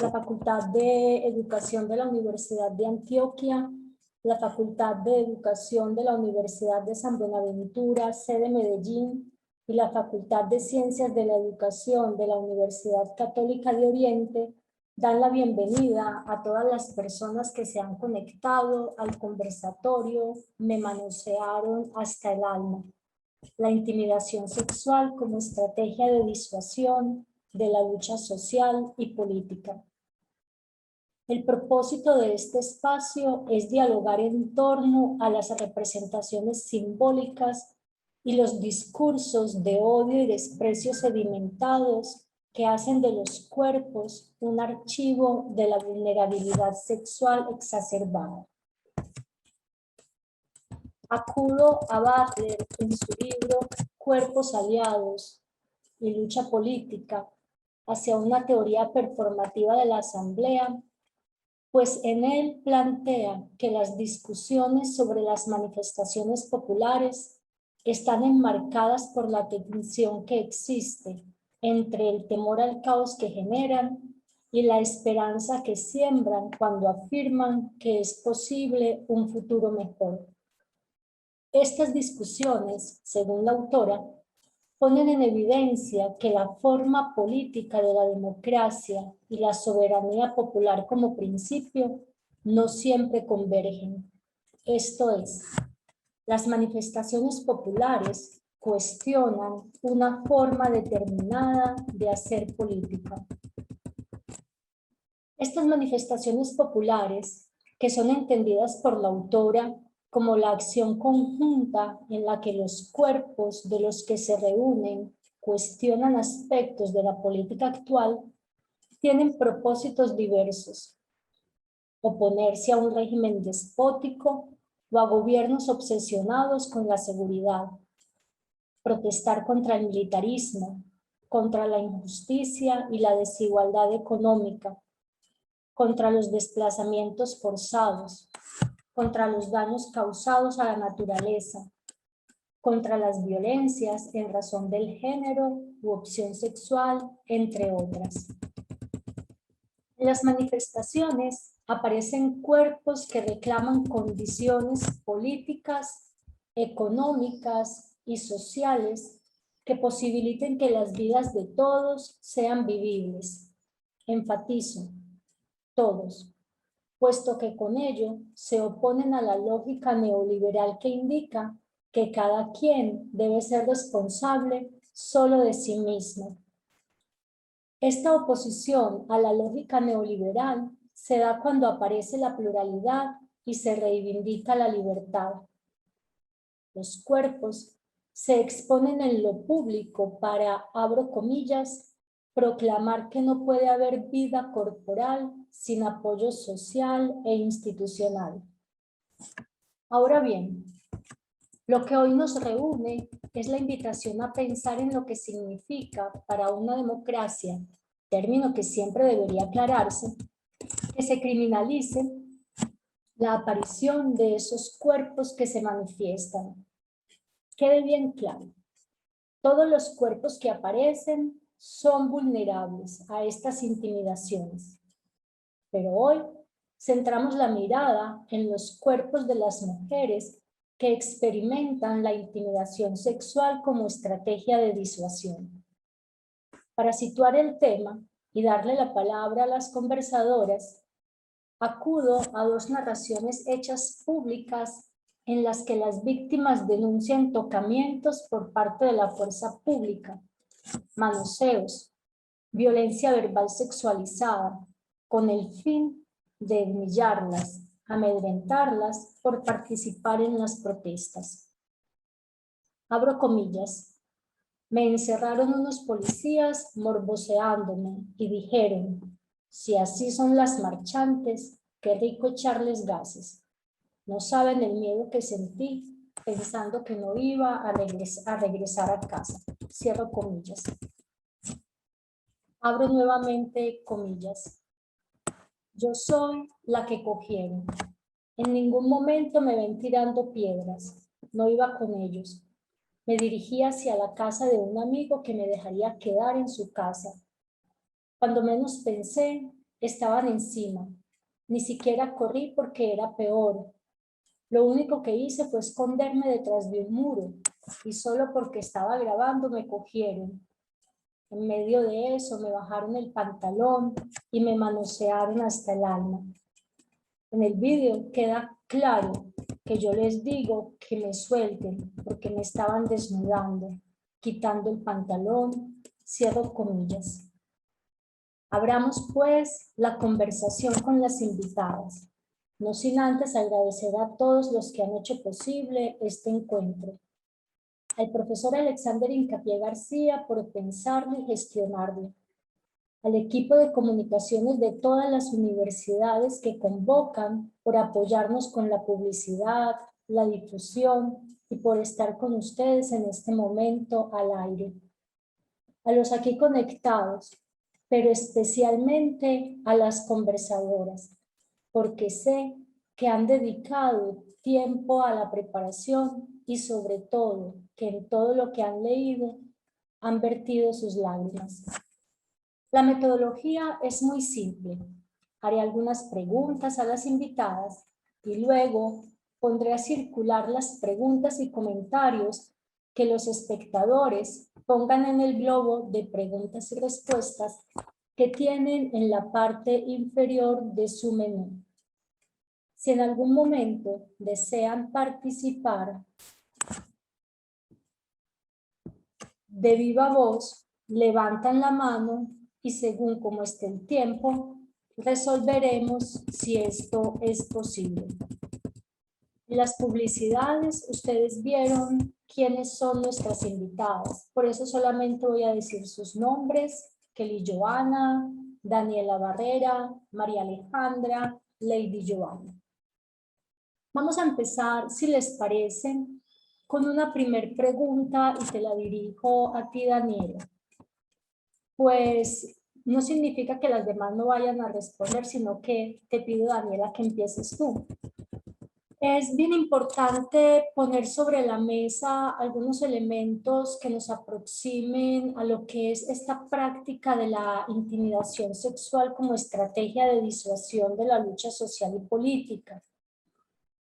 la Facultad de Educación de la Universidad de Antioquia, la Facultad de Educación de la Universidad de San Buenaventura, sede Medellín, y la Facultad de Ciencias de la Educación de la Universidad Católica de Oriente dan la bienvenida a todas las personas que se han conectado al conversatorio Me manosearon hasta el alma. La intimidación sexual como estrategia de disuasión de la lucha social y política. El propósito de este espacio es dialogar en torno a las representaciones simbólicas y los discursos de odio y desprecio sedimentados que hacen de los cuerpos un archivo de la vulnerabilidad sexual exacerbada. Acudo a Butler en su libro Cuerpos aliados y lucha política hacia una teoría performativa de la asamblea, pues en él plantea que las discusiones sobre las manifestaciones populares están enmarcadas por la tensión que existe entre el temor al caos que generan y la esperanza que siembran cuando afirman que es posible un futuro mejor. Estas discusiones, según la autora, ponen en evidencia que la forma política de la democracia y la soberanía popular como principio no siempre convergen. Esto es, las manifestaciones populares cuestionan una forma determinada de hacer política. Estas manifestaciones populares, que son entendidas por la autora como la acción conjunta en la que los cuerpos de los que se reúnen cuestionan aspectos de la política actual, tienen propósitos diversos: oponerse a un régimen despótico o a gobiernos obsesionados con la seguridad, protestar contra el militarismo, contra la injusticia y la desigualdad económica, contra los desplazamientos forzados, contra los daños causados a la naturaleza, contra las violencias en razón del género u opción sexual, entre otras. En las manifestaciones aparecen cuerpos que reclaman condiciones políticas, económicas y sociales que posibiliten que las vidas de todos sean vivibles. Enfatizo, todos, puesto que con ello se oponen a la lógica neoliberal que indica que cada quien debe ser responsable solo de sí mismo. Esta oposición a la lógica neoliberal se da cuando aparece la pluralidad y se reivindica la libertad. Los cuerpos se exponen en lo público para, abro comillas, proclamar que no puede haber vida corporal sin apoyo social e institucional. Ahora bien, lo que hoy nos reúne es la invitación a pensar en lo que significa para una democracia, término que siempre debería aclararse, que se criminalice la aparición de esos cuerpos que se manifiestan. Quede bien claro, todos los cuerpos que aparecen son vulnerables a estas intimidaciones. Pero hoy centramos la mirada en los cuerpos de las mujeres que experimentan la intimidación sexual como estrategia de disuasión. Para situar el tema y darle la palabra a las conversadoras, acudo a dos narraciones hechas públicas en las que las víctimas denuncian tocamientos por parte de la fuerza pública, manoseos, violencia verbal sexualizada, con el fin de humillarlas, amedrentarlas por participar en las protestas. Abro comillas. Me encerraron unos policías morboseándome y dijeron, si así son las marchantes, qué rico echarles gases. No saben el miedo que sentí pensando que no iba a regresar a casa. Cierro comillas. Abro nuevamente comillas. Yo soy la que cogieron. En ningún momento me ven tirando piedras. No iba con ellos. Me dirigí hacia la casa de un amigo que me dejaría quedar en su casa. Cuando menos pensé, estaban encima. Ni siquiera corrí porque era peor. Lo único que hice fue esconderme detrás de un muro y solo porque estaba grabando me cogieron. En medio de eso me bajaron el pantalón y me manosearon hasta el alma. En el vídeo queda claro que yo les digo que me suelten porque me estaban desnudando, quitando el pantalón, cierro comillas. Abramos pues la conversación con las invitadas, no sin antes agradecer a todos los que han hecho posible este encuentro. Al profesor Alexander Hincapié García por pensarlo y gestionarlo. Al equipo de comunicaciones de todas las universidades que convocan por apoyarnos con la publicidad, la difusión y por estar con ustedes en este momento al aire. A los aquí conectados, pero especialmente a las conversadoras, porque sé que han dedicado tiempo a la preparación y sobre todo que en todo lo que han leído han vertido sus lágrimas. La metodología es muy simple. Haré algunas preguntas a las invitadas y luego pondré a circular las preguntas y comentarios que los espectadores pongan en el globo de preguntas y respuestas que tienen en la parte inferior de su menú. Si en algún momento desean participar de viva voz, levantan la mano y según como esté el tiempo, resolveremos si esto es posible. En las publicidades ustedes vieron quiénes son nuestras invitadas, por eso solamente voy a decir sus nombres: Kelly Joana, Daniela Barrera, María Alejandra, Lady Joana. Vamos a empezar, si les parece, con una primer pregunta y te la dirijo a ti, Daniela. Pues no significa que las demás no vayan a responder, sino que te pido, Daniela, que empieces tú. Es bien importante poner sobre la mesa algunos elementos que nos aproximen a lo que es esta práctica de la intimidación sexual como estrategia de disuasión de la lucha social y política.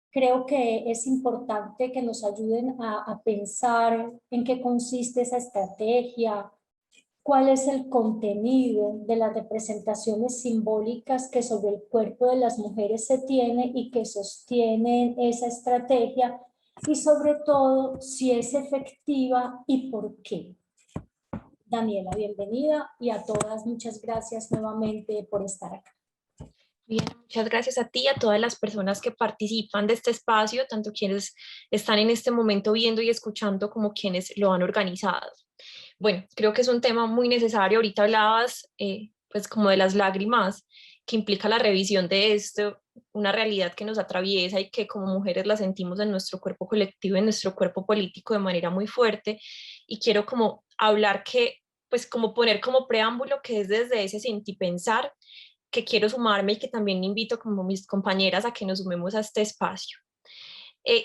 Creo que es importante que nos ayuden a pensar en qué consiste esa estrategia, cuál es el contenido de las representaciones simbólicas que sobre el cuerpo de las mujeres se tiene y que sostienen esa estrategia, y sobre todo si es efectiva y por qué. Daniela, bienvenida, y a todas muchas gracias nuevamente por estar acá. Bien, muchas gracias a ti y a todas las personas que participan de este espacio, tanto quienes están en este momento viendo y escuchando como quienes lo han organizado. Bueno, creo que es un tema muy necesario. Ahorita hablabas pues como de las lágrimas que implica la revisión de esto, una realidad que nos atraviesa y que como mujeres la sentimos en nuestro cuerpo colectivo, en nuestro cuerpo político de manera muy fuerte. Y quiero como hablar que, pues como poner como preámbulo que es desde ese sentir pensar que quiero sumarme y que también invito como mis compañeras a que nos sumemos a este espacio.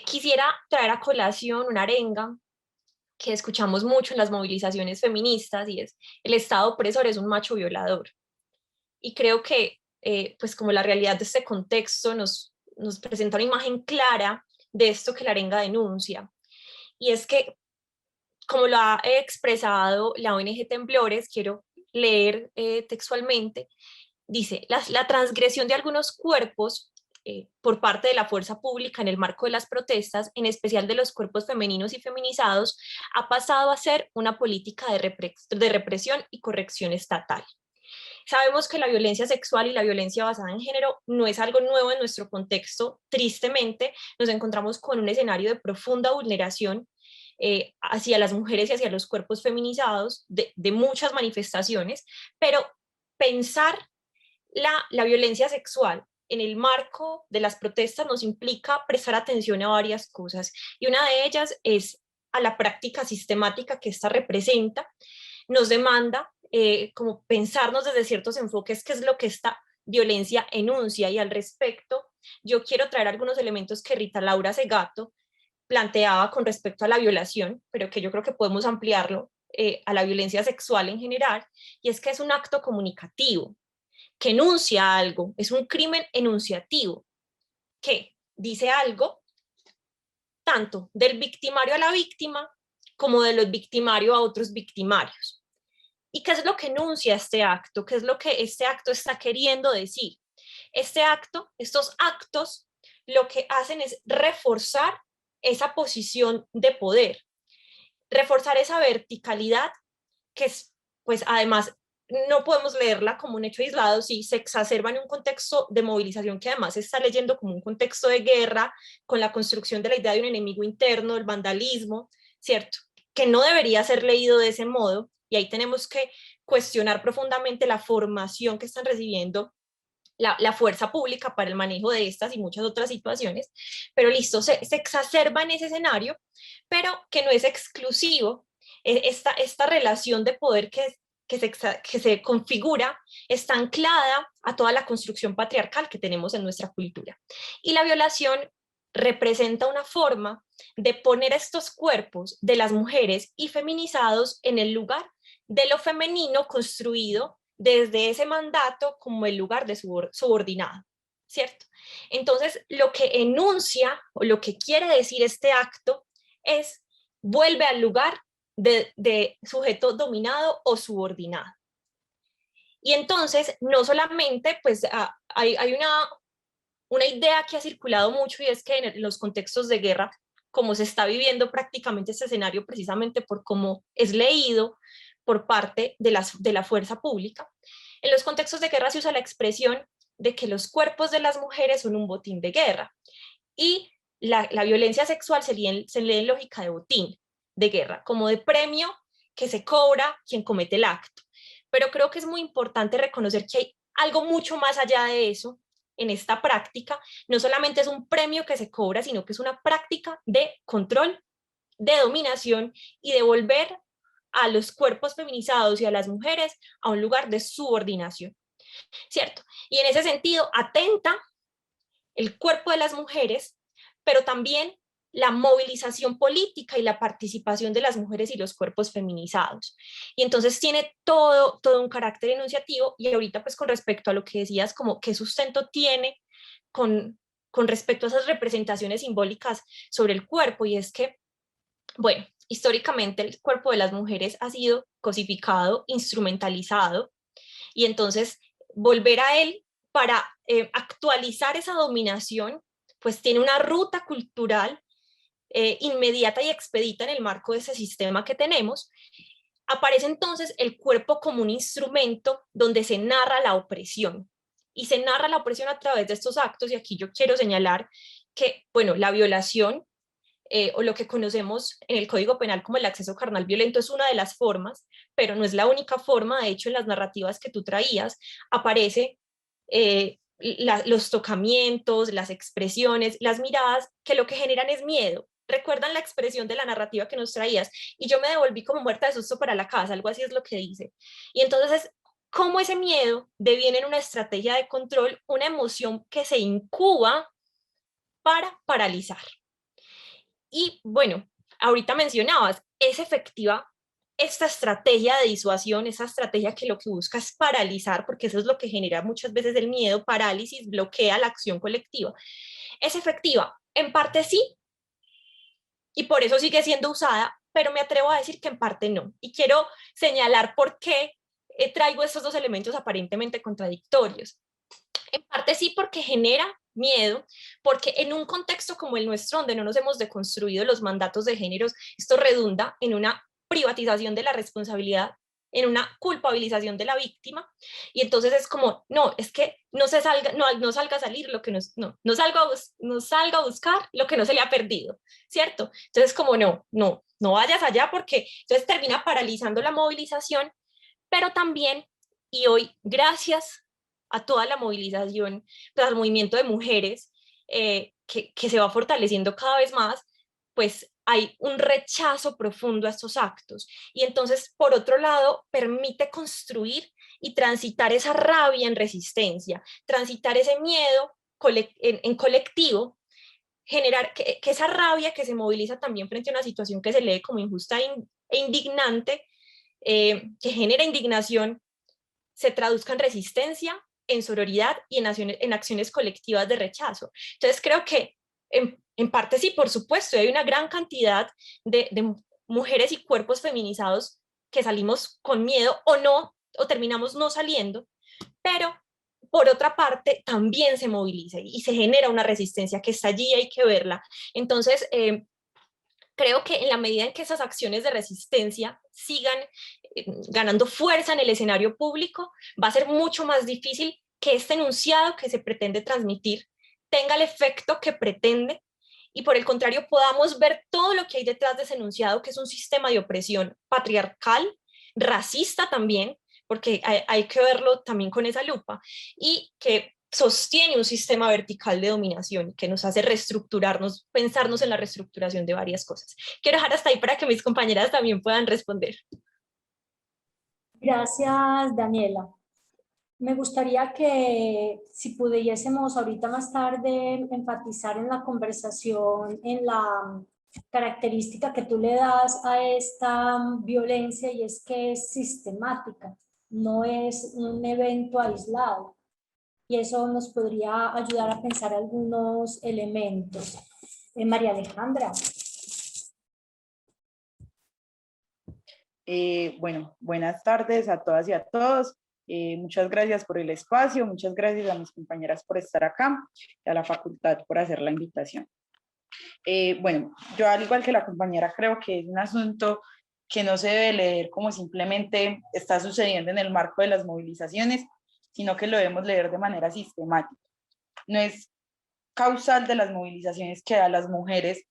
Quisiera traer a colación una arenga que escuchamos mucho en las movilizaciones feministas y es: el Estado opresor es un macho violador. Y creo que pues como la realidad de este contexto nos presenta una imagen clara de esto que la arenga denuncia. Y es que, como lo ha expresado la ONG Temblores, quiero leer textualmente. Dice: la transgresión de algunos cuerpos por parte de la fuerza pública en el marco de las protestas, en especial de los cuerpos femeninos y feminizados, ha pasado a ser una política de represión y corrección estatal. Sabemos que la violencia sexual y la violencia basada en género no es algo nuevo en nuestro contexto. Tristemente, nos encontramos con un escenario de profunda vulneración hacia las mujeres y hacia los cuerpos feminizados de muchas manifestaciones, pero pensar la violencia sexual en el marco de las protestas nos implica prestar atención a varias cosas, y una de ellas es a la práctica sistemática que esta representa. Nos demanda como pensarnos desde ciertos enfoques qué es lo que esta violencia enuncia, y al respecto yo quiero traer algunos elementos que Rita Laura Segato planteaba con respecto a la violación, pero que yo creo que podemos ampliarlo a la violencia sexual en general, y es que es un acto comunicativo. que enuncia algo, es un crimen enunciativo, que dice algo tanto del victimario a la víctima como de los victimarios a otros victimarios. ¿Y qué es lo que enuncia este acto? ¿Qué es lo que este acto está queriendo decir? Estos actos, lo que hacen es reforzar esa posición de poder, reforzar esa verticalidad que es, pues además, no podemos leerla como un hecho aislado si se exacerba en un contexto de movilización que además se está leyendo como un contexto de guerra, con la construcción de la idea de un enemigo interno, el vandalismo, ¿cierto? Que no debería ser leído de ese modo, y ahí tenemos que cuestionar profundamente la formación que están recibiendo la fuerza pública para el manejo de estas y muchas otras situaciones, pero listo, se exacerba en ese escenario, pero que no es exclusivo. Esta relación de poder que se configura está anclada a toda la construcción patriarcal que tenemos en nuestra cultura. Y la violación representa una forma de poner estos cuerpos de las mujeres y feminizados en el lugar de lo femenino construido desde ese mandato como el lugar de subordinado, ¿cierto? Entonces, lo que enuncia o lo que quiere decir este acto es vuelve al lugar de sujeto dominado o subordinado. Y entonces, no solamente, pues hay una idea que ha circulado mucho y es que en los contextos de guerra, como se está viviendo prácticamente este escenario precisamente por cómo es leído por parte de la fuerza pública, en los contextos de guerra se usa la expresión de que los cuerpos de las mujeres son un botín de guerra y la violencia sexual se lee en lógica de botín de guerra, como de premio que se cobra quien comete el acto. Pero creo que es muy importante reconocer que hay algo mucho más allá de eso en esta práctica. No solamente es un premio que se cobra, sino que es una práctica de control, de dominación y de volver a los cuerpos feminizados y a las mujeres a un lugar de subordinación, ¿cierto? Y en ese sentido atenta el cuerpo de las mujeres, pero también la movilización política y la participación de las mujeres y los cuerpos feminizados. Y entonces tiene todo un carácter enunciativo. Y ahorita pues con respecto a lo que decías, como qué sustento tiene con respecto a esas representaciones simbólicas sobre el cuerpo, y es que, bueno, históricamente el cuerpo de las mujeres ha sido cosificado, instrumentalizado, y entonces volver a él para actualizar esa dominación, pues tiene una ruta cultural inmediata y expedita en el marco de ese sistema que tenemos. Aparece entonces el cuerpo como un instrumento donde se narra la opresión, y se narra la opresión a través de estos actos, y aquí yo quiero señalar que, bueno, la violación o lo que conocemos en el Código Penal como el acceso carnal violento es una de las formas, pero no es la única forma. De hecho, en las narrativas que tú traías aparece los tocamientos, las expresiones, las miradas, que lo que generan es miedo. ¿Recuerdan la expresión de la narrativa que nos traías? Y yo me devolví como muerta de susto para la casa, algo así es lo que dice. Y entonces, cómo ese miedo deviene en una estrategia de control, una emoción que se incuba para paralizar. Y bueno, ahorita mencionabas, es efectiva esta estrategia de disuasión, esa estrategia que lo que busca es paralizar, porque eso es lo que genera muchas veces el miedo, parálisis, bloquea la acción colectiva. ¿Es efectiva? En parte sí, y por eso sigue siendo usada, pero me atrevo a decir que en parte no. Y quiero señalar por qué traigo estos dos elementos aparentemente contradictorios. En parte sí, porque genera miedo, porque en un contexto como el nuestro, donde no nos hemos deconstruido los mandatos de géneros, esto redunda en una privatización de la responsabilidad, en una culpabilización de la víctima, y entonces es como, no, es que no salga, no salga a salir lo que no salga a buscar lo que no se le ha perdido, ¿cierto? Entonces como no vayas allá, porque entonces termina paralizando la movilización, pero también, y hoy, gracias a toda la movilización, pues, al movimiento de mujeres que se va fortaleciendo cada vez más, pues hay un rechazo profundo a estos actos. Y entonces, por otro lado, permite construir y transitar esa rabia en resistencia, transitar ese miedo en colectivo, generar que esa rabia que se moviliza también frente a una situación que se lee como injusta e indignante, que genera indignación, se traduzca en resistencia, en sororidad y en acciones colectivas de rechazo. Entonces creo que en parte sí, por supuesto, hay una gran cantidad de mujeres y cuerpos feminizados que salimos con miedo o no, o terminamos no saliendo, pero por otra parte también se moviliza y se genera una resistencia que está allí, hay que verla. Entonces, creo que en la medida en que esas acciones de resistencia sigan ganando fuerza en el escenario público, va a ser mucho más difícil que este enunciado que se pretende transmitir tenga el efecto que pretende y por el contrario podamos ver todo lo que hay detrás de ese enunciado, que es un sistema de opresión patriarcal, racista también, porque hay que verlo también con esa lupa, y que sostiene un sistema vertical de dominación que nos hace reestructurarnos, pensarnos en la reestructuración de varias cosas. Quiero dejar hasta ahí para que mis compañeras también puedan responder. Gracias, Daniela. Me gustaría que si pudiésemos ahorita más tarde enfatizar en la conversación, en la característica que tú le das a esta violencia, y es que es sistemática, no es un evento aislado. Y eso nos podría ayudar a pensar algunos elementos. María Alejandra. Bueno, buenas tardes a todas y a todos. Muchas gracias por el espacio, muchas gracias a mis compañeras por estar acá y a la facultad por hacer la invitación. Bueno, yo al igual que la compañera creo que es un asunto que no se debe leer como simplemente está sucediendo en el marco de las movilizaciones, sino que lo debemos leer de manera sistemática. No es causal de las movilizaciones que a las mujeres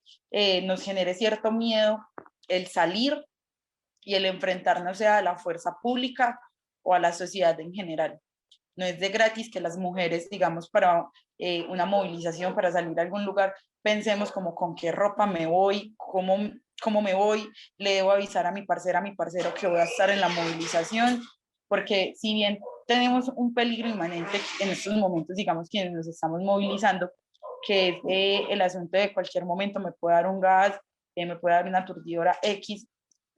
nos genere cierto miedo el salir y el enfrentarnos a la fuerza pública o a la sociedad en general. No es de gratis que las mujeres, digamos, para una movilización, para salir a algún lugar, pensemos como con qué ropa me voy, cómo me voy, le debo avisar a mi parcera, a mi parcero que voy a estar en la movilización, porque si bien tenemos un peligro inmanente en estos momentos, digamos, quienes nos estamos movilizando, que es el asunto de cualquier momento me puede dar un gas, me puede dar una aturdidora X,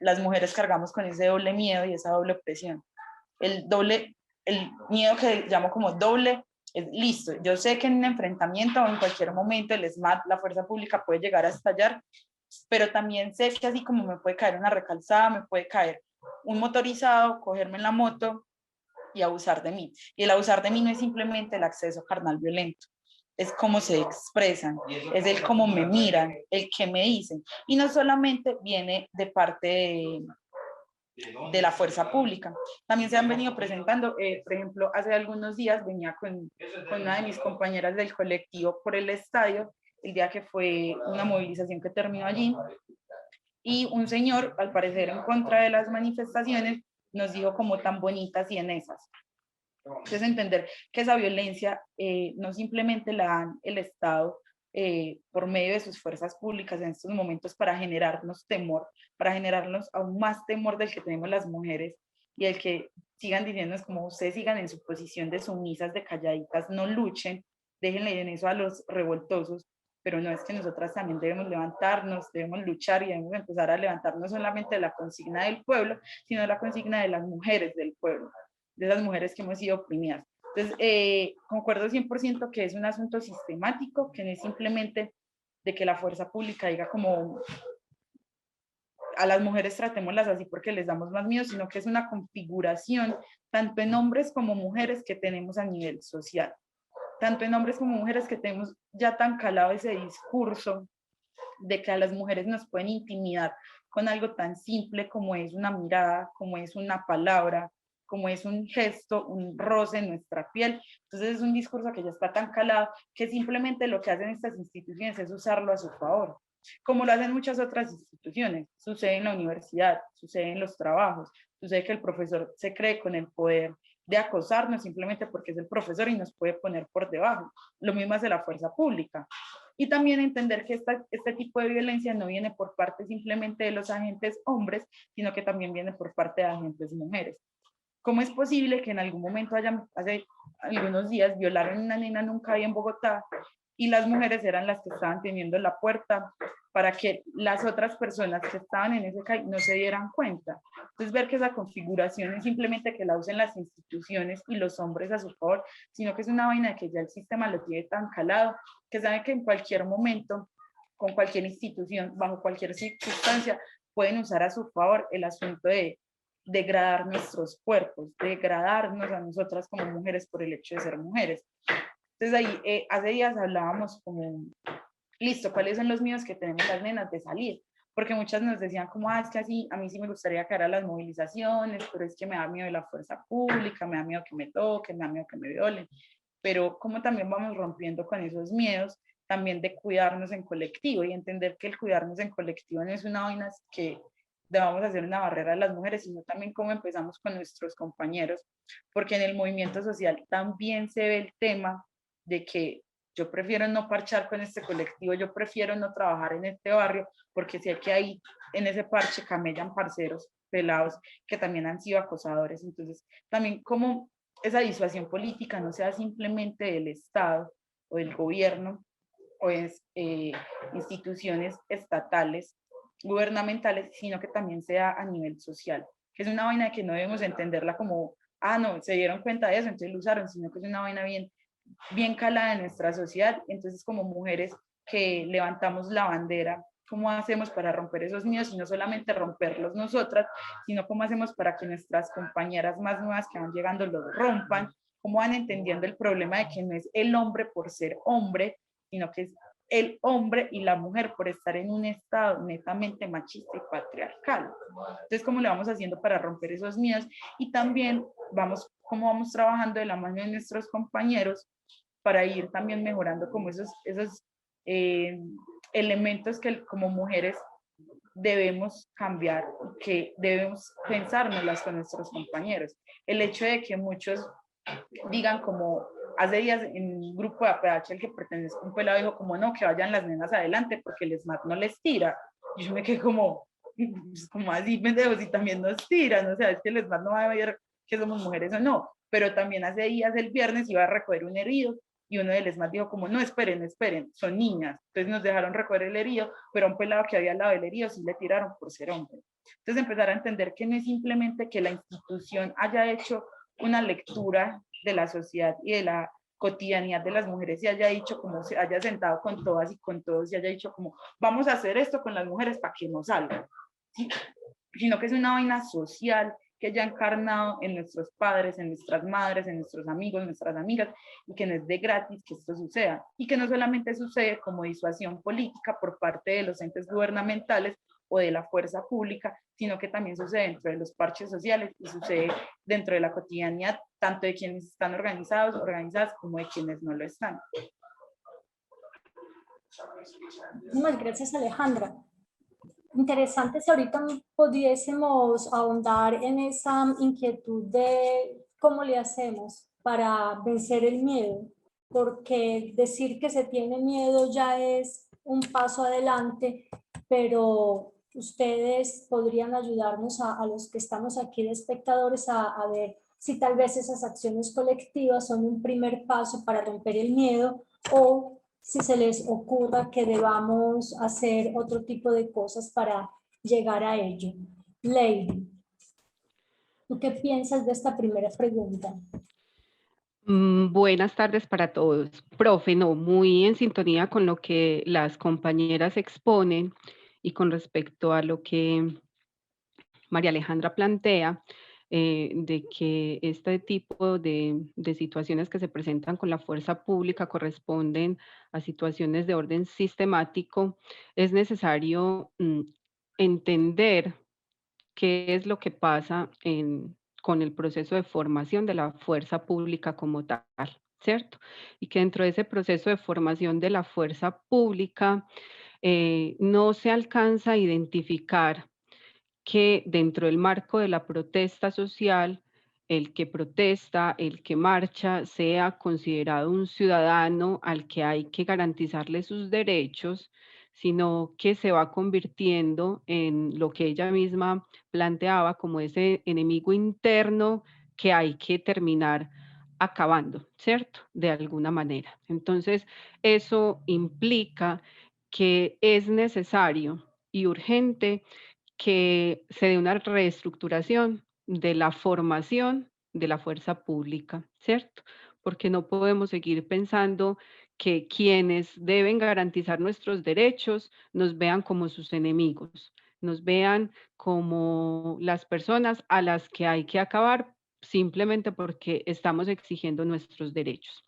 las mujeres cargamos con ese doble miedo y esa doble opresión. El miedo que llamo como doble es listo. Yo sé que en un enfrentamiento o en cualquier momento el SMAT, la fuerza pública, puede llegar a estallar, pero también sé que así como me puede caer una recalzada, me puede caer un motorizado, cogerme en la moto y abusar de mí. Y el abusar de mí no es simplemente el acceso carnal violento, es cómo se expresan, es el cómo me miran, el qué me dicen. Y no solamente viene de parte de la fuerza pública. También se han venido presentando, por ejemplo, hace algunos días venía con una de mis compañeras del colectivo por el estadio, el día que fue una movilización que terminó allí, y un señor, al parecer en contra de las manifestaciones, nos dijo como tan bonitas y en esas. Entonces entender que esa violencia no simplemente la dan el Estado por medio de sus fuerzas públicas en estos momentos para generarnos temor, para generarnos aún más temor del que tenemos las mujeres y el que sigan diciéndonos como ustedes sigan en su posición de sumisas, de calladitas, no luchen, déjenle en eso a los revoltosos, pero no es que nosotras también debemos levantarnos, debemos luchar y debemos empezar a levantarnos no solamente de la consigna del pueblo, sino de la consigna de las mujeres del pueblo, de esas mujeres que hemos sido oprimidas. Entonces, concuerdo 100% que es un asunto sistemático, que no es simplemente de que la fuerza pública diga como a las mujeres tratémoslas así porque les damos más miedo, sino que es una configuración, tanto en hombres como mujeres, que tenemos a nivel social. Tanto en hombres como mujeres que tenemos ya tan calado ese discurso de que a las mujeres nos pueden intimidar con algo tan simple como es una mirada, como es una palabra, como es un gesto, un roce en nuestra piel. Entonces es un discurso que ya está tan calado que simplemente lo que hacen estas instituciones es usarlo a su favor, como lo hacen muchas otras instituciones. Sucede en la universidad, sucede en los trabajos, sucede que el profesor se cree con el poder de acosarnos simplemente porque es el profesor y nos puede poner por debajo. Lo mismo hace la fuerza pública. Y también entender que este tipo de violencia no viene por parte simplemente de los agentes hombres, sino que también viene por parte de agentes mujeres. ¿Cómo es posible que en algún momento hace algunos días violaron a una nena en un CAI en Bogotá y las mujeres eran las que estaban teniendo la puerta para que las otras personas que estaban en ese CAI no se dieran cuenta. Entonces, ver que esa configuración es simplemente que la usen las instituciones y los hombres a su favor, sino que es una vaina de que ya el sistema lo tiene tan calado, que sabe que en cualquier momento, con cualquier institución, bajo cualquier circunstancia, pueden usar a su favor el asunto de degradar nuestros cuerpos, degradarnos a nosotras como mujeres por el hecho de ser mujeres. Entonces ahí, hace días hablábamos como, listo, ¿cuáles son los miedos que tenemos las nenas de salir? Porque muchas nos decían como, es que así, a mí sí me gustaría caer a las movilizaciones, pero es que me da miedo de la fuerza pública, me da miedo que me toquen, me da miedo que me violen. Pero como también vamos rompiendo con esos miedos, también de cuidarnos en colectivo y entender que el cuidarnos en colectivo no es una vaina que debamos hacer una barrera a las mujeres, sino también cómo empezamos con nuestros compañeros, porque en el movimiento social también se ve el tema de que yo prefiero no parchar con este colectivo, yo prefiero no trabajar en este barrio, porque sé que ahí en ese parche camellan parceros pelados que también han sido acosadores. Entonces, también como esa disuasión política no sea simplemente del Estado o del gobierno, o es instituciones estatales, gubernamentales, sino que también sea a nivel social, que es una vaina que no debemos entenderla como, no, se dieron cuenta de eso, entonces lo usaron, sino que es una vaina bien calada en nuestra sociedad. Entonces, como mujeres que levantamos la bandera, ¿cómo hacemos para romper esos miedos? Y no solamente romperlos nosotras, sino cómo hacemos para que nuestras compañeras más nuevas que van llegando los rompan, cómo van entendiendo el problema de que no es el hombre por ser hombre, sino que es el hombre y la mujer por estar en un estado netamente machista y patriarcal. Entonces, ¿cómo le vamos haciendo para romper esos miedos? Y también cómo vamos trabajando de la mano de nuestros compañeros para ir también mejorando como esos elementos que como mujeres debemos cambiar, que debemos pensárnoslas con nuestros compañeros. El hecho de que muchos digan como, hace días en un grupo de APH el que pertenece a un pelado dijo como, no, que vayan las nenas adelante porque el SMAT no les tira. Y yo me quedé como así, pendejos, y también nos tiran, o sea, es que el SMAT no va a ver que somos mujeres o no. Pero también hace días, el viernes, iba a recoger un herido y uno del SMAT dijo como, no, esperen, son niñas. Entonces nos dejaron recoger el herido, pero a un pelado que había al lado del herido sí le tiraron por ser hombre. Entonces empezar a entender que no es simplemente que la institución haya hecho una lectura de la sociedad y de la cotidianidad de las mujeres y haya dicho como se haya sentado con todas y con todos y haya dicho como vamos a hacer esto con las mujeres para que no salgan, ¿sí? Sino que es una vaina social que ya encarnado en nuestros padres, en nuestras madres, en nuestros amigos, nuestras amigas, y que no es de gratis que esto suceda, y que no solamente sucede como disuasión política por parte de los entes gubernamentales o de la fuerza pública, sino que también sucede dentro de los parches sociales y sucede dentro de la cotidianidad, tanto de quienes están organizadas, como de quienes no lo están. Muchas gracias, Alejandra. Interesante si ahorita pudiésemos ahondar en esa inquietud de cómo le hacemos para vencer el miedo, porque decir que se tiene miedo ya es un paso adelante, pero ustedes podrían ayudarnos a los que estamos aquí de espectadores a ver si tal vez esas acciones colectivas son un primer paso para romper el miedo o si se les ocurra que debamos hacer otro tipo de cosas para llegar a ello. Lady, ¿tú qué piensas de esta primera pregunta? Buenas tardes para todos. Profe, no, muy en sintonía con lo que las compañeras exponen y con respecto a lo que María Alejandra plantea, de que este tipo de situaciones que se presentan con la fuerza pública corresponden a situaciones de orden sistemático, es necesario entender qué es lo que pasa con el proceso de formación de la fuerza pública como tal, ¿cierto? Y que dentro de ese proceso de formación de la fuerza pública no se alcanza a identificar que dentro del marco de la protesta social, el que protesta, el que marcha, sea considerado un ciudadano al que hay que garantizarle sus derechos, sino que se va convirtiendo en lo que ella misma planteaba como ese enemigo interno que hay que terminar acabando, ¿cierto? De alguna manera. Entonces, eso implica que es necesario y urgente que se dé una reestructuración de la formación de la fuerza pública, ¿cierto? Porque no podemos seguir pensando que quienes deben garantizar nuestros derechos nos vean como sus enemigos, nos vean como las personas a las que hay que acabar simplemente porque estamos exigiendo nuestros derechos.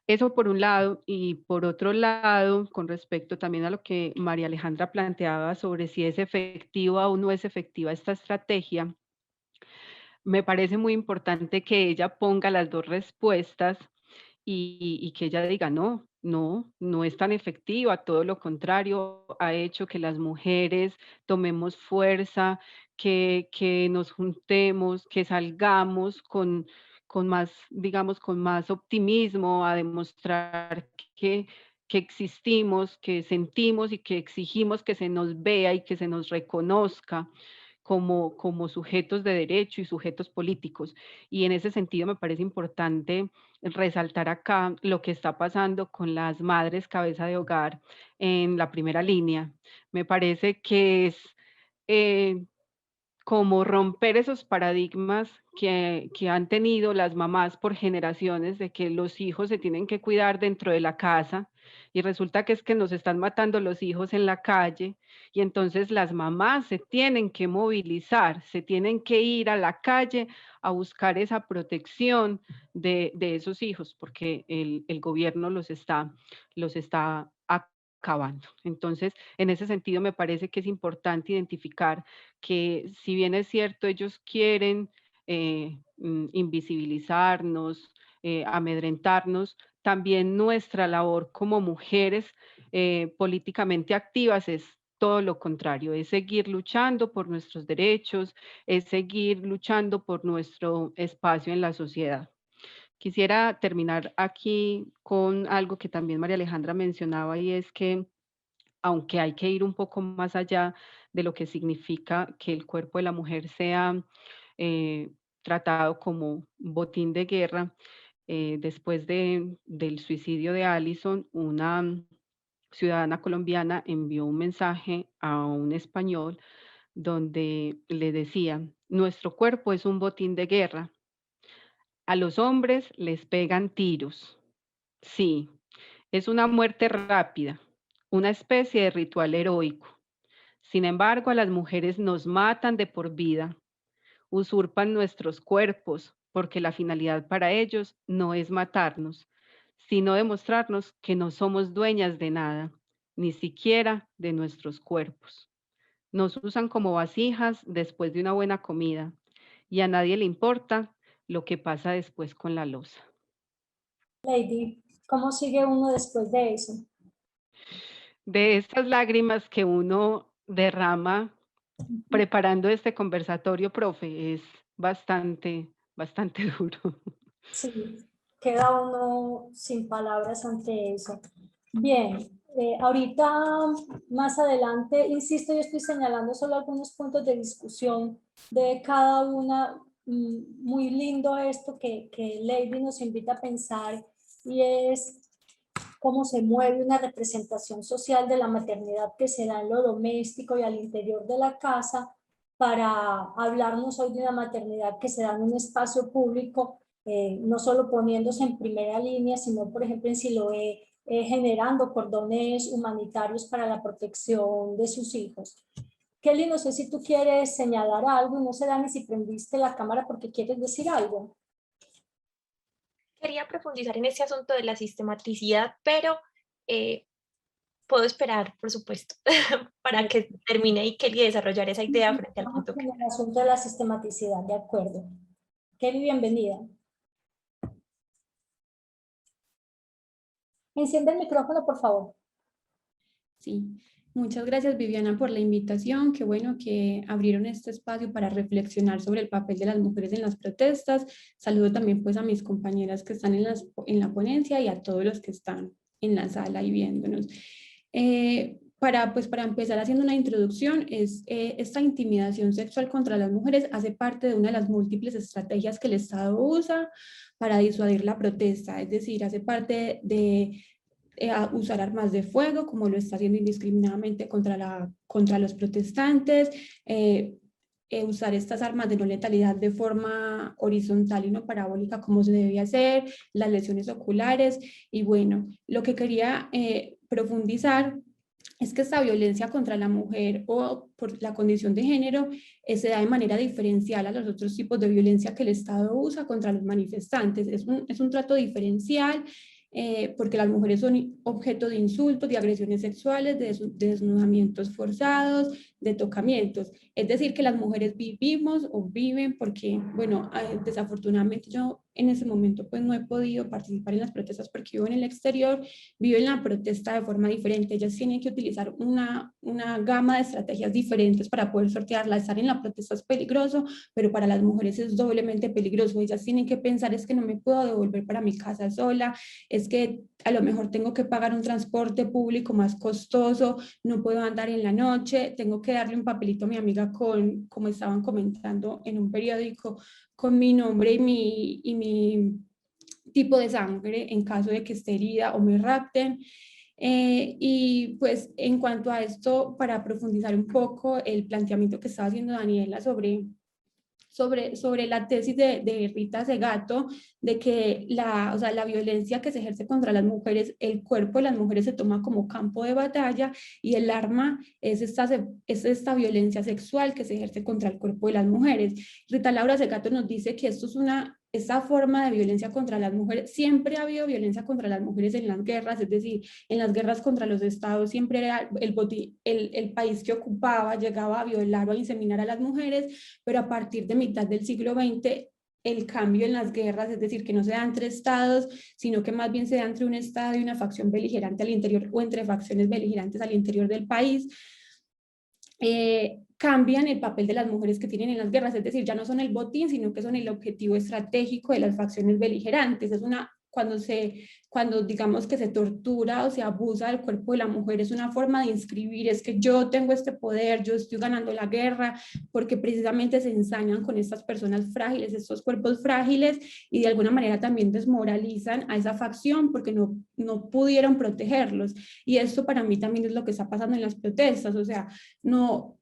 Eso por un lado, y por otro lado, con respecto también a lo que María Alejandra planteaba sobre si es efectiva o no es efectiva esta estrategia, me parece muy importante que ella ponga las dos respuestas y que ella diga, no, no, no es tan efectiva, todo lo contrario, ha hecho que las mujeres tomemos fuerza, que nos juntemos, que salgamos con más, digamos, con más optimismo a demostrar que existimos, que sentimos y que exigimos que se nos vea y que se nos reconozca como sujetos de derecho y sujetos políticos. Y en ese sentido me parece importante resaltar acá lo que está pasando con las madres cabeza de hogar en la primera línea. Me parece que es eh, como romper esos paradigmas que han tenido las mamás por generaciones de que los hijos se tienen que cuidar dentro de la casa y resulta que es que nos están matando los hijos en la calle y entonces las mamás se tienen que movilizar, se tienen que ir a la calle a buscar esa protección de esos hijos porque el gobierno los está acabando. Entonces, en ese sentido me parece que es importante identificar que si bien es cierto, ellos quieren invisibilizarnos, amedrentarnos, también nuestra labor como mujeres políticamente activas es todo lo contrario, es seguir luchando por nuestros derechos, es seguir luchando por nuestro espacio en la sociedad. Quisiera terminar aquí con algo que también María Alejandra mencionaba y es que aunque hay que ir un poco más allá de lo que significa que el cuerpo de la mujer sea eh, tratado como botín de guerra, después del suicidio de Allison, una ciudadana colombiana envió un mensaje a un español donde le decía, nuestro cuerpo es un botín de guerra, a los hombres les pegan tiros, sí, es una muerte rápida, una especie de ritual heroico. Sin embargo, a las mujeres nos matan de por vida, usurpan nuestros cuerpos, porque la finalidad para ellos no es matarnos, sino demostrarnos que no somos dueñas de nada, ni siquiera de nuestros cuerpos. Nos usan como vasijas después de una buena comida, y a nadie le importa lo que pasa después con la loza. Lady, ¿cómo sigue uno después de eso? De estas lágrimas que uno derrama preparando este conversatorio, profe, es bastante duro. Sí, queda uno sin palabras ante eso. Bien, ahorita más adelante, insisto, yo estoy señalando solo algunos puntos de discusión de cada una. Muy lindo esto que Lady nos invita a pensar y es cómo se mueve una representación social de la maternidad que se da en lo doméstico y al interior de la casa para hablarnos hoy de una maternidad que se da en un espacio público, no solo poniéndose en primera línea, sino por ejemplo en Siloé, generando cordones humanitarios para la protección de sus hijos. Kelly, no sé si tú quieres señalar algo, no sé, Dani, si prendiste la cámara porque quieres decir algo. Quería profundizar en este asunto de la sistematicidad, pero puedo esperar, por supuesto, para que termine y Kelly desarrollar esa idea frente al Vamos punto con que... el asunto de la sistematicidad, de acuerdo. Kelly, bienvenida. Enciende el micrófono, por favor. Sí, muchas gracias Viviana por la invitación. Qué bueno que abrieron este espacio para reflexionar sobre el papel de las mujeres en las protestas. Saludo también pues a mis compañeras que están en la ponencia y a todos los que están en la sala y viéndonos. para empezar haciendo una introducción, esta intimidación sexual contra las mujeres hace parte de una de las múltiples estrategias que el Estado usa para disuadir la protesta, es decir, hace parte de usar armas de fuego, como lo está haciendo indiscriminadamente contra los protestantes, usar estas armas de no letalidad de forma horizontal y no parabólica como se debe hacer, las lesiones oculares, y bueno, lo que quería profundizar es que esta violencia contra la mujer o por la condición de género se da de manera diferencial a los otros tipos de violencia que el Estado usa contra los manifestantes. Es un trato diferencial porque las mujeres son objeto de insultos, de agresiones sexuales, de desnudamientos forzados, de tocamientos. Es decir, que las mujeres vivimos o viven porque, bueno, desafortunadamente yo en ese momento pues no he podido participar en las protestas porque vivo en el exterior, viven la protesta de forma diferente. Ellas tienen que utilizar una gama de estrategias diferentes para poder sortearla. Estar en la protesta es peligroso, pero para las mujeres es doblemente peligroso. Ellas tienen que pensar, es que no me puedo devolver para mi casa sola, es que a lo mejor tengo que pagar un transporte público más costoso, no puedo andar en la noche, tengo que darle un papelito a mi amiga con, como estaban comentando en un periódico, con mi nombre y mi tipo de sangre en caso de que esté herida o me rapten. Y pues en cuanto a esto, para profundizar un poco el planteamiento que estaba haciendo Daniela sobre la tesis de Rita Segato, de que o sea, la violencia que se ejerce contra las mujeres, el cuerpo de las mujeres se toma como campo de batalla y el arma es esta violencia sexual que se ejerce contra el cuerpo de las mujeres. Rita Laura Segato nos dice que esto es esta forma de violencia contra las mujeres, siempre ha habido violencia contra las mujeres en las guerras, es decir, en las guerras contra los estados siempre era el país que ocupaba, llegaba a violar o a inseminar a las mujeres, pero a partir de mitad del siglo XX, el cambio en las guerras, es decir, que no se da entre estados, sino que más bien se da entre un estado y una facción beligerante al interior o entre facciones beligerantes al interior del país, cambian el papel de las mujeres que tienen en las guerras, es decir, ya no son el botín, sino que son el objetivo estratégico de las facciones beligerantes. Cuando digamos que se tortura o se abusa del cuerpo de la mujer, es una forma de inscribir, es que yo tengo este poder, yo estoy ganando la guerra, porque precisamente se ensañan con estas personas frágiles, estos cuerpos frágiles, y de alguna manera también desmoralizan a esa facción porque no pudieron protegerlos. Y esto para mí también es lo que está pasando en las protestas, o sea, no,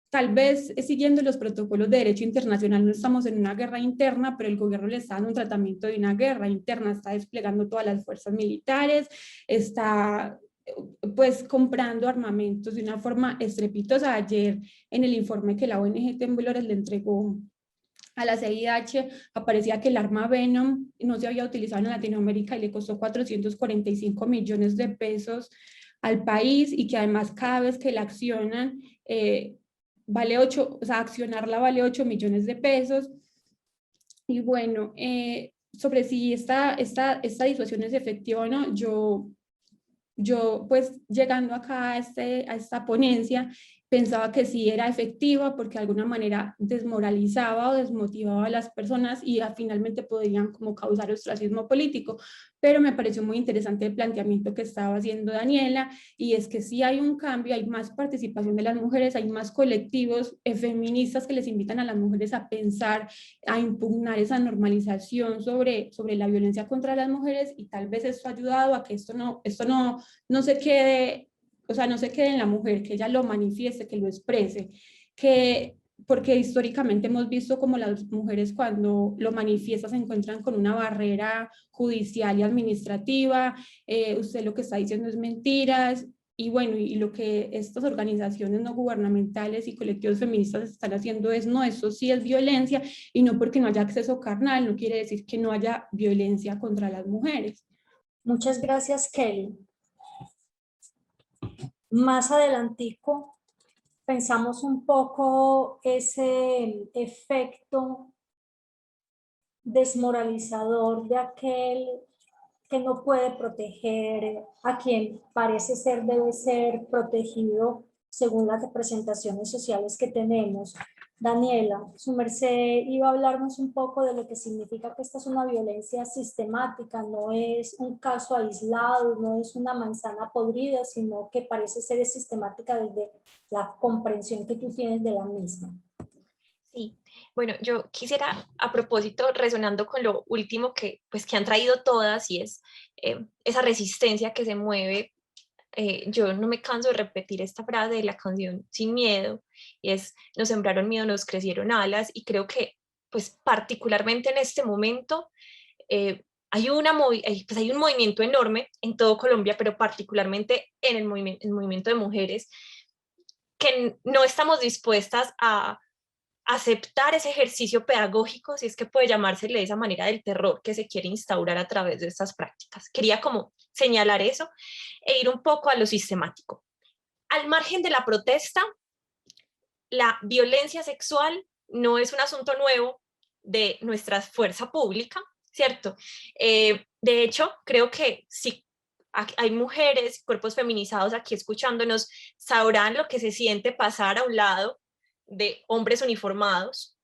tal vez siguiendo los protocolos de derecho internacional no estamos en una guerra interna, pero el gobierno le está dando un tratamiento de una guerra interna, está desplegando todas las fuerzas militares, está pues comprando armamentos de una forma estrepitosa. Ayer en el informe que la ONG Temblores le entregó a la CIDH aparecía que el arma Venom no se había utilizado en Latinoamérica y le costó 445 millones de pesos al país, y que además cada vez que la accionan vale 8, o sea, accionarla vale 8 millones de pesos. Y bueno, sobre si esta disuasión es efectiva o no, yo pues llegando acá a esta ponencia, pensaba que sí era efectiva porque de alguna manera desmoralizaba o desmotivaba a las personas y finalmente podrían como causar ostracismo político, pero me pareció muy interesante el planteamiento que estaba haciendo Daniela, y es que sí hay un cambio, hay más participación de las mujeres, hay más colectivos feministas que les invitan a las mujeres a pensar, a impugnar esa normalización sobre la violencia contra las mujeres, y tal vez esto ha ayudado a que esto no se quede, o sea, no se quede en la mujer, que ella lo manifieste, que lo exprese, porque históricamente hemos visto como las mujeres cuando lo manifiestan se encuentran con una barrera judicial y administrativa, usted lo que está diciendo es mentiras, y bueno, y lo que estas organizaciones no gubernamentales y colectivos feministas están haciendo es, no, eso sí es violencia, y no porque no haya acceso carnal, no quiere decir que no haya violencia contra las mujeres. Muchas gracias, Kelly. Más adelantico pensamos un poco ese efecto desmoralizador de aquel que no puede proteger a quien parece ser debe ser protegido según las representaciones sociales que tenemos. Daniela, su merced iba a hablarnos un poco de lo que significa que esta es una violencia sistemática, no es un caso aislado, no es una manzana podrida, sino que parece ser sistemática desde la comprensión que tú tienes de la misma. Sí, bueno, yo quisiera, a propósito, resonando con lo último que han traído todas, y es esa resistencia que se mueve. Yo no me canso de repetir esta frase de la canción Sin Miedo, y es: nos sembraron miedo, nos crecieron alas. Y creo que, pues, particularmente en este momento, hay un movimiento enorme en todo Colombia, pero particularmente en el movimiento de mujeres, que no estamos dispuestas a aceptar ese ejercicio pedagógico, si es que puede llamársele de esa manera, del terror que se quiere instaurar a través de estas prácticas. Quería como señalar eso e ir un poco a lo sistemático. Al margen de la protesta, la violencia sexual no es un asunto nuevo de nuestra fuerza pública, ¿cierto? De hecho, creo que si hay mujeres, cuerpos feminizados aquí escuchándonos, sabrán lo que se siente pasar a un lado de hombres uniformados,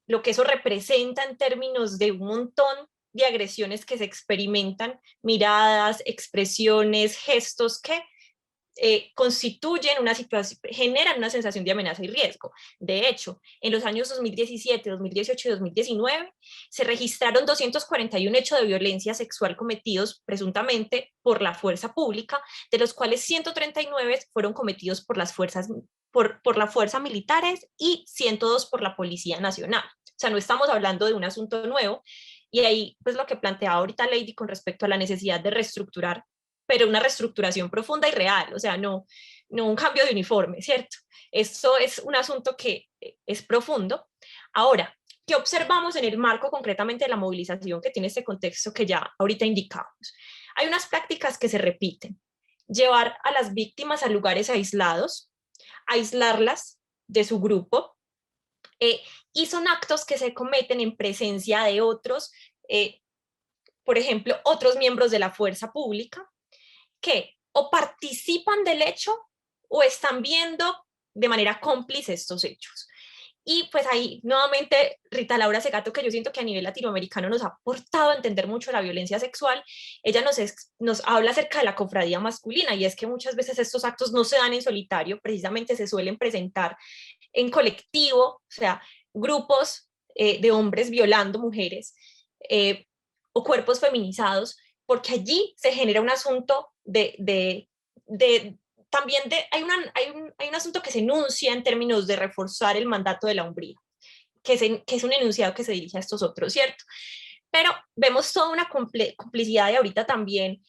lo que eso representa en términos de un montón de agresiones que se experimentan, miradas, expresiones, gestos que constituyen una situación, generan una sensación de amenaza y riesgo. De hecho, en los años 2017, 2018 y 2019 se registraron 241 hechos de violencia sexual cometidos presuntamente por la fuerza pública, de los cuales 139 fueron cometidos por las fuerzas por la fuerza militares y 102 por la Policía Nacional. O sea, no estamos hablando de un asunto nuevo, y ahí pues lo que planteaba ahorita Lady con respecto a la necesidad de reestructurar, pero una reestructuración profunda y real, o sea, no un cambio de uniforme, ¿cierto? Esto es un asunto que es profundo. Ahora, ¿qué observamos en el marco concretamente de la movilización que tiene este contexto que ya ahorita indicamos? Hay unas prácticas que se repiten: llevar a las víctimas a lugares aislados, aislarlas de su grupo, y son actos que se cometen en presencia de otros, por ejemplo, otros miembros de la fuerza pública, que o participan del hecho o están viendo de manera cómplice estos hechos. Y pues ahí nuevamente Rita Laura Segato, que yo siento que a nivel latinoamericano nos ha aportado a entender mucho la violencia sexual, ella nos habla acerca de la cofradía masculina, y es que muchas veces estos actos no se dan en solitario, precisamente se suelen presentar en colectivo, o sea, grupos de hombres violando mujeres, o cuerpos feminizados, porque allí se genera un asunto también hay un asunto que se enuncia en términos de reforzar el mandato de la hombría, que es un enunciado que se dirige a estos otros, ¿cierto? Pero vemos toda una complicidad, y ahorita también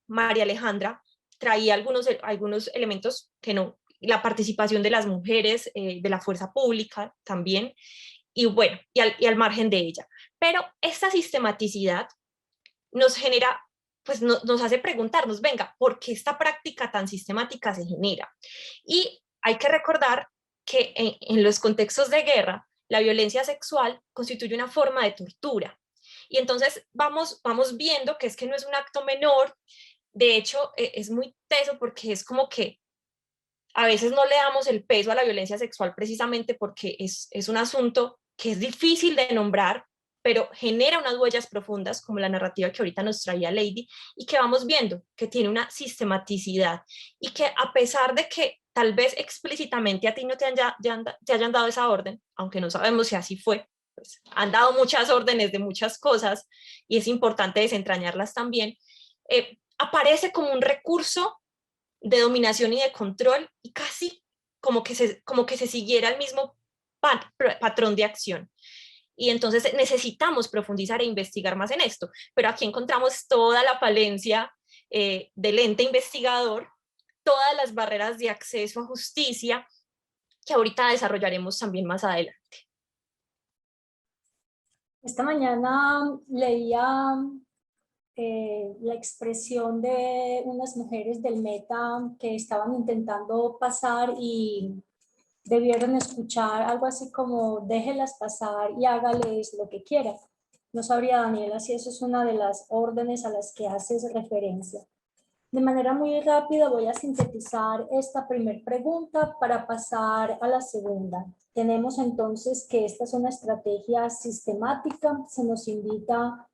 María Alejandra traía algunos elementos que no, la participación de las mujeres, de la fuerza pública también, y bueno, y al margen de ella. Pero esta sistematicidad nos genera, pues nos hace preguntarnos, venga, ¿por qué esta práctica tan sistemática se genera? Y hay que recordar que en los contextos de guerra, la violencia sexual constituye una forma de tortura. Y entonces vamos viendo que es que no es un acto menor. De hecho, es muy teso, porque es como que a veces no le damos el peso a la violencia sexual precisamente porque es un asunto que es difícil de nombrar, pero genera unas huellas profundas, como la narrativa que ahorita nos traía Lady, y que vamos viendo que tiene una sistematicidad, y que a pesar de que tal vez explícitamente a ti no te hayan dado esa orden, aunque no sabemos si así fue, pues han dado muchas órdenes de muchas cosas, y es importante desentrañarlas también, aparece como un recurso de dominación y de control, y casi como que se siguiera el mismo patrón de acción. Y entonces necesitamos profundizar e investigar más en esto, pero aquí encontramos toda la falencia del ente investigador, todas las barreras de acceso a justicia, que ahorita desarrollaremos también más adelante. Esta mañana leía la expresión de unas mujeres del Meta que estaban intentando pasar y debieron escuchar algo así como: déjelas pasar y hágales lo que quieran. No sabría, Daniela, si eso es una de las órdenes a las que haces referencia. De manera muy rápida voy a sintetizar esta primera pregunta para pasar a la segunda. Tenemos entonces que esta es una estrategia sistemática. Se nos invita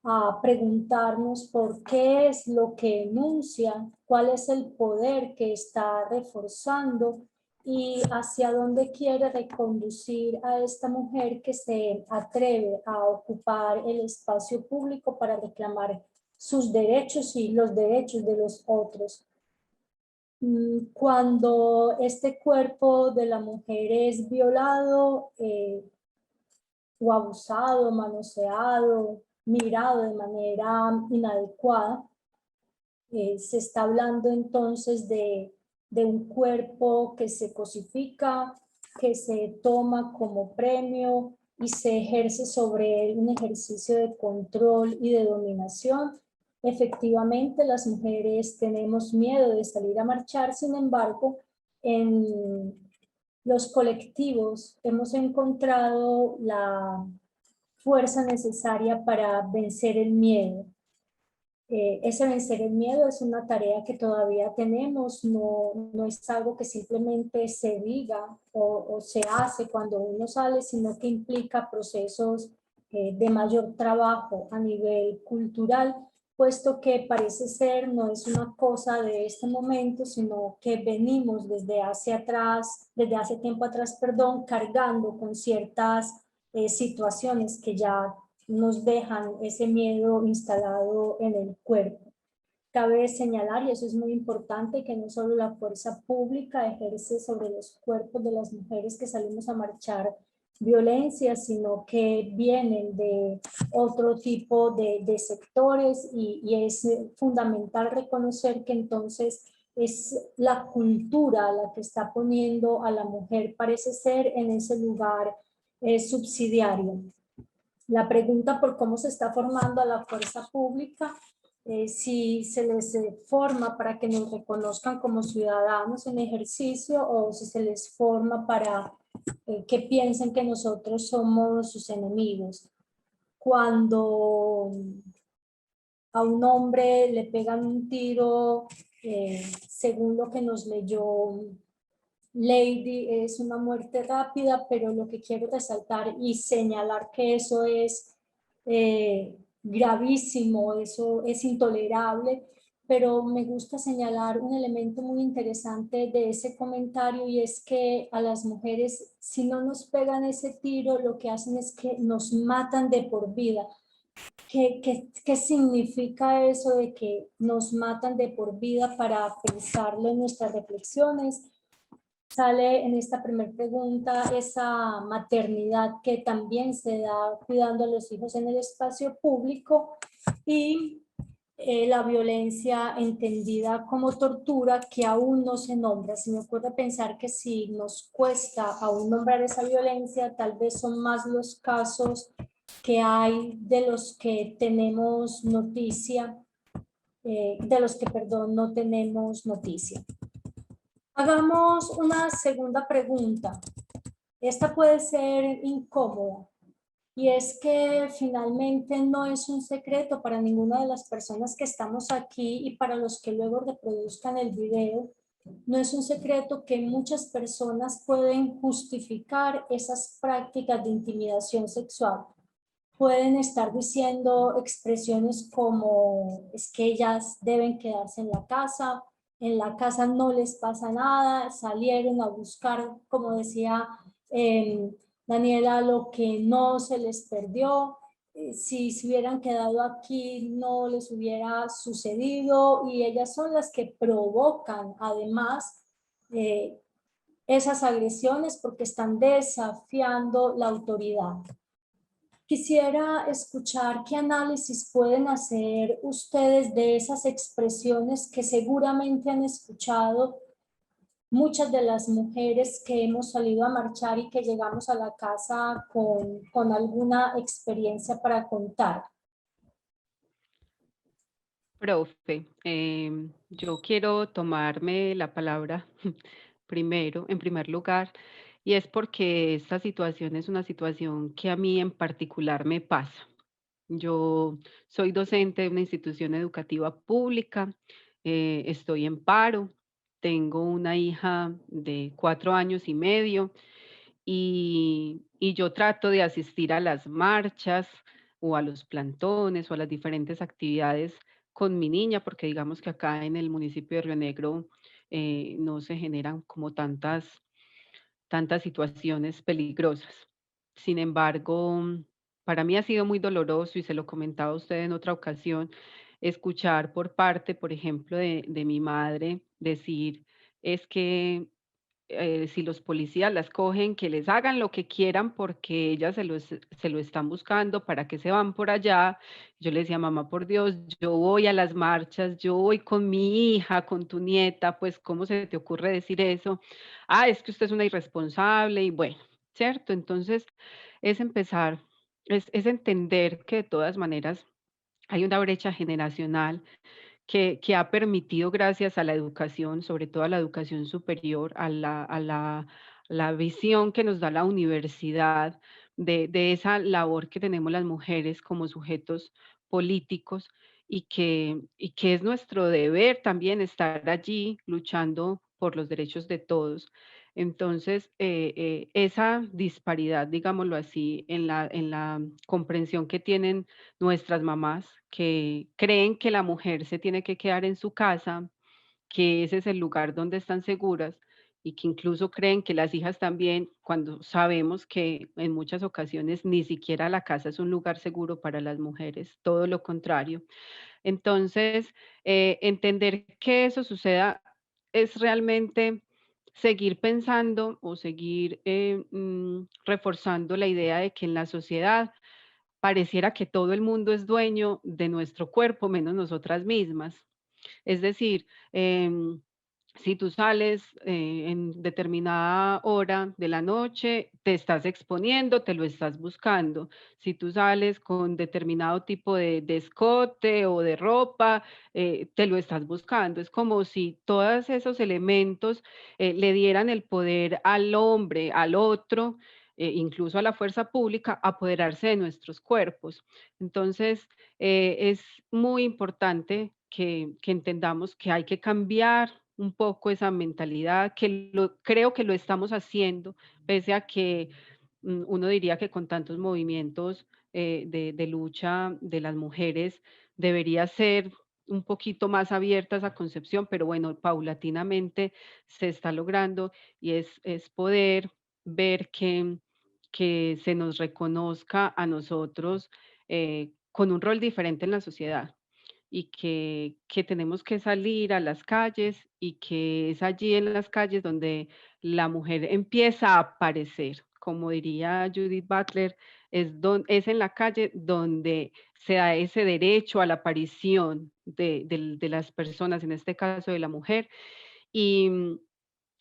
a preguntarnos por qué es lo que enuncia, cuál es el poder que está reforzando y hacia dónde quiere reconducir a esta mujer que se atreve a ocupar el espacio público para reclamar sus derechos y los derechos de los otros. Cuando este cuerpo de la mujer es violado o abusado, manoseado, mirado de manera inadecuada, se está hablando entonces de un cuerpo que se cosifica, que se toma como premio y se ejerce sobre él un ejercicio de control y de dominación. Efectivamente, las mujeres tenemos miedo de salir a marchar, sin embargo, en los colectivos hemos encontrado la fuerza necesaria para vencer el miedo. Ese vencer el miedo es una tarea que todavía tenemos, no es algo que simplemente se diga o se hace cuando uno sale, sino que implica procesos de mayor trabajo a nivel cultural, puesto que parece ser no es una cosa de este momento, sino que venimos desde hace tiempo atrás, perdón, cargando con ciertas situaciones que ya nos dejan ese miedo instalado en el cuerpo. Cabe señalar, y eso es muy importante, que no solo la fuerza pública ejerce sobre los cuerpos de las mujeres que salimos a marchar violencia, sino que vienen de otro tipo de sectores y es fundamental reconocer que entonces es la cultura la que está poniendo a la mujer, parece ser, en ese lugar subsidiario. La pregunta por cómo se está formando a la fuerza pública, si se les forma para que nos reconozcan como ciudadanos en ejercicio o si se les forma para que piensen que nosotros somos sus enemigos. Cuando a un hombre le pegan un tiro, según lo que nos leyó Lady, es una muerte rápida, pero lo que quiero resaltar y señalar que eso es gravísimo, eso es intolerable, pero me gusta señalar un elemento muy interesante de ese comentario y es que a las mujeres, si no nos pegan ese tiro, lo que hacen es que nos matan de por vida. ¿Qué significa eso de que nos matan de por vida? Para pensarlo en nuestras reflexiones, sale en esta primera pregunta esa maternidad que también se da cuidando a los hijos en el espacio público y la violencia entendida como tortura que aún no se nombra. Se me ocurre pensar que si nos cuesta aún nombrar esa violencia, tal vez son más los casos que hay de los que tenemos noticia, de los que, perdón, no tenemos noticia. Hagamos una segunda pregunta. Esta puede ser incómoda y es que finalmente no es un secreto para ninguna de las personas que estamos aquí y para los que luego reproduzcan el video. No es un secreto que muchas personas pueden justificar esas prácticas de intimidación sexual. Pueden estar diciendo expresiones como es que ellas deben quedarse en la casa no les pasa nada, salieron a buscar, como decía Daniela, lo que no se les perdió, si se hubieran quedado aquí no les hubiera sucedido y ellas son las que provocan además esas agresiones porque están desafiando la autoridad. Quisiera escuchar qué análisis pueden hacer ustedes de esas expresiones que seguramente han escuchado muchas de las mujeres que hemos salido a marchar y que llegamos a la casa con alguna experiencia para contar. Profe, yo quiero tomarme la palabra primero, en primer lugar, y es porque esta situación es una situación que a mí en particular me pasa. Yo soy docente de una institución educativa pública, estoy en paro, tengo una hija de 4 años y medio y yo trato de asistir a las marchas o a los plantones o a las diferentes actividades con mi niña, porque digamos que acá en el municipio de Río Negro no se generan como tantas situaciones peligrosas. Sin embargo, para mí ha sido muy doloroso y se lo comentaba a usted en otra ocasión, escuchar por parte, por ejemplo, de mi madre decir, es que si los policías las cogen, que les hagan lo que quieran porque ellas se lo están buscando, ¿para qué se van por allá? Yo le decía, mamá, por Dios, yo voy a las marchas, yo voy con mi hija, con tu nieta, pues, ¿cómo se te ocurre decir eso? Ah, es que usted es una irresponsable y bueno, ¿cierto? Entonces, es empezar, es entender que de todas maneras hay una brecha generacional que ha permitido, gracias a la educación, sobre todo a la educación superior, la visión que nos da la universidad de esa labor que tenemos las mujeres como sujetos políticos y que es nuestro deber también estar allí luchando por los derechos de todos. Entonces, esa disparidad, digámoslo así, en la comprensión que tienen nuestras mamás que creen que la mujer se tiene que quedar en su casa, que ese es el lugar donde están seguras y que incluso creen que las hijas también, cuando sabemos que en muchas ocasiones ni siquiera la casa es un lugar seguro para las mujeres, todo lo contrario. Entonces, entender que eso suceda es realmente seguir pensando o seguir reforzando la idea de que en la sociedad pareciera que todo el mundo es dueño de nuestro cuerpo, menos nosotras mismas. Es decir, si tú sales en determinada hora de la noche, te estás exponiendo, te lo estás buscando. Si tú sales con determinado tipo de escote o de ropa, te lo estás buscando. Es como si todos esos elementos le dieran el poder al hombre, al otro, incluso a la fuerza pública, a apoderarse de nuestros cuerpos. Entonces, es muy importante que entendamos que hay que cambiar un poco esa mentalidad, creo que lo estamos haciendo, pese a que uno diría que con tantos movimientos de lucha de las mujeres debería ser un poquito más abierta esa concepción, pero bueno, paulatinamente se está logrando y es poder ver que se nos reconozca a nosotros con un rol diferente en la sociedad y que tenemos que salir a las calles y que es allí en las calles donde la mujer empieza a aparecer. Como diría Judith Butler, es en la calle donde se da ese derecho a la aparición de las personas, en este caso de la mujer, y,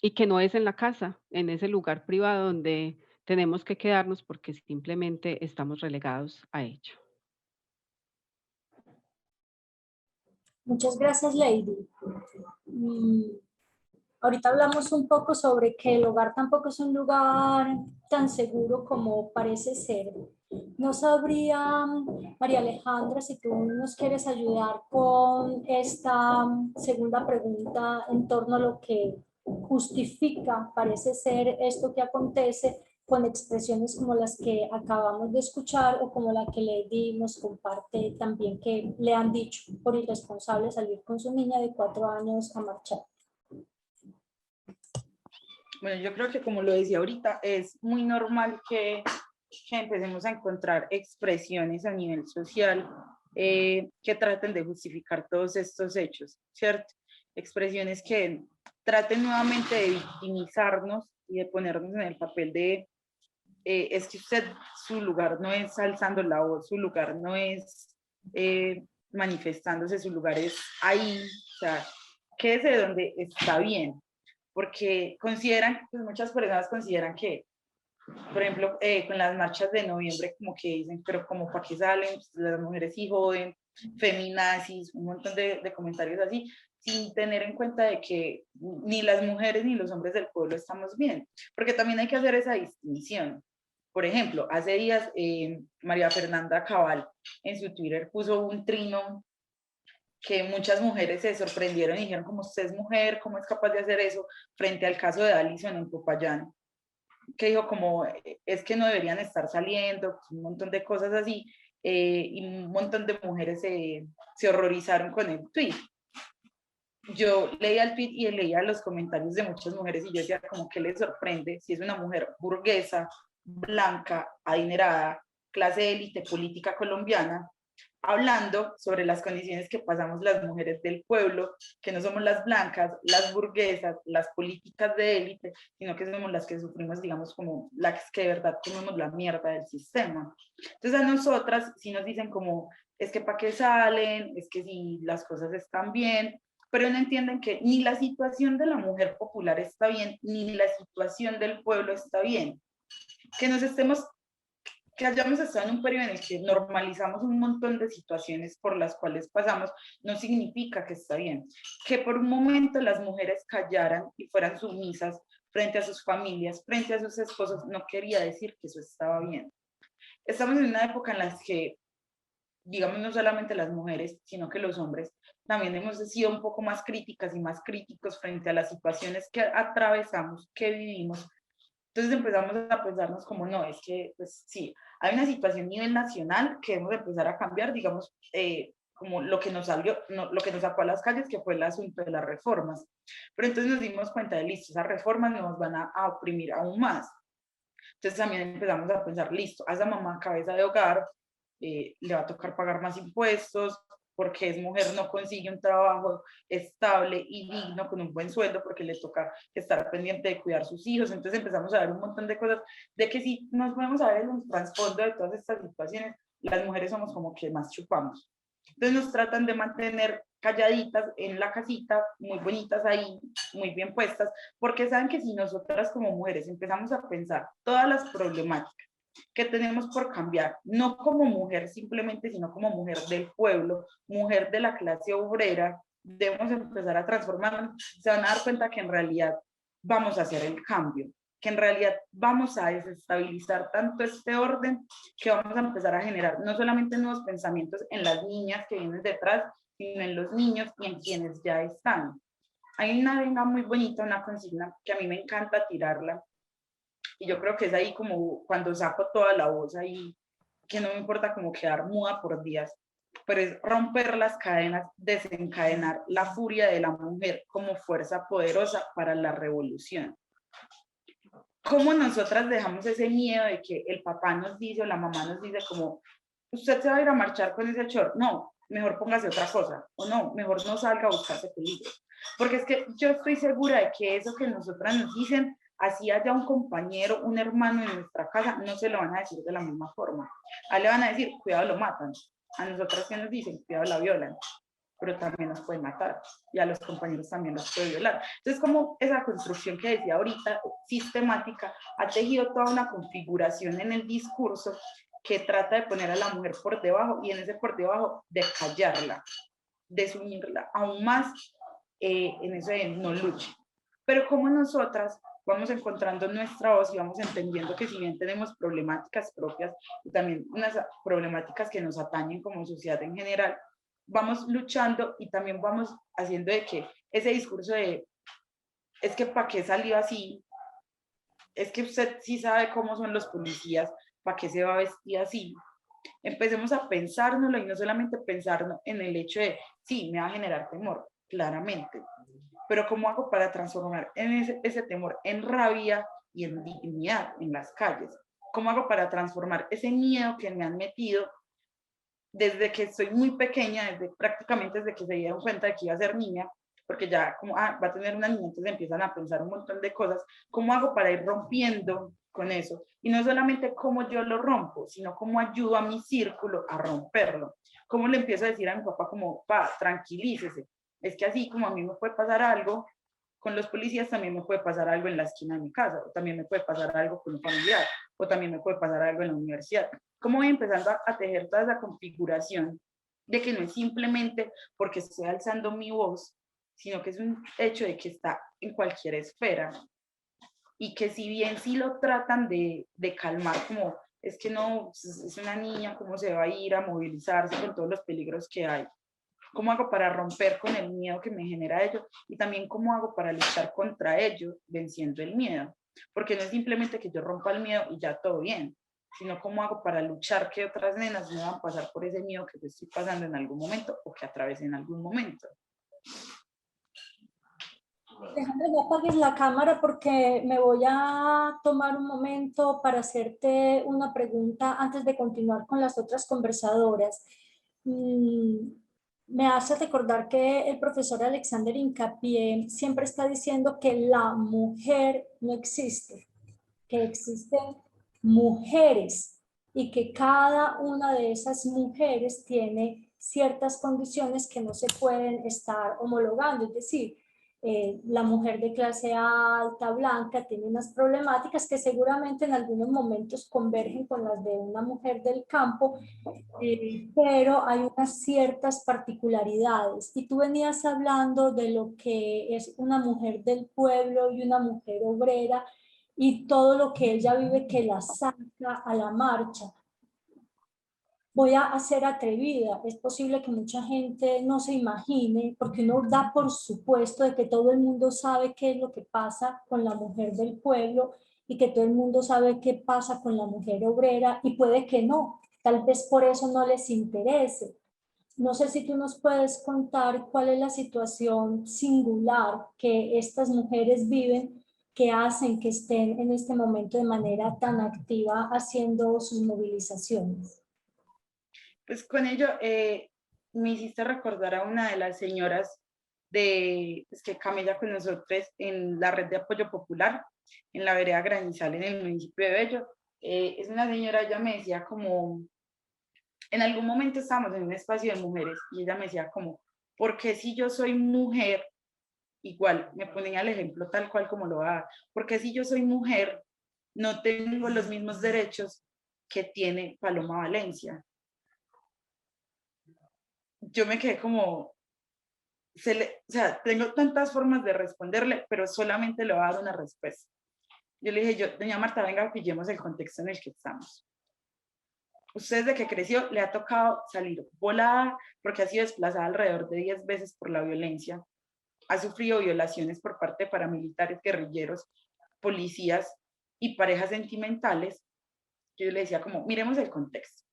y que no es en la casa, en ese lugar privado donde tenemos que quedarnos porque simplemente estamos relegados a ello. Muchas gracias, Lady. Ahorita hablamos un poco sobre que el hogar tampoco es un lugar tan seguro como parece ser. No sabría, María Alejandra, si tú nos quieres ayudar con esta segunda pregunta en torno a lo que justifica, parece ser, esto que acontece con expresiones como las que acabamos de escuchar o como la que Lady nos comparte también que le han dicho por irresponsable salir con su niña de 4 años a marchar. Bueno, yo creo que como lo decía ahorita, es muy normal que empecemos a encontrar expresiones a nivel social que traten de justificar todos estos hechos, ¿cierto? Expresiones que traten nuevamente de victimizarnos y de ponernos en el papel de es que usted, su lugar no es alzando la voz, su lugar no es manifestándose, su lugar es ahí, o sea, quédese donde está bien, porque consideran, pues muchas personas consideran que, por ejemplo, con las marchas de noviembre, como que dicen, pero como para qué salen, las mujeres sí joden, feminazis, un montón de comentarios así, sin tener en cuenta de que ni las mujeres ni los hombres del pueblo estamos bien, porque también hay que hacer esa distinción. Por ejemplo, hace días María Fernanda Cabal en su Twitter puso un trino que muchas mujeres se sorprendieron y dijeron, como usted es mujer, ¿cómo es capaz de hacer eso? Frente al caso de Alison en Popayán, que dijo como, es que no deberían estar saliendo, un montón de cosas así, y un montón de mujeres se horrorizaron con el tweet. Yo leía el tweet y leía los comentarios de muchas mujeres y yo decía como, ¿qué les sorprende si es una mujer burguesa, blanca, adinerada, clase élite política colombiana, hablando sobre las condiciones que pasamos las mujeres del pueblo, que no somos las blancas, las burguesas, las políticas de élite, sino que somos las que sufrimos, digamos, como las que de verdad comemos la mierda del sistema? Entonces a nosotras sí nos dicen como, es que para qué salen, es que si las cosas están bien, pero no entienden que ni la situación de la mujer popular está bien, ni la situación del pueblo está bien. Que nos estemos, que hayamos estado en un periodo en el que normalizamos un montón de situaciones por las cuales pasamos, no significa que está bien. Que por un momento las mujeres callaran y fueran sumisas frente a sus familias, frente a sus esposos, no quería decir que eso estaba bien. Estamos en una época en la que, digamos, no solamente las mujeres, sino que los hombres también hemos sido un poco más críticas y más críticos frente a las situaciones que atravesamos, que vivimos. Entonces empezamos a pensarnos como, no, es que, pues sí, hay una situación a nivel nacional que debemos empezar a cambiar, digamos, como lo que nos salió, no, lo que nos sacó a las calles, que fue el asunto de las reformas. Pero entonces nos dimos cuenta de, listo, esas reformas nos van a oprimir aún más. Entonces también empezamos a pensar, listo, a esa mamá cabeza de hogar le va a tocar pagar más impuestos, porque es mujer, no consigue un trabajo estable y digno con un buen sueldo, porque le toca estar pendiente de cuidar sus hijos. Entonces empezamos a ver un montón de cosas, de que si nos podemos saber el trasfondo de todas estas situaciones, las mujeres somos como que más chupamos. Entonces nos tratan de mantener calladitas en la casita, muy bonitas ahí, muy bien puestas, porque saben que si nosotras como mujeres empezamos a pensar todas las problemáticas que tenemos por cambiar, no como mujer simplemente, sino como mujer del pueblo, mujer de la clase obrera, debemos empezar a transformarnos, se van a dar cuenta que en realidad vamos a hacer el cambio, que en realidad vamos a desestabilizar tanto este orden que vamos a empezar a generar no solamente nuevos pensamientos en las niñas que vienen detrás, sino en los niños y en quienes ya están. Hay una venga muy bonita, una consigna que a mí me encanta tirarla, y yo creo que es ahí como cuando saco toda la voz ahí, que no me importa como quedar muda por días, pero es romper las cadenas, desencadenar la furia de la mujer como fuerza poderosa para la revolución. ¿Cómo nosotras dejamos ese miedo de que el papá nos dice o la mamá nos dice como, usted se va a ir a marchar con ese short? No, mejor póngase otra cosa, o no, mejor no salga a buscarse peligro? Porque es que yo estoy segura de que eso que nosotras nos dicen, así haya un compañero, un hermano en nuestra casa, no se lo van a decir de la misma forma. A él le van a decir, cuidado, lo matan. A nosotras que nos dicen, cuidado, la violan, pero también nos pueden matar, y a los compañeros también los puede violar. Entonces, como esa construcción que decía ahorita, sistemática, ha tejido toda una configuración en el discurso que trata de poner a la mujer por debajo, y en ese por debajo de callarla, de sumirla aún más en eso de no luche. Pero como nosotras vamos encontrando nuestra voz y vamos entendiendo que si bien tenemos problemáticas propias y también unas problemáticas que nos atañen como sociedad en general, vamos luchando y también vamos haciendo de que ese discurso de es que para qué salió así, es que usted sí sabe cómo son los policías, para qué se va a vestir así. Empecemos a pensárnoslo y no solamente pensarnos en el hecho de, sí, me va a generar temor, claramente, pero ¿cómo hago para transformar ese temor en rabia y en dignidad en las calles? ¿Cómo hago para transformar ese miedo que me han metido desde que estoy muy pequeña, prácticamente desde que se dieron cuenta de que iba a ser niña, porque ya como va a tener una niña, entonces empiezan a pensar un montón de cosas? ¿Cómo hago para ir rompiendo con eso? Y no solamente cómo yo lo rompo, sino cómo ayudo a mi círculo a romperlo. ¿Cómo le empiezo a decir a mi papá como, pa, tranquilícese? Es que así como a mí me puede pasar algo con los policías, también me puede pasar algo en la esquina de mi casa, o también me puede pasar algo con un familiar, o también me puede pasar algo en la universidad. ¿Cómo voy empezando a tejer toda esa configuración de que no es simplemente porque estoy alzando mi voz, sino que es un hecho de que está en cualquier esfera? Y que si bien sí lo tratan de calmar, como es que no, es una niña, ¿cómo se va a ir a movilizarse con todos los peligros que hay? ¿Cómo hago para romper con el miedo que me genera ello? Y también cómo hago para luchar contra ello, venciendo el miedo. Porque no es simplemente que yo rompa el miedo y ya todo bien, sino cómo hago para luchar que otras nenas no van a pasar por ese miedo que yo estoy pasando en algún momento o que atravesé en algún momento. Alejandra, no apagues la cámara porque me voy a tomar un momento para hacerte una pregunta antes de continuar con las otras conversadoras. Me hace recordar que el profesor Alexander Hincapié siempre está diciendo que la mujer no existe, que existen mujeres y que cada una de esas mujeres tiene ciertas condiciones que no se pueden estar homologando, es decir, la mujer de clase alta, blanca, tiene unas problemáticas que seguramente en algunos momentos convergen con las de una mujer del campo, pero hay unas ciertas particularidades. Y tú venías hablando de lo que es una mujer del pueblo y una mujer obrera y todo lo que ella vive que la saca a la marcha. Voy a ser atrevida. Es posible que mucha gente no se imagine, porque uno da por supuesto de que todo el mundo sabe qué es lo que pasa con la mujer del pueblo y que todo el mundo sabe qué pasa con la mujer obrera y puede que no. Tal vez por eso no les interese. No sé si tú nos puedes contar cuál es la situación singular que estas mujeres viven que hacen que estén en este momento de manera tan activa haciendo sus movilizaciones. Pues con ello me hiciste recordar a una de las señoras que camella con nosotros en la red de apoyo popular, en la vereda Granizal, en el municipio de Bello. Es una señora, ella me decía como, en algún momento estábamos en un espacio de mujeres y ella me decía como, ¿por qué si yo soy mujer? Igual, me ponía el ejemplo tal cual como lo va a dar, porque si yo soy mujer, no tengo los mismos derechos que tiene Paloma Valencia. Yo me quedé como, o sea, tengo tantas formas de responderle, pero solamente le voy a dar una respuesta. Yo le dije, doña Marta, venga, pillemos el contexto en el que estamos. Usted desde que creció le ha tocado salir volada porque ha sido desplazada alrededor de 10 veces por la violencia. Ha sufrido violaciones por parte de paramilitares, guerrilleros, policías y parejas sentimentales. Yo le decía como, miremos el contexto.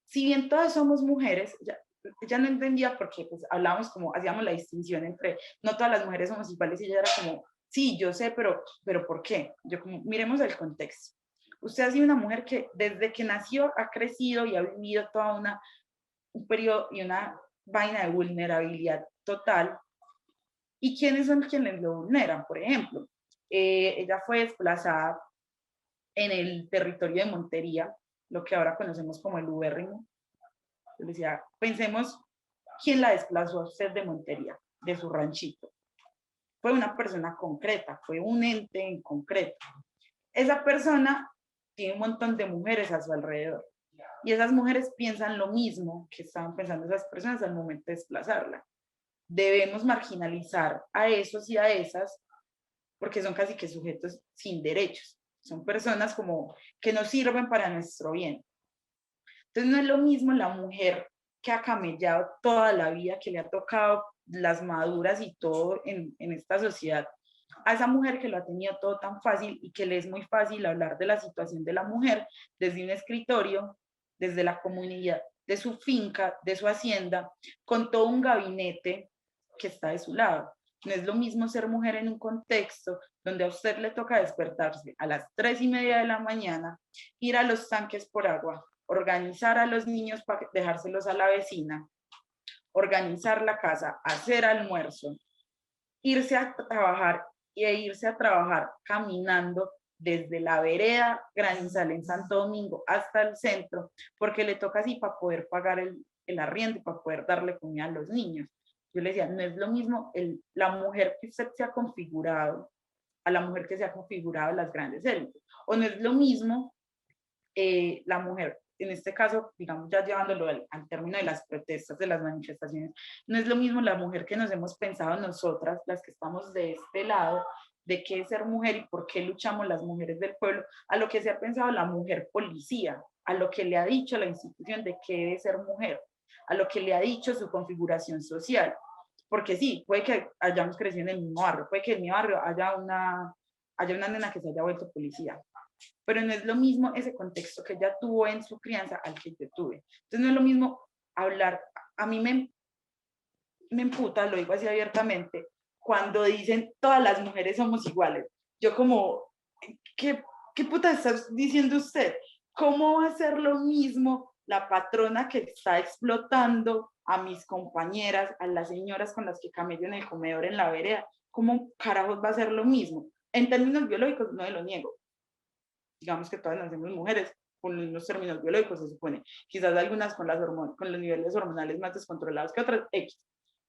Si bien todas somos mujeres, ya no entendía porque pues hablábamos como, hacíamos la distinción entre no todas las mujeres somos iguales y ella era como, sí, yo sé, pero ¿por qué? Yo como, miremos el contexto. Usted ha sido una mujer que desde que nació ha crecido y ha vivido toda un periodo y una vaina de vulnerabilidad total. ¿Y quiénes son quienes lo vulneran? Por ejemplo, ella fue desplazada en el territorio de Montería, lo que ahora conocemos como el Ubérrimo. Yo le decía, pensemos, ¿quién la desplazó a usted de Montería, de su ranchito? Fue una persona concreta, fue un ente en concreto. Esa persona tiene un montón de mujeres a su alrededor y esas mujeres piensan lo mismo que estaban pensando esas personas al momento de desplazarla. Debemos marginalizar a esos y a esas porque son casi que sujetos sin derechos. Son personas como que no sirven para nuestro bien. Entonces no es lo mismo la mujer que ha camellado toda la vida, que le ha tocado las maduras y todo en esta sociedad, a esa mujer que lo ha tenido todo tan fácil y que le es muy fácil hablar de la situación de la mujer desde un escritorio, desde la comunidad, de su finca, de su hacienda, con todo un gabinete que está de su lado. No es lo mismo ser mujer en un contexto donde a usted le toca despertarse a las 3:30 de la mañana, ir a los tanques por agua, organizar a los niños para dejárselos a la vecina, organizar la casa, hacer almuerzo, irse a trabajar irse a trabajar caminando desde la vereda Granizal en Santo Domingo hasta el centro, porque le toca así para poder pagar el arriendo y para poder darle comida a los niños. Yo le decía, no es lo mismo la mujer que usted se ha configurado a la mujer que se ha configurado en las grandes élites, o no es lo mismo la mujer, en este caso, digamos, ya llevándolo al término de las protestas, de las manifestaciones, no es lo mismo la mujer que nos hemos pensado nosotras, las que estamos de este lado, de qué es ser mujer y por qué luchamos las mujeres del pueblo, a lo que se ha pensado la mujer policía, a lo que le ha dicho la institución de qué debe ser mujer. a lo que le ha dicho su configuración social. Porque sí, puede que hayamos crecido en el mismo barrio, puede que en mi barrio haya una nena que se haya vuelto policía, pero no es lo mismo ese contexto que ella tuvo en su crianza al que yo tuve. Entonces no es lo mismo hablar, a mí me emputa, lo digo así abiertamente, cuando dicen todas las mujeres somos iguales. Yo como, ¿qué puta está diciendo usted? ¿Cómo va a ser lo mismo la patrona que está explotando a mis compañeras, a las señoras con las que camello en el comedor en la vereda? ¿Cómo carajos va a ser lo mismo? En términos biológicos no me lo niego. Digamos que todas nacemos mujeres con los términos biológicos, se supone. Quizás algunas con los niveles hormonales más descontrolados que otras, X.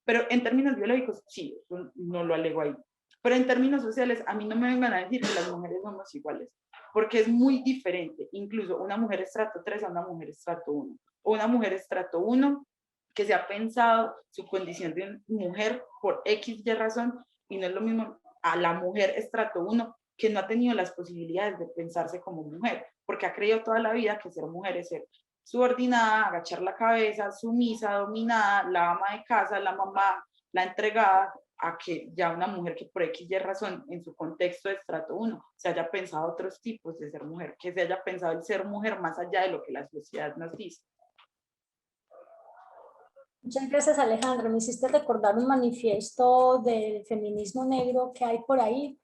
Pero en términos biológicos, sí, no lo alego ahí. Pero en términos sociales, a mí no me vengan a decir que las mujeres somos iguales, porque es muy diferente, incluso una mujer estrato 3 a una mujer estrato 1, o una mujer estrato 1 que se ha pensado su condición de mujer por X y razón, y no es lo mismo a la mujer estrato 1 que no ha tenido las posibilidades de pensarse como mujer, porque ha creído toda la vida que ser mujer es ser subordinada, agachar la cabeza, sumisa, dominada, la ama de casa, la mamá, la entregada, a que ya una mujer que por X y razón en su contexto de estrato 1 se haya pensado otros tipos de ser mujer, que se haya pensado el ser mujer más allá de lo que la sociedad nos dice. Muchas gracias, Alejandra. Me hiciste recordar un manifiesto del feminismo negro que hay por ahí,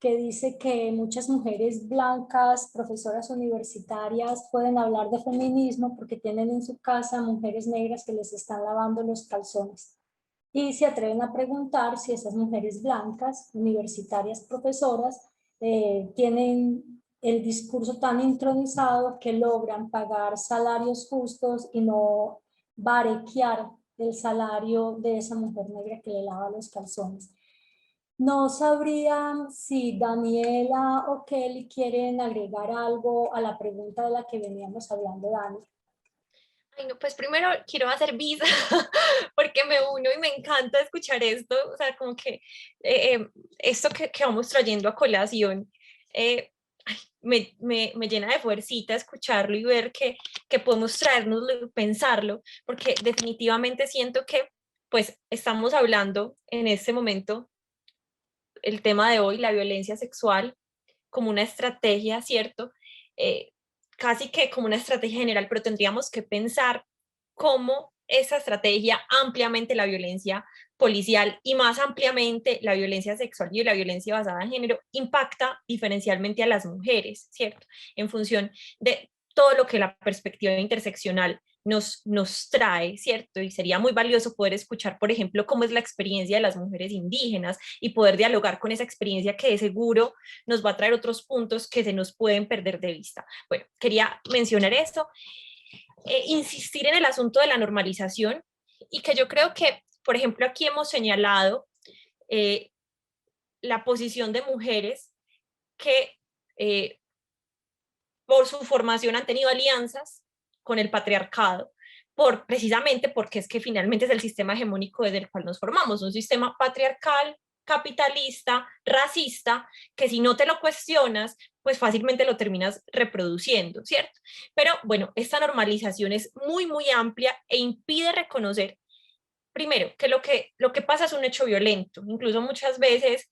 que dice que muchas mujeres blancas, profesoras universitarias, pueden hablar de feminismo porque tienen en su casa mujeres negras que les están lavando los calzones. Y se atreven a preguntar si esas mujeres blancas, universitarias, profesoras, tienen el discurso tan intronizado que logran pagar salarios justos y no barequear el salario de esa mujer negra que le lava los calzones. No sabría si Daniela o Kelly quieren agregar algo a la pregunta de la que veníamos hablando, Dani. Ay, no, pues primero quiero hacer visa porque me uno y me encanta escuchar esto, o sea, como que esto que vamos trayendo a colación me llena de fuercita escucharlo y ver que podemos traernos, pensarlo, porque definitivamente siento que pues estamos hablando en este momento el tema de hoy, la violencia sexual, como una estrategia, ¿cierto? Casi que como una estrategia general, pero tendríamos que pensar cómo esa estrategia ampliamente la violencia policial y más ampliamente la violencia sexual y la violencia basada en género impacta diferencialmente a las mujeres, ¿cierto? En función de todo lo que la perspectiva interseccional nos trae, ¿cierto? Y sería muy valioso poder escuchar, por ejemplo, cómo es la experiencia de las mujeres indígenas y poder dialogar con esa experiencia que de seguro nos va a traer otros puntos que se nos pueden perder de vista. Bueno, quería mencionar esto, insistir en el asunto de la normalización y que yo creo que, por ejemplo, aquí hemos señalado la posición de mujeres que por su formación han tenido alianzas con el patriarcado, precisamente porque es que finalmente es el sistema hegemónico desde el cual nos formamos, un sistema patriarcal, capitalista, racista, que si no te lo cuestionas, pues fácilmente lo terminas reproduciendo, ¿cierto? Pero bueno, esta normalización es muy, muy amplia e impide reconocer, primero, que lo que pasa es un hecho violento, incluso muchas veces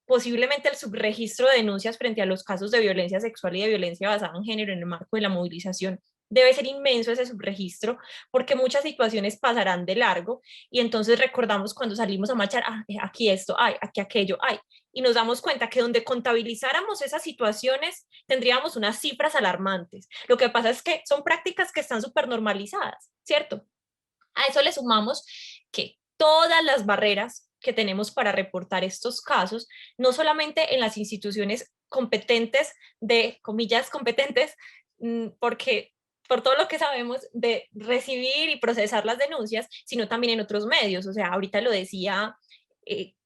posiblemente el subregistro de denuncias frente a los casos de violencia sexual y de violencia basada en género en el marco de la movilización debe ser inmenso ese subregistro, porque muchas situaciones pasarán de largo y entonces recordamos cuando salimos a marchar, aquí esto, aquí aquello, y nos damos cuenta que donde contabilizáramos esas situaciones tendríamos unas cifras alarmantes. Lo que pasa es que son prácticas que están súper normalizadas, ¿cierto? A eso le sumamos que todas las barreras que tenemos para reportar estos casos, no solamente en las instituciones competentes, de comillas competentes, porque por todo lo que sabemos de recibir y procesar las denuncias, sino también en otros medios. O sea, ahorita lo decía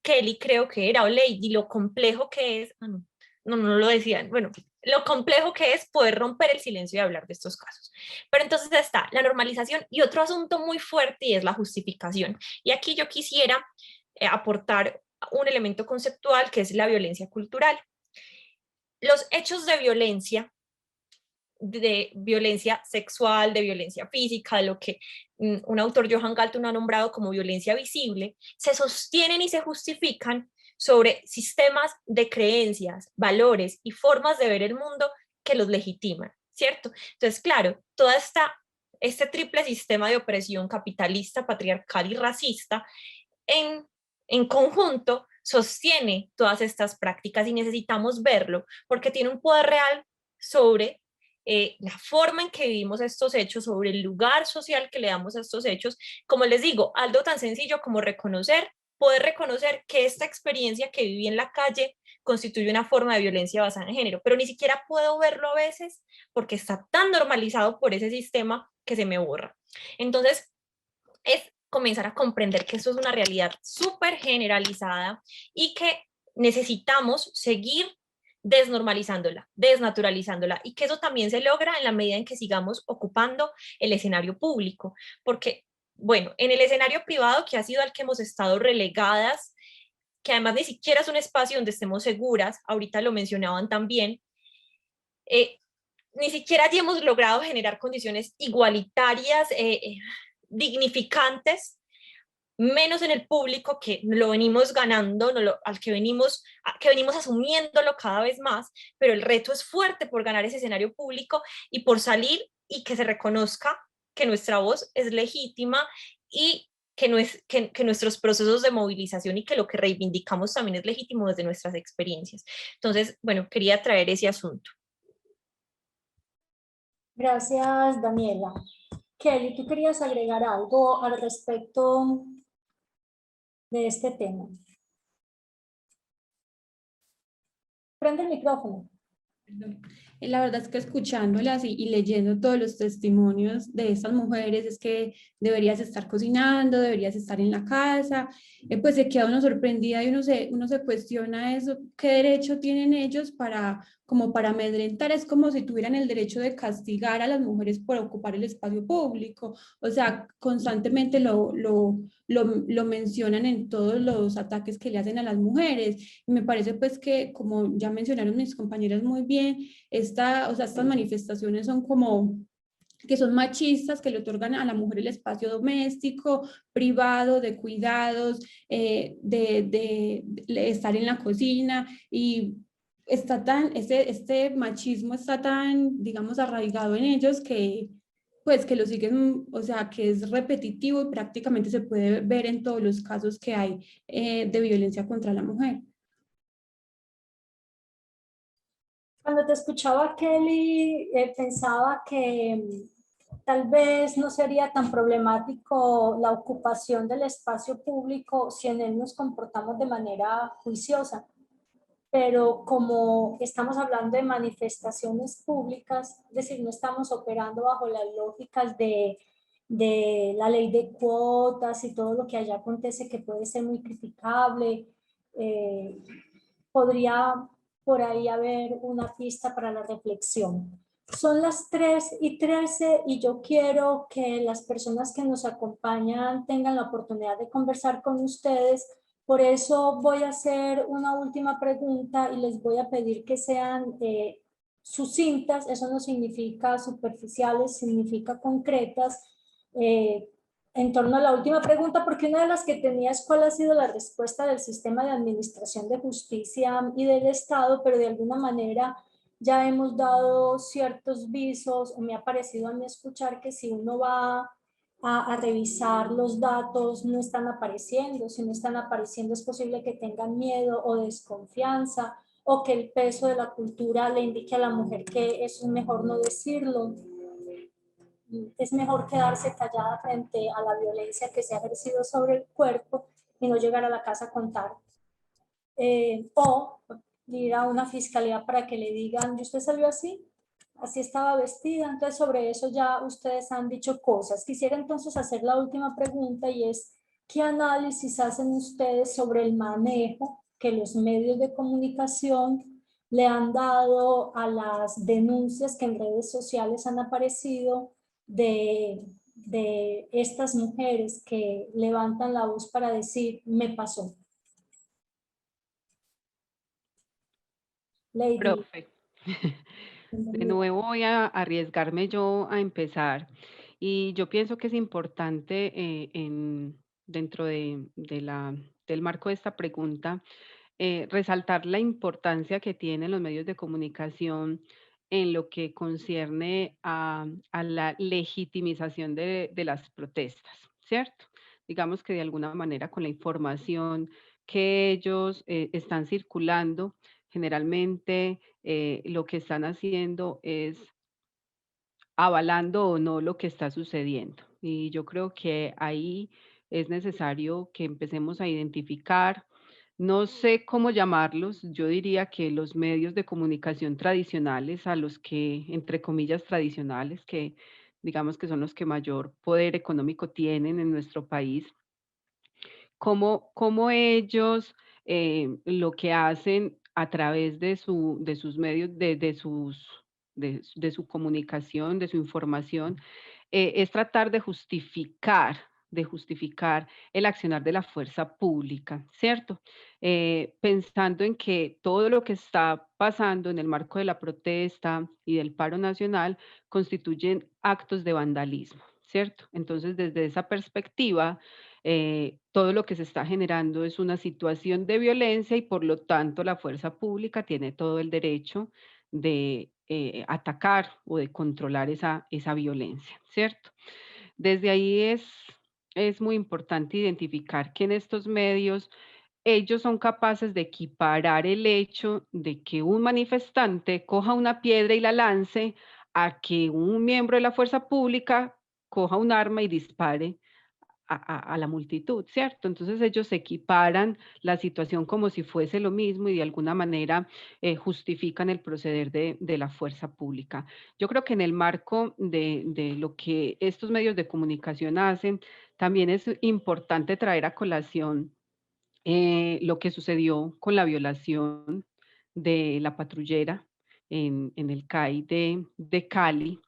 Kelly, creo que era, o Lady, lo complejo que es, no lo decían, bueno, lo complejo que es poder romper el silencio y hablar de estos casos. Pero entonces está la normalización y otro asunto muy fuerte y es la justificación. Y aquí yo quisiera aportar un elemento conceptual que es la violencia cultural. Los hechos de violencia de violencia sexual, de violencia física, de lo que un autor, Johan Galton, ha nombrado como violencia visible, se sostienen y se justifican sobre sistemas de creencias, valores y formas de ver el mundo que los legitiman, ¿cierto? Entonces, claro, este triple sistema de opresión capitalista, patriarcal y racista, en conjunto, sostiene todas estas prácticas y necesitamos verlo porque tiene un poder real sobre la forma en que vivimos estos hechos, sobre el lugar social que le damos a estos hechos. Como les digo, algo tan sencillo como poder reconocer que esta experiencia que viví en la calle constituye una forma de violencia basada en género, pero ni siquiera puedo verlo a veces porque está tan normalizado por ese sistema que se me borra. Entonces, es comenzar a comprender que esto es una realidad súper generalizada y que necesitamos seguir desnormalizándola, desnaturalizándola, y que eso también se logra en la medida en que sigamos ocupando el escenario público, porque, bueno, en el escenario privado, que ha sido al que hemos estado relegadas, que además ni siquiera es un espacio donde estemos seguras, ahorita lo mencionaban también, ni siquiera allí hemos logrado generar condiciones igualitarias, dignificantes, menos en el público, que lo venimos ganando, que venimos asumiéndolo cada vez más, pero el reto es fuerte por ganar ese escenario público y por salir y que se reconozca que nuestra voz es legítima y que nuestros procesos de movilización y que lo que reivindicamos también es legítimo desde nuestras experiencias. Entonces, bueno, quería traer ese asunto. Gracias, Daniela. Kelly, ¿tú querías agregar algo al respecto de este tema? Prende el micrófono. La verdad es que escuchándolas y leyendo todos los testimonios de estas mujeres, es que deberías estar cocinando, deberías estar en la casa, pues se queda uno sorprendida y uno se cuestiona eso, qué derecho tienen ellos como para amedrentar. Es como si tuvieran el derecho de castigar a las mujeres por ocupar el espacio público. O sea, constantemente lo mencionan en todos los ataques que le hacen a las mujeres. Y me parece pues que, como ya mencionaron mis compañeras muy bien, estas manifestaciones son como que son machistas, que le otorgan a la mujer el espacio doméstico, privado, de cuidados, de estar en la cocina, y este machismo está tan, digamos, arraigado en ellos que pues que lo siguen, o sea, que es repetitivo y prácticamente se puede ver en todos los casos que hay de violencia contra la mujer. Cuando te escuchaba, Kelly, pensaba que tal vez no sería tan problemático la ocupación del espacio público si en él nos comportamos de manera juiciosa. Pero como estamos hablando de manifestaciones públicas, es decir, no estamos operando bajo las lógicas de la ley de cuotas y todo lo que allá acontece, que puede ser muy criticable, podría por ahí haber una pista para la reflexión. Son las 3:13 y yo quiero que las personas que nos acompañan tengan la oportunidad de conversar con ustedes. Por eso voy a hacer una última pregunta y les voy a pedir que sean sucintas. Eso no significa superficiales, significa concretas. En torno a la última pregunta, porque una de las que tenía es cuál ha sido la respuesta del sistema de administración de justicia y del Estado, pero de alguna manera ya hemos dado ciertos visos, o me ha parecido a mí escuchar que si uno va a revisar los datos, no están apareciendo. Si no están apareciendo, es posible que tengan miedo o desconfianza, o que el peso de la cultura le indique a la mujer que es mejor no decirlo. Es mejor quedarse callada frente a la violencia que se ha ejercido sobre el cuerpo y no llegar a la casa a contar. O ir a una fiscalía para que le digan, ¿y usted salió así? Así estaba vestida. Entonces, sobre eso ya ustedes han dicho cosas. Quisiera entonces hacer la última pregunta, y es, ¿qué análisis hacen ustedes sobre el manejo que los medios de comunicación le han dado a las denuncias que en redes sociales han aparecido de estas mujeres que levantan la voz para decir, me pasó? Lady. Profe. De nuevo voy a arriesgarme yo a empezar y yo pienso que es importante dentro del marco de esta pregunta resaltar la importancia que tienen los medios de comunicación en lo que concierne a la legitimización de las protestas, ¿cierto? Digamos que de alguna manera con la información que ellos están circulando, generalmente lo que están haciendo es avalando o no lo que está sucediendo. Y yo creo que ahí es necesario que empecemos a identificar, no sé cómo llamarlos, yo diría que los medios de comunicación tradicionales, a los que, entre comillas, tradicionales, que digamos que son los que mayor poder económico tienen en nuestro país, cómo ellos lo que hacen a través de sus medios, de su comunicación, de su información, es tratar de justificar el accionar de la fuerza pública, ¿cierto? Pensando en que todo lo que está pasando en el marco de la protesta y del paro nacional constituyen actos de vandalismo, ¿cierto? Entonces, desde esa perspectiva, todo lo que se está generando es una situación de violencia y por lo tanto la fuerza pública tiene todo el derecho de atacar o de controlar esa violencia, ¿cierto? Desde ahí es muy importante identificar que en estos medios ellos son capaces de equiparar el hecho de que un manifestante coja una piedra y la lance a que un miembro de la fuerza pública coja un arma y dispare a la multitud, ¿cierto? Entonces ellos equiparan la situación como si fuese lo mismo y de alguna manera justifican el proceder de la fuerza pública. Yo creo que en el marco de lo que estos medios de comunicación hacen, también es importante traer a colación lo que sucedió con la violación de la patrullera en el CAI de Cali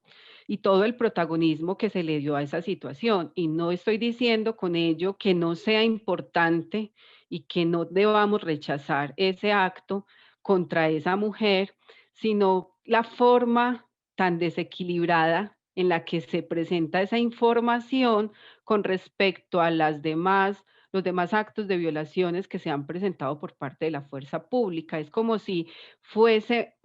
y todo el protagonismo que se le dio a esa situación. Y no estoy diciendo con ello que no sea importante y que no debamos rechazar ese acto contra esa mujer, sino la forma tan desequilibrada en la que se presenta esa información con respecto a los demás actos de violaciones que se han presentado por parte de la fuerza pública. Es como si fuese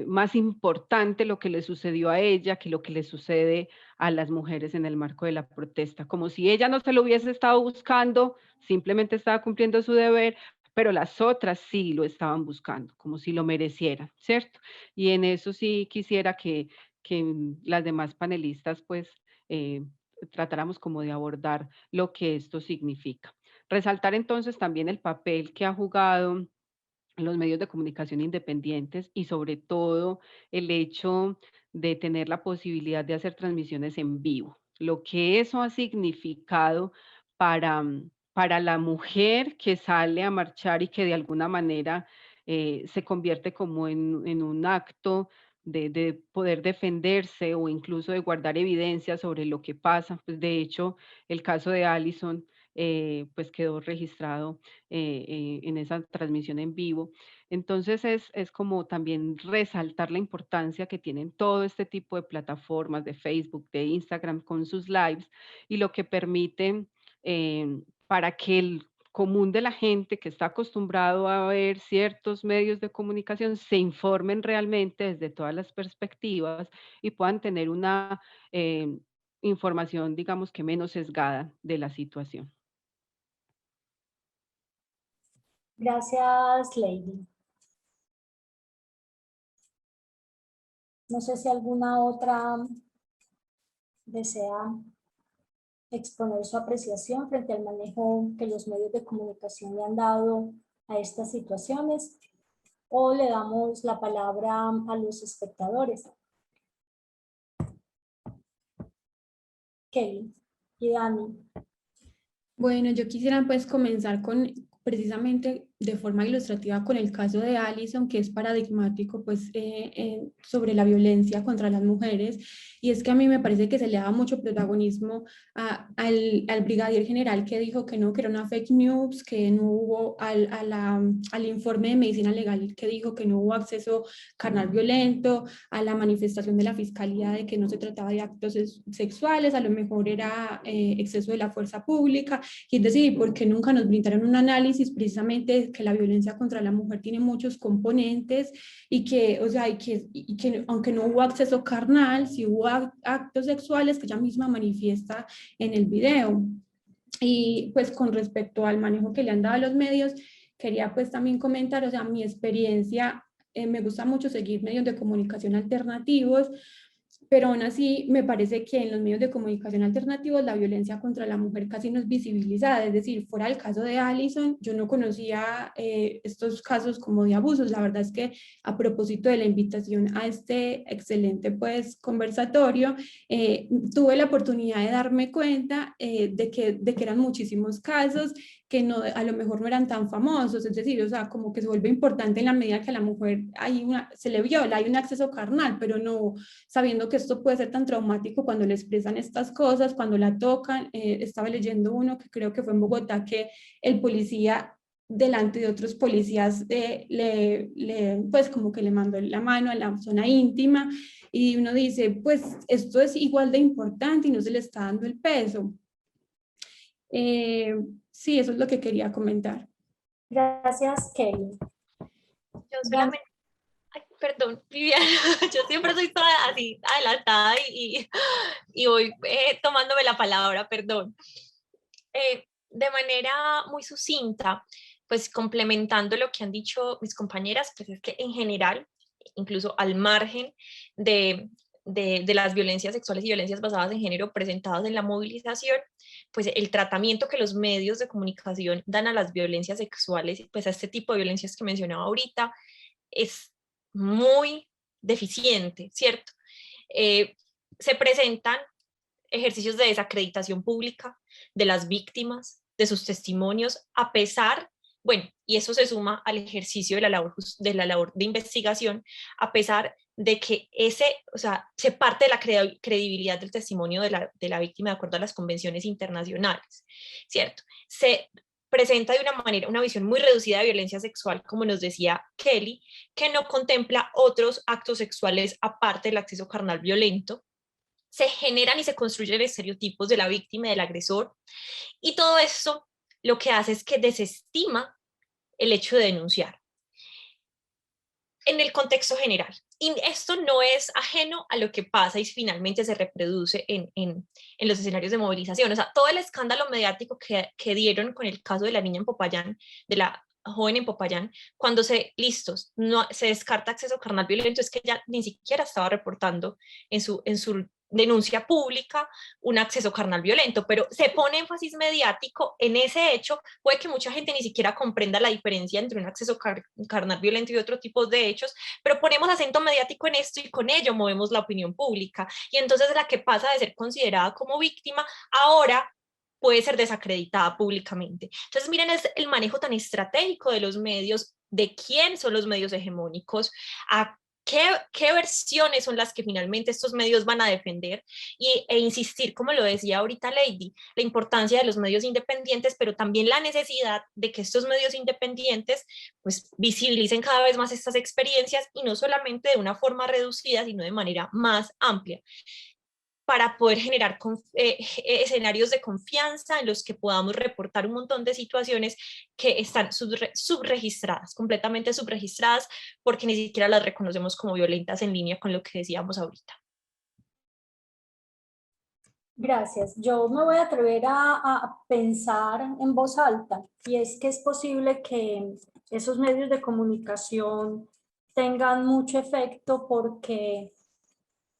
más importante lo que le sucedió a ella que lo que le sucede a las mujeres en el marco de la protesta, como si ella no se lo hubiese estado buscando, simplemente estaba cumpliendo su deber, pero las otras sí lo estaban buscando, como si lo merecieran, ¿cierto? Y en eso sí quisiera que las demás panelistas pues tratáramos como de abordar lo que esto significa. Resaltar entonces también el papel que ha jugado los medios de comunicación independientes y sobre todo el hecho de tener la posibilidad de hacer transmisiones en vivo. Lo que eso ha significado para la mujer que sale a marchar y que de alguna manera se convierte como en un acto de poder defenderse o incluso de guardar evidencia sobre lo que pasa. Pues de hecho, el caso de Allison pues quedó registrado en esa transmisión en vivo. Entonces es como también resaltar la importancia que tienen todo este tipo de plataformas de Facebook, de Instagram con sus lives y lo que permiten para que el común de la gente que está acostumbrado a ver ciertos medios de comunicación se informen realmente desde todas las perspectivas y puedan tener una información, digamos que menos sesgada de la situación. Gracias, Lady. No sé si alguna otra desea exponer su apreciación frente al manejo que los medios de comunicación le han dado a estas situaciones, o le damos la palabra a los espectadores. Kelly y Dani. Bueno, yo quisiera pues comenzar con precisamente de forma ilustrativa con el caso de Alison, que es paradigmático pues, sobre la violencia contra las mujeres, y es que a mí me parece que se le da mucho protagonismo al brigadier general que dijo que no, que era una fake news, que no hubo, al informe de medicina legal que dijo que no hubo acceso carnal violento, a la manifestación de la fiscalía de que no se trataba de actos sexuales, a lo mejor era exceso de la fuerza pública, y es decir, porque nunca nos brindaron un análisis precisamente que la violencia contra la mujer tiene muchos componentes y que, o sea, y que aunque no hubo acceso carnal, sí hubo actos sexuales que ella misma manifiesta en el video. Y pues con respecto al manejo que le han dado a los medios, quería pues también comentar, o sea, mi experiencia, me gusta mucho seguir medios de comunicación alternativos, pero aún así me parece que en los medios de comunicación alternativos la violencia contra la mujer casi no es visibilizada, es decir, fuera del caso de Alison, yo no conocía estos casos como de abusos. La verdad es que a propósito de la invitación a este excelente pues conversatorio, tuve la oportunidad de darme cuenta de que eran muchísimos casos que no, a lo mejor no eran tan famosos, es decir, o sea, como que se vuelve importante en la medida que a la mujer se le viola, hay un acceso carnal, pero no sabiendo que esto puede ser tan traumático cuando le expresan estas cosas, cuando la tocan. Estaba leyendo uno que creo que fue en Bogotá, que el policía delante de otros policías pues como que le mandó la mano a la zona íntima, y uno dice, pues esto es igual de importante y no se le está dando el peso. Sí, eso es lo que quería comentar. Gracias, Kelly. Yo solamente, ay, perdón, Viviana, yo siempre soy toda así adelantada y voy tomándome la palabra, perdón. De manera muy sucinta, pues complementando lo que han dicho mis compañeras, pues es que en general, incluso al margen de las violencias sexuales y violencias basadas en género presentadas en la movilización, pues el tratamiento que los medios de comunicación dan a las violencias sexuales, pues a este tipo de violencias que mencionaba ahorita, es muy deficiente, ¿cierto? Se presentan ejercicios de desacreditación pública de las víctimas, de sus testimonios, a pesar, bueno, y eso se suma al ejercicio de la labor de investigación, a pesar de que o sea, se parte de la credibilidad del testimonio de la víctima de acuerdo a las convenciones internacionales, ¿cierto? Se presenta de una manera, una visión muy reducida de violencia sexual, como nos decía Kelly, que no contempla otros actos sexuales aparte del acceso carnal violento. Se generan y se construyen estereotipos de la víctima y del agresor, y todo esto lo que hace es que desestima el hecho de denunciar en el contexto general. Y esto no es ajeno a lo que pasa y finalmente se reproduce en los escenarios de movilización. O sea, todo el escándalo mediático que dieron con el caso de la niña en Popayán, de la joven en Popayán, cuando no, se descarta acceso carnal violento, es que ella ni siquiera estaba reportando en su denuncia pública un acceso carnal violento, pero se pone énfasis mediático en ese hecho. Puede que mucha gente ni siquiera comprenda la diferencia entre un acceso carnal violento y otro tipo de hechos, pero ponemos acento mediático en esto y con ello movemos la opinión pública, y entonces la que pasa de ser considerada como víctima ahora puede ser desacreditada públicamente. Entonces miren, es el manejo tan estratégico de los medios, de quién son los medios hegemónicos, a ¿Qué versiones son las que finalmente estos medios van a defender? E insistir, como lo decía ahorita Lady, la importancia de los medios independientes, pero también la necesidad de que estos medios independientes pues visibilicen cada vez más estas experiencias, y no solamente de una forma reducida, sino de manera más amplia, para poder generar escenarios de confianza en los que podamos reportar un montón de situaciones que están subregistradas, completamente subregistradas, porque ni siquiera las reconocemos como violentas, en línea con lo que decíamos ahorita. Gracias. Yo me voy a atrever a pensar en voz alta, y es que es posible que esos medios de comunicación tengan mucho efecto porque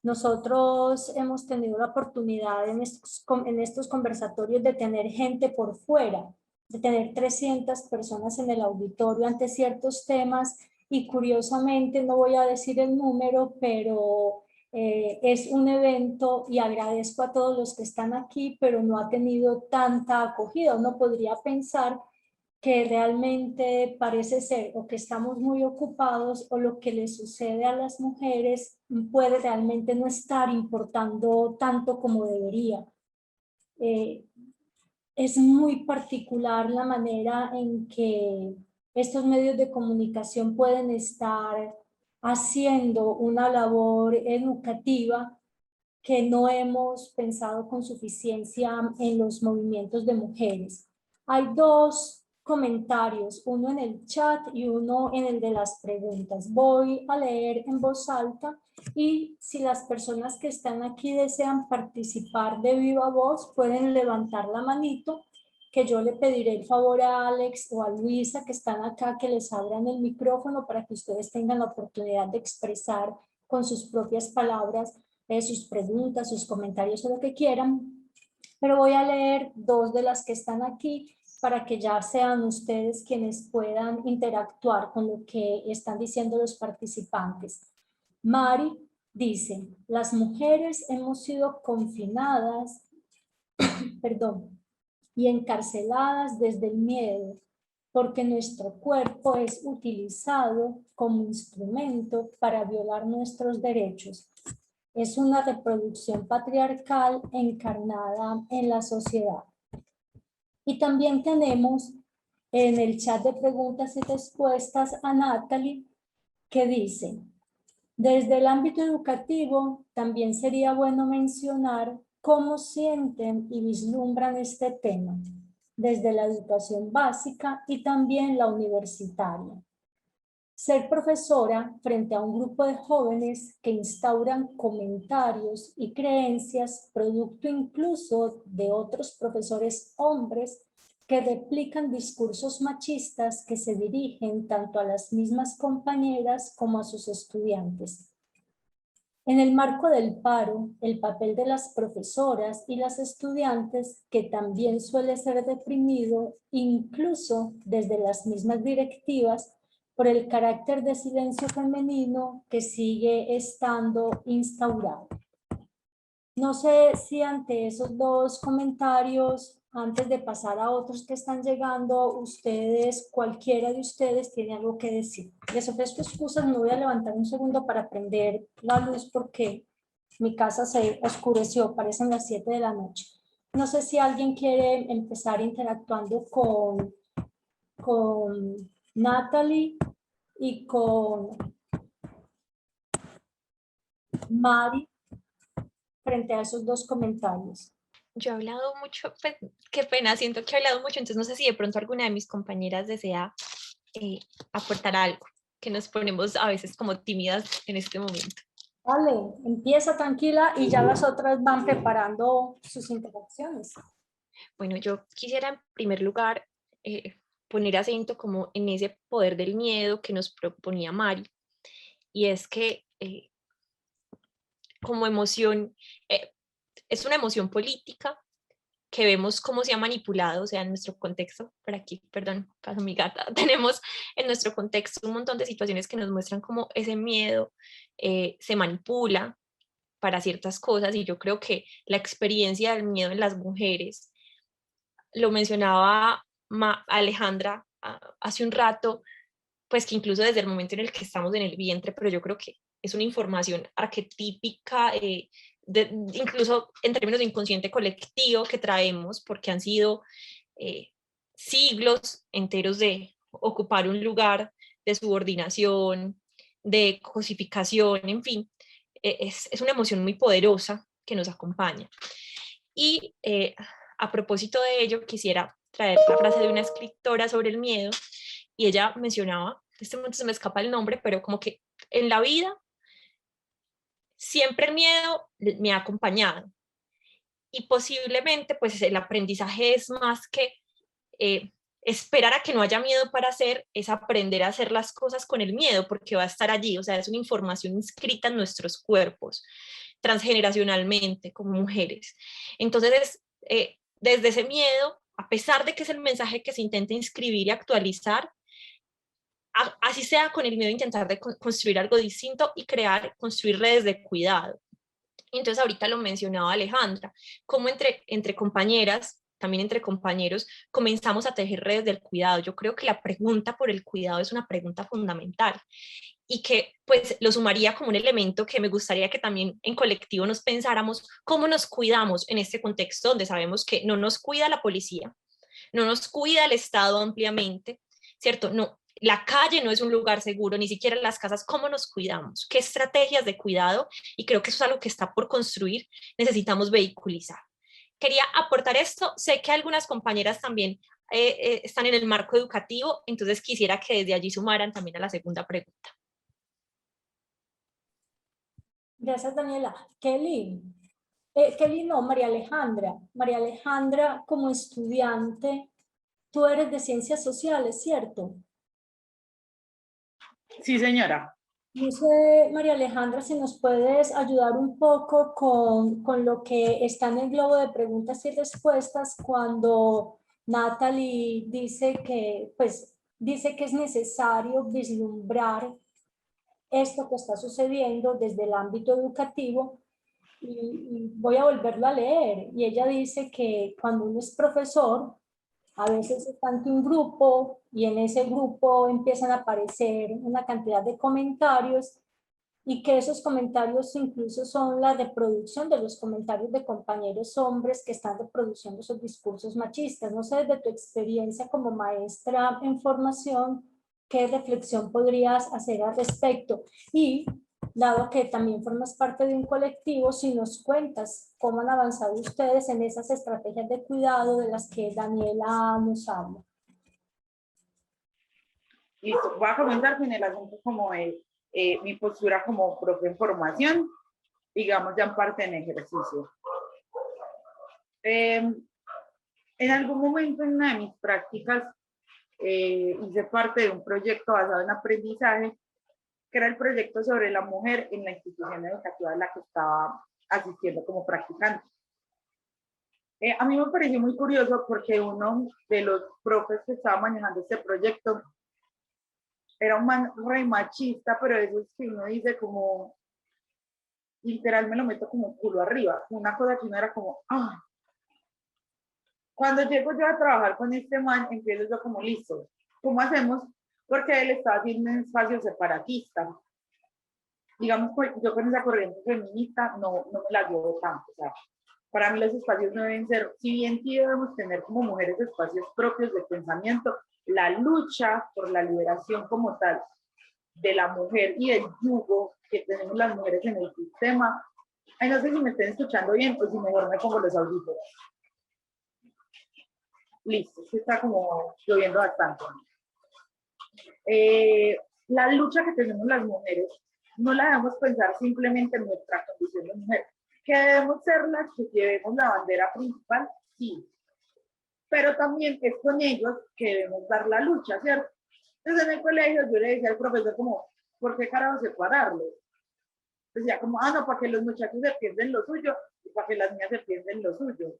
nosotros hemos tenido la oportunidad en estos conversatorios de tener gente por fuera, de tener 300 personas en el auditorio ante ciertos temas, y curiosamente, no voy a decir el número, pero es un evento, y agradezco a todos los que están aquí, pero no ha tenido tanta acogida. Uno podría pensar que realmente parece ser o que estamos muy ocupados o lo que le sucede a las mujeres puede realmente no estar importando tanto como debería. Es muy particular la manera en que estos medios de comunicación pueden estar haciendo una labor educativa que no hemos pensado con suficiencia en los movimientos de mujeres. Hay dos comentarios, uno en el chat y uno en el de las preguntas. Voy a leer en voz alta y si las personas que están aquí desean participar de viva voz, pueden levantar la manito, que yo le pediré el favor a Alex o a Luisa que están acá que les abran el micrófono para que ustedes tengan la oportunidad de expresar con sus propias palabras sus preguntas, sus comentarios o lo que quieran, pero voy a leer dos de las que están aquí para que ya sean ustedes quienes puedan interactuar con lo que están diciendo los participantes. Mari dice, las mujeres hemos sido confinadas, y encarceladas desde el miedo, porque nuestro cuerpo es utilizado como instrumento para violar nuestros derechos. Es una reproducción patriarcal encarnada en la sociedad. Y también tenemos en el chat de preguntas y respuestas a Natalie, que dice, desde el ámbito educativo también sería bueno mencionar cómo sienten y vislumbran este tema, desde la educación básica y también la universitaria. Ser profesora frente a un grupo de jóvenes que instauran comentarios y creencias, producto incluso de otros profesores hombres que replican discursos machistas que se dirigen tanto a las mismas compañeras como a sus estudiantes. En el marco del paro, el papel de las profesoras y las estudiantes, que también suele ser reprimido, incluso desde las mismas directivas, por el carácter de silencio femenino que sigue estando instaurado. No sé si ante esos dos comentarios, antes de pasar a otros que están llegando, ustedes, cualquiera de ustedes tiene algo que decir. Les ofrezco excusas, me voy a levantar un segundo para prender la luz porque mi casa se oscureció, parecen las 7 de la noche. No sé si alguien quiere empezar interactuando con Natalie y con Mari frente a esos dos comentarios. Yo he hablado mucho, pues, qué pena, siento que he hablado mucho, entonces no sé si de pronto alguna de mis compañeras desea aportar algo, que nos ponemos a veces como tímidas en este momento. Vale, empieza tranquila y ya las otras van preparando sus interacciones. Bueno, yo quisiera en primer lugar poner acento como en ese poder del miedo que nos proponía Mari, y es que como emoción, es una emoción política que vemos cómo se ha manipulado, o sea, en nuestro contexto, por aquí, perdón, paso mi gata, tenemos en nuestro contexto un montón de situaciones que nos muestran cómo ese miedo se manipula para ciertas cosas, y yo creo que la experiencia del miedo en las mujeres, lo mencionaba Alejandra hace un rato, pues que incluso desde el momento en el que estamos en el vientre, pero yo creo que es una información arquetípica, incluso en términos de inconsciente colectivo que traemos, porque han sido siglos enteros de ocupar un lugar de subordinación, de cosificación, en fin, es una emoción muy poderosa que nos acompaña. Y a propósito de ello, quisiera traer la frase de una escritora sobre el miedo, y ella mencionaba, en este momento se me escapa el nombre, pero como que en la vida siempre el miedo me ha acompañado, y posiblemente pues el aprendizaje es más que esperar a que no haya miedo para hacer, es aprender a hacer las cosas con el miedo, porque va a estar allí, o sea, es una información inscrita en nuestros cuerpos, transgeneracionalmente, como mujeres. Entonces, desde ese miedo, a pesar de que es el mensaje que se intenta inscribir y actualizar, así sea con el miedo de intentar de construir algo distinto y construir redes de cuidado. Entonces ahorita lo mencionaba Alejandra, como entre compañeras también entre compañeros, comenzamos a tejer redes del cuidado. Yo creo que la pregunta por el cuidado es una pregunta fundamental y que pues lo sumaría como un elemento que me gustaría que también en colectivo nos pensáramos cómo nos cuidamos en este contexto donde sabemos que no nos cuida la policía, no nos cuida el Estado ampliamente, ¿cierto? No, la calle no es un lugar seguro, ni siquiera las casas. ¿Cómo nos cuidamos? ¿Qué estrategias de cuidado? Y creo que eso es algo que está por construir, necesitamos vehiculizar. Quería aportar esto, sé que algunas compañeras también están en el marco educativo, entonces quisiera que desde allí sumaran también a la segunda pregunta. Gracias, Daniela. Kelly. Kelly, no, María Alejandra. María Alejandra, como estudiante, tú eres de Ciencias Sociales, ¿cierto? Sí, señora. No sé, María Alejandra, si nos puedes ayudar un poco con lo que está en el globo de preguntas y respuestas cuando Natalie dice que, pues, dice que es necesario vislumbrar esto que está sucediendo desde el ámbito educativo y voy a volverlo a leer. Y ella dice que cuando uno es profesor, a veces está ante un grupo y en ese grupo empiezan a aparecer una cantidad de comentarios y que esos comentarios incluso son la reproducción de los comentarios de compañeros hombres que están reproduciendo esos discursos machistas. No sé, desde tu experiencia como maestra en formación, ¿qué reflexión podrías hacer al respecto? Y dado que también formas parte de un colectivo, si nos cuentas cómo han avanzado ustedes en esas estrategias de cuidado de las que Daniela nos habla. Listo, voy a comenzar con el asunto como de mi postura como profe en formación, digamos ya en parte en ejercicio. En algún momento en una de mis prácticas hice parte de un proyecto basado en aprendizaje, que era el proyecto sobre la mujer en la institución educativa en la que estaba asistiendo como practicante. A mí me pareció muy curioso porque uno de los profes que estaba manejando este proyecto era un man re machista, pero eso es que uno dice como, literal me lo meto como un culo arriba, una cosa que uno era como, ah. Cuando llego yo a trabajar con este man, empiezo yo como, listo, ¿cómo hacemos? Porque él estaba haciendo un espacio separatista. Digamos, yo con esa corriente feminista no me la llevo tanto, o sea, para mí los espacios no deben ser, si bien sí debemos tener como mujeres espacios propios de pensamiento, la lucha por la liberación como tal de la mujer y del yugo que tenemos las mujeres en el sistema. Ay, no sé si me estén escuchando bien o si mejor me pongo los audífonos. Listo, está como lloviendo bastante. La lucha que tenemos las mujeres no la debemos pensar simplemente en nuestra condición de mujer. ¿Que debemos ser las que llevemos la bandera principal? Sí. Pero también es con ellos que debemos dar la lucha, ¿cierto? Entonces en el colegio yo le decía al profesor como, ¿por qué carajo separarlo? Decía como, ah, no, para que los muchachos se pierden lo suyo y para que las niñas se pierden lo suyo.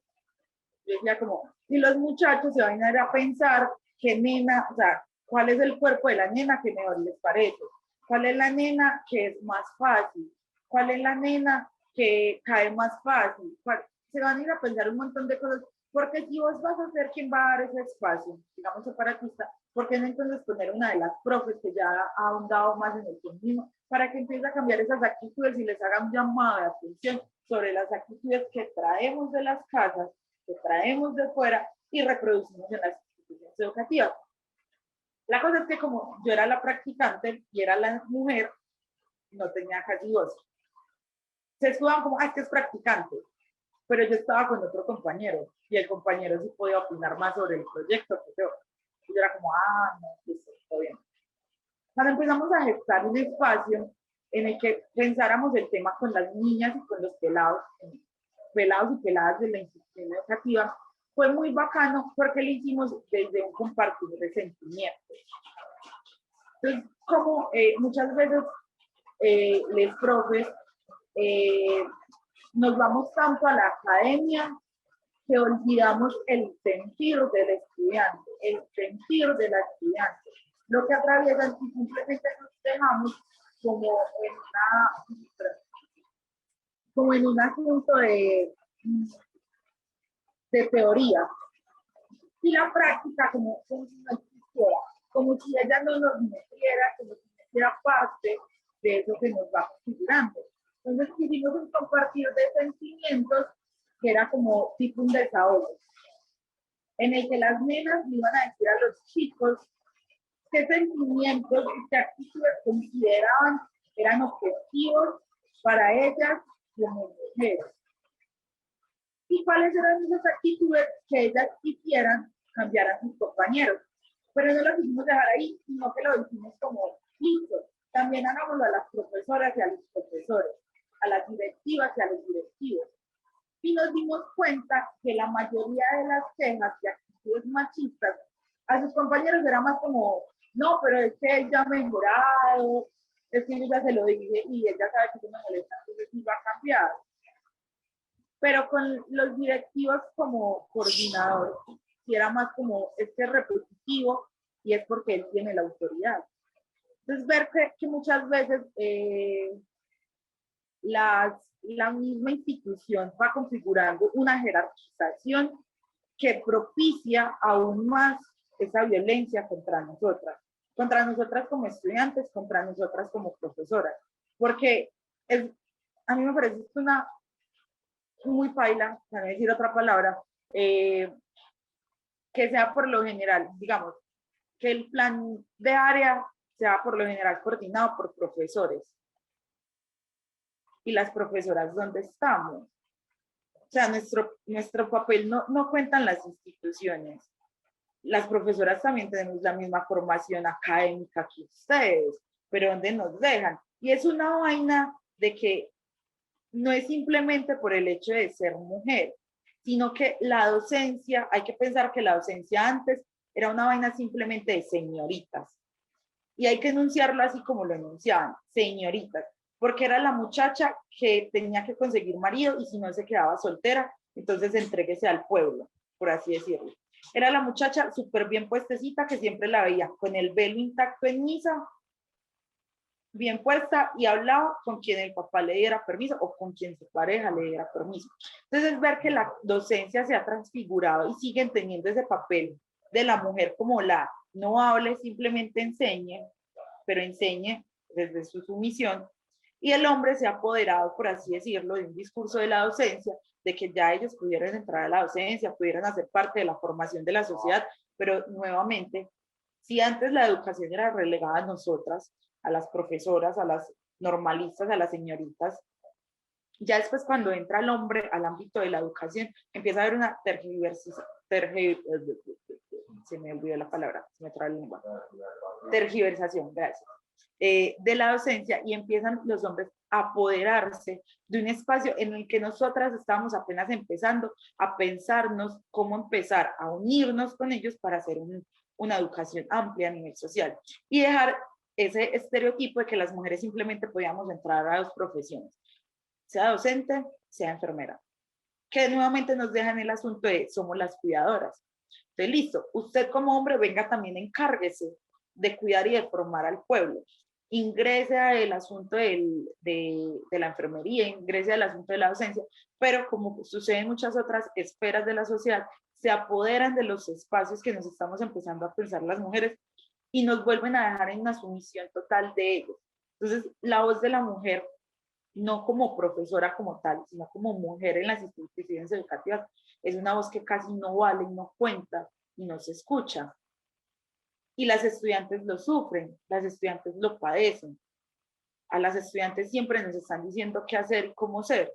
Yo decía como, si los muchachos se van a ir a pensar qué nena, o sea, cuál es el cuerpo de la nena que mejor les parece, cuál es la nena que es más fácil, cuál es la nena que cae más fácil, se van a ir a pensar un montón de cosas, porque si vos vas a ser quien va a dar ese espacio, digamos separatista, ¿por qué no entonces poner una de las profes que ya ha ahondado más en el feminismo para que empiece a cambiar esas actitudes y les haga un llamado de atención sobre las actitudes que traemos de las casas, que traemos de fuera y reproducimos en las instituciones educativas? La cosa es que como yo era la practicante y era la mujer, no tenía casi voz. Se escudaban como, ah, es que es practicante, pero yo estaba con otro compañero y el compañero sí podía opinar más sobre el proyecto que yo. Y yo era como, ah, no, listo, todo bien. Cuando empezamos a gestar un espacio en el que pensáramos el tema con las niñas y con los pelados y peladas de la institución educativa, fue muy bacano porque lo hicimos desde un compartir de sentimientos. Entonces, como muchas veces les profes nos vamos tanto a la academia que olvidamos el sentir del estudiante, el sentir de la estudiante. Lo que atraviesan y simplemente nos dejamos como en un asunto de teoría. y la práctica como si no existiera, como si ella no nos metiera, como si no fuera parte de eso que nos va configurando. Entonces hicimos un compartir de sentimientos que era como tipo un desahogo, en el que las nenas le iban a decir a los chicos qué sentimientos y qué actitudes consideraban eran objetivos para ellas como mujeres. Y cuáles eran esas actitudes que ellas quisieran cambiar a sus compañeros. Pero no lo quisimos dejar ahí, sino que lo hicimos como listo. También hagámoslo a las profesoras y a los profesores, a las directivas y a los directivos. Y nos dimos cuenta que la mayoría de las quejas y actitudes machistas a sus compañeros era más como, no, pero es que él ya ha mejorado, es que yo ya se lo dije y ella sabe que eso me molesta, entonces sí va a cambiar. Pero con los directivos como coordinador, si era más como, este es repetitivo y es porque él tiene la autoridad. Entonces ver que muchas veces la misma institución va configurando una jerarquización que propicia aún más esa violencia contra nosotras como estudiantes, contra nosotras como profesoras, porque a mí me parece una muy paila, para decir otra palabra, que sea por lo general, digamos, que el plan de área sea por lo general coordinado por profesores. Y las profesoras, ¿dónde estamos? O sea, nuestro papel no cuentan las instituciones. Las profesoras también tenemos la misma formación académica que ustedes, pero ¿dónde nos dejan? Y es una vaina de que no es simplemente por el hecho de ser mujer, sino que la docencia, hay que pensar que la docencia antes era una vaina simplemente de señoritas. Y hay que enunciarlo así como lo enunciaban, señoritas, porque era la muchacha que tenía que conseguir marido y si no se quedaba soltera, entonces entréguese al pueblo, por así decirlo. Era la muchacha súper bien puestecita que siempre la veía con el velo intacto en misa, bien puesta y hablaba con quien el papá le diera permiso o con quien su pareja le diera permiso. Entonces ver que la docencia se ha transfigurado y siguen teniendo ese papel de la mujer como la no hable, simplemente enseñe, pero enseñe desde su sumisión, y el hombre se ha apoderado, por así decirlo, de un discurso de la docencia, de que ya ellos pudieran entrar a la docencia, pudieran hacer parte de la formación de la sociedad, pero nuevamente, si antes la educación era relegada a nosotras, a las profesoras, a las normalistas, a las señoritas, ya después cuando entra el hombre al ámbito de la educación, empieza a haber una se me olvidó la palabra, se me trae la lengua, tergiversación, gracias, de la docencia, y empiezan los hombres a apoderarse de un espacio en el que nosotras estamos apenas empezando a pensarnos cómo empezar a unirnos con ellos para hacer una educación amplia a nivel social y dejar ese estereotipo de que las mujeres simplemente podíamos entrar a dos profesiones, sea docente, sea enfermera, que nuevamente nos dejan el asunto de somos las cuidadoras. Entonces, listo, usted como hombre venga también, encárguese de cuidar y de formar al pueblo. Ingrese al asunto de la enfermería, ingrese al asunto de la docencia, pero como sucede en muchas otras esferas de la sociedad, se apoderan de los espacios que nos estamos empezando a pensar las mujeres y nos vuelven a dejar en una sumisión total de ellos. Entonces, la voz de la mujer, no como profesora como tal, sino como mujer en las instituciones educativas, es una voz que casi no vale y no cuenta y no se escucha. Y las estudiantes lo sufren, las estudiantes lo padecen. A las estudiantes siempre nos están diciendo qué hacer y cómo ser.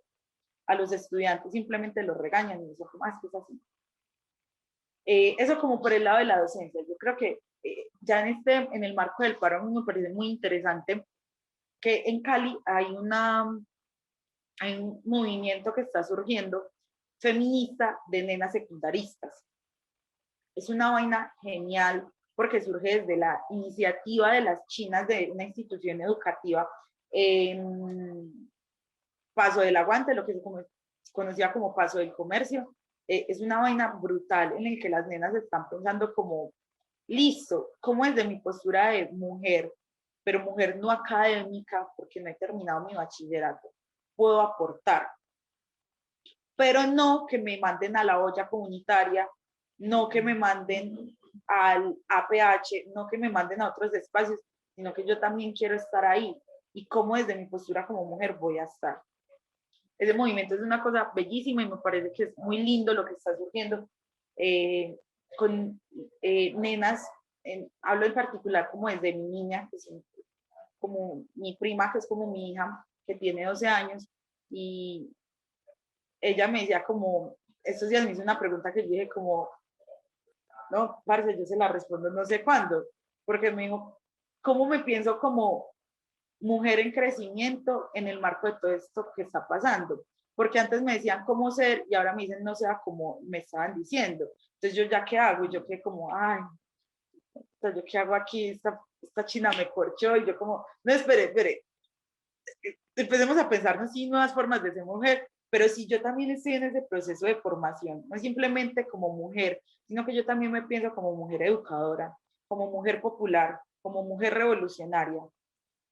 A los estudiantes simplemente los regañan y dicen, es que es así. Eso como por el lado de la docencia. Yo creo que ya en el marco del paro me parece muy interesante que en Cali hay un movimiento que está surgiendo feminista de nenas secundaristas. Es una vaina genial porque surge desde la iniciativa de las chinas de una institución educativa en Paso del Aguante, lo que se conocía como Paso del Comercio. Es una vaina brutal en el que las nenas están pensando como, listo, como desde mi postura de mujer, pero mujer no académica, porque no he terminado mi bachillerato, puedo aportar, pero no que me manden a la olla comunitaria no que me manden al APH, no que me manden a otros espacios, sino que yo también quiero estar ahí y cómo desde mi postura como mujer voy a estar. Ese movimiento es una cosa bellísima y me parece que es muy lindo lo que está surgiendo con nenas, hablo en particular como desde mi niña, que es como mi prima, que es como mi hija, que tiene 12 años, y ella me decía como, estos días me hizo una pregunta que yo dije como, no, parce, yo se la respondo no sé cuándo, porque me dijo, ¿cómo me pienso como mujer en crecimiento en el marco de todo esto que está pasando? Porque antes me decían cómo ser y ahora me dicen no sea como me estaban diciendo. Entonces yo ya qué hago, y yo quedé como, ay, yo qué hago aquí, esta china me corchó, y yo como, no, espere, empecemos a pensarnos sí nuevas formas de ser mujer, pero si yo también estoy en ese proceso de formación, no simplemente como mujer, sino que yo también me pienso como mujer educadora, como mujer popular, como mujer revolucionaria.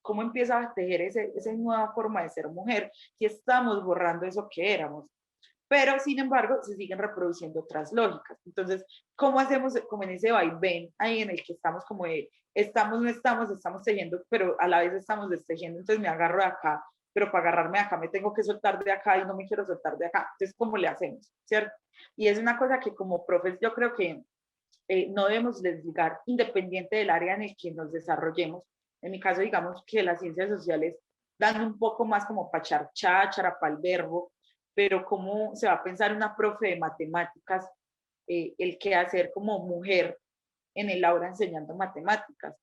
¿Cómo empieza a tejer esa nueva forma de ser mujer si estamos borrando eso que éramos? Pero, sin embargo, se siguen reproduciendo otras lógicas. Entonces, ¿cómo hacemos como en ese vaivén ahí en el que estamos como de, estamos, no estamos, estamos tejiendo, pero a la vez estamos destejiendo, entonces me agarro de acá, pero para agarrarme de acá me tengo que soltar de acá y no me quiero soltar de acá. Entonces, ¿cómo le hacemos? ¿Cierto? Y es una cosa que como profes yo creo que no debemos desligar independiente del área en el que nos desarrollemos. En mi caso, digamos que las ciencias sociales dan un poco más como para cháchara, para el verbo, pero cómo se va a pensar una profe de matemáticas el qué hacer como mujer en el aula enseñando matemáticas,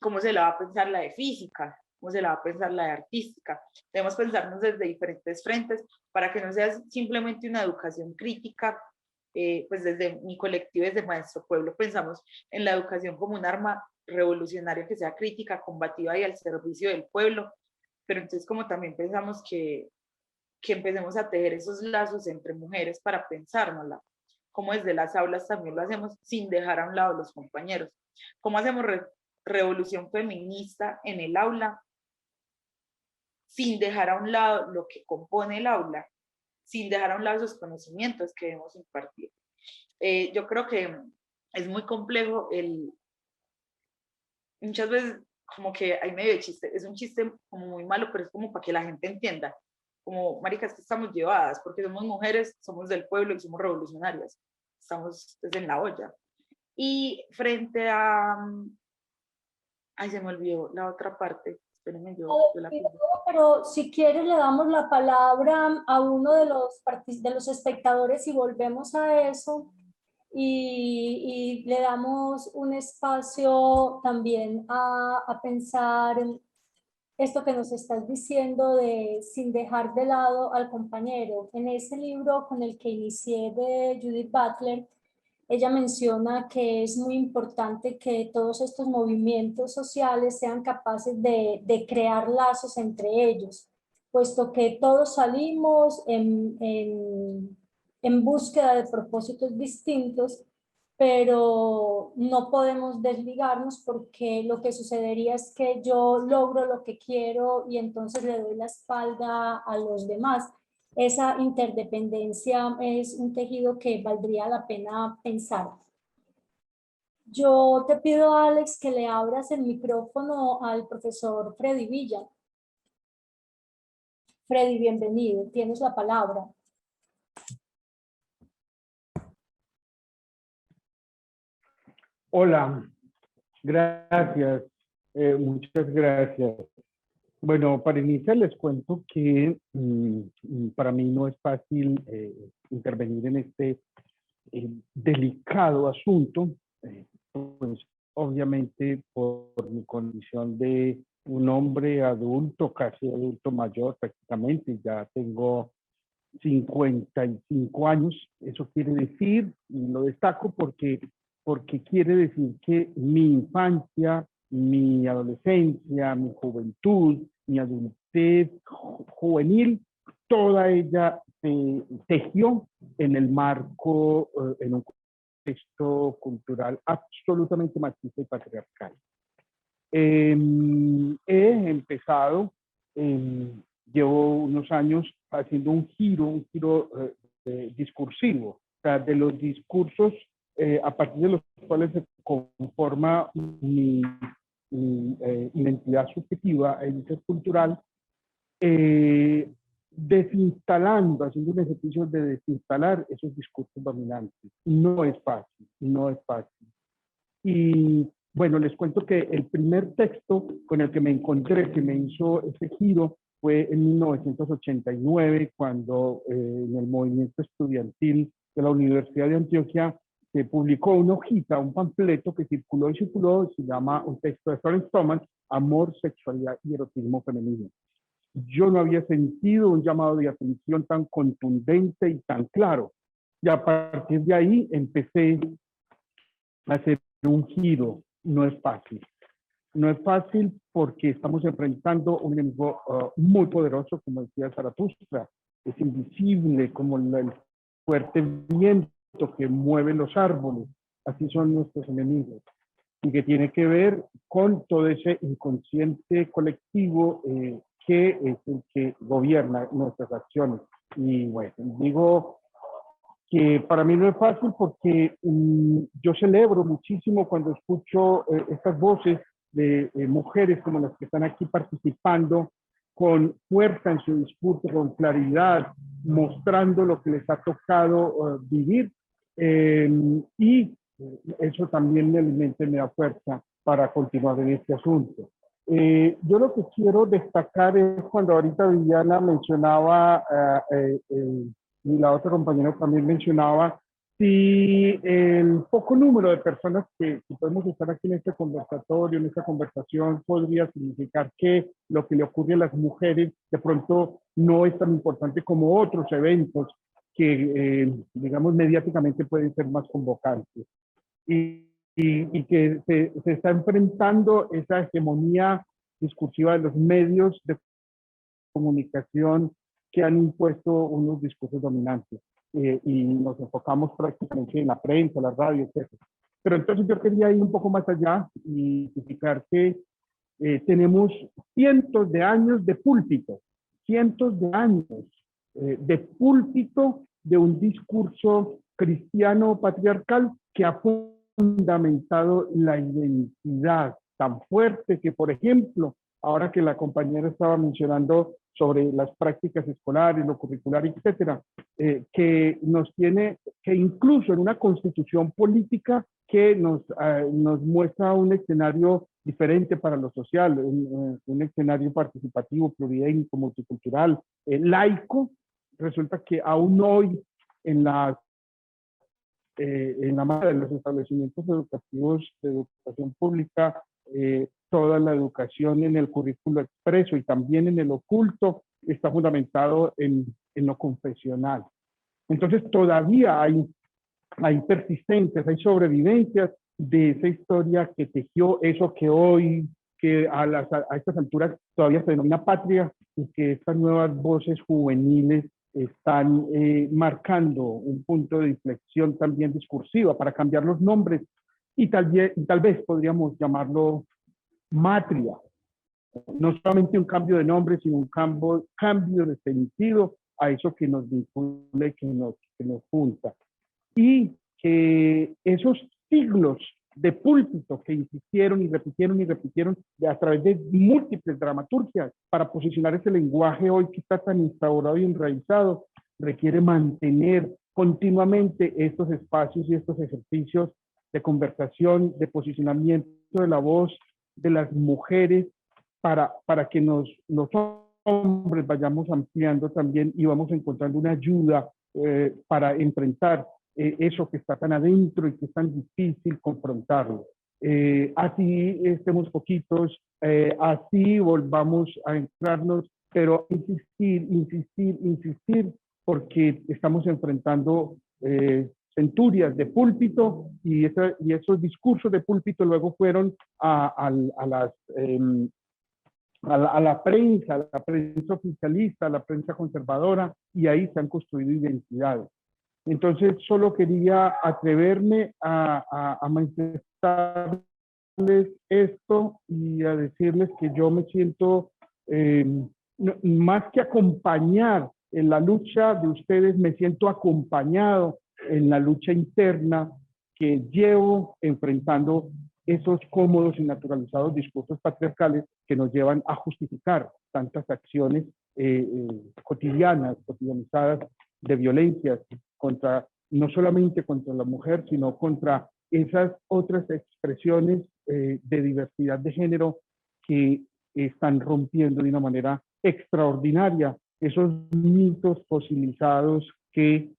cómo se la va a pensar la de física, cómo se la va a pensar la de artística. Debemos pensarnos desde diferentes frentes para que no sea simplemente una educación crítica. Pues desde mi colectivo, desde Maestro Pueblo, pensamos en la educación como un arma revolucionaria que sea crítica, combativa y al servicio del pueblo, pero entonces como también pensamos que empecemos a tejer esos lazos entre mujeres para pensárnosla, como desde las aulas también lo hacemos sin dejar a un lado los compañeros, cómo hacemos revolución feminista en el aula sin dejar a un lado lo que compone el aula, sin dejar a un lado esos conocimientos que debemos impartir. Yo creo que es muy complejo muchas veces como que hay medio de chiste, es un chiste como muy malo, pero es como para que la gente entienda, como maricas que estamos llevadas, porque somos mujeres, somos del pueblo y somos revolucionarias, estamos desde en la olla. Y frente a, ay, se me olvidó la otra parte, espérenme, yo la puse. Pero si quieres le damos la palabra a uno de los espectadores y volvemos a eso y le damos un espacio también a pensar en esto que nos estás diciendo de sin dejar de lado al compañero. En ese libro con el que inicié de Judith Butler, ella menciona que es muy importante que todos estos movimientos sociales sean capaces de crear lazos entre ellos, puesto que todos salimos en búsqueda de propósitos distintos, pero no podemos desligarnos porque lo que sucedería es que yo logro lo que quiero y entonces le doy la espalda a los demás. Esa interdependencia es un tejido que valdría la pena pensar. Yo te pido, Alex, que le abras el micrófono al profesor Freddy Villa. Freddy, bienvenido, tienes la palabra. Hola, gracias, muchas gracias. Bueno, para iniciar les cuento que para mí no es fácil intervenir en este delicado asunto, pues obviamente por mi condición de un hombre adulto, casi adulto mayor prácticamente, ya tengo 55 años, eso quiere decir, y lo destaco porque quiere decir que mi infancia, mi adolescencia, mi juventud, mi adultez juvenil, toda ella se tejió en el marco, en un contexto cultural absolutamente machista y patriarcal. He empezado, llevo unos años haciendo un giro discursivo sea, de los discursos a partir de los cuales se conforma mi identidad subjetiva e intercultural, desinstalando, haciendo un ejercicio de desinstalar esos discursos dominantes. No es fácil, no es fácil. Y bueno, les cuento que el primer texto con el que me encontré, que me hizo ese giro, fue en 1989, cuando en el movimiento estudiantil de la Universidad de Antioquia se publicó una hojita, un panfleto que circuló y circuló, se llama un texto de Florence Thomas, Amor, Sexualidad y Erotismo Femenino. Yo no había sentido un llamado de atención tan contundente y tan claro. Y a partir de ahí empecé a hacer un giro. No es fácil. No es fácil porque estamos enfrentando un enemigo muy poderoso, como decía Zaratustra. Es invisible como el fuerte viento que mueve los árboles. Así son nuestros enemigos. Y que tiene que ver con todo ese inconsciente colectivo que es el que gobierna nuestras acciones. Y bueno, digo que para mí no es fácil porque yo celebro muchísimo cuando escucho estas voces de mujeres como las que están aquí participando con fuerza en su discurso, con claridad, mostrando lo que les ha tocado vivir. Y eso también me alimenta y me da fuerza para continuar en este asunto. Yo lo que quiero destacar es cuando ahorita Viviana mencionaba, y la otra compañera también mencionaba, si el poco número de personas que podemos estar aquí en este conversatorio, en esta conversación, podría significar que lo que le ocurre a las mujeres de pronto no es tan importante como otros eventos que, digamos, mediáticamente pueden ser más convocantes. Y que se está enfrentando esa hegemonía discursiva de los medios de comunicación que han impuesto unos discursos dominantes. Y nos enfocamos prácticamente en la prensa, la radio, etc. Pero entonces yo quería ir un poco más allá y explicar que tenemos cientos de años de púlpito, cientos de años de púlpito de un discurso cristiano patriarcal que ha fundamentado la identidad tan fuerte que, por ejemplo, ahora que la compañera estaba mencionando sobre las prácticas escolares, lo curricular, etcétera, que nos tiene, que incluso en una constitución política que nos muestra un escenario diferente para lo social, un escenario participativo, pluridécnico, multicultural, laico, resulta que aún hoy en la mayoría de los establecimientos educativos de educación pública, toda la educación en el currículo expreso y también en el oculto está fundamentado en lo confesional. Entonces todavía hay persistencias, hay sobrevivencias de esa historia que tejió eso que hoy, que a estas alturas todavía se denomina patria, y que estas nuevas voces juveniles están marcando un punto de inflexión también discursiva para cambiar los nombres y tal vez podríamos llamarlo matria. No solamente un cambio de nombre, sino un cambio de sentido a eso que nos vincula y que nos junta. Y que esos siglos de púlpito que insistieron y repitieron a través de múltiples dramaturgias para posicionar ese lenguaje hoy que está tan instaurado y enraizado, requiere mantener continuamente estos espacios y estos ejercicios de conversación, de posicionamiento de la voz de las mujeres para que los hombres vayamos ampliando también y vamos encontrando una ayuda para enfrentar eso que está tan adentro y que es tan difícil confrontarlo. Así estemos poquitos, así volvamos a entrarnos, pero insistir, porque estamos enfrentando centurias de púlpito y esos discursos de púlpito luego fueron a la prensa oficialista, a la prensa conservadora, y ahí se han construido identidades. Entonces, solo quería atreverme a manifestarles esto y a decirles que yo me siento, más que acompañar en la lucha de ustedes, me siento acompañado en la lucha interna que llevo enfrentando esos cómodos y naturalizados discursos patriarcales que nos llevan a justificar tantas acciones cotidianizadas de violencias contra, no solamente contra la mujer, sino contra esas otras expresiones de diversidad de género que están rompiendo de una manera extraordinaria esos mitos fosilizados que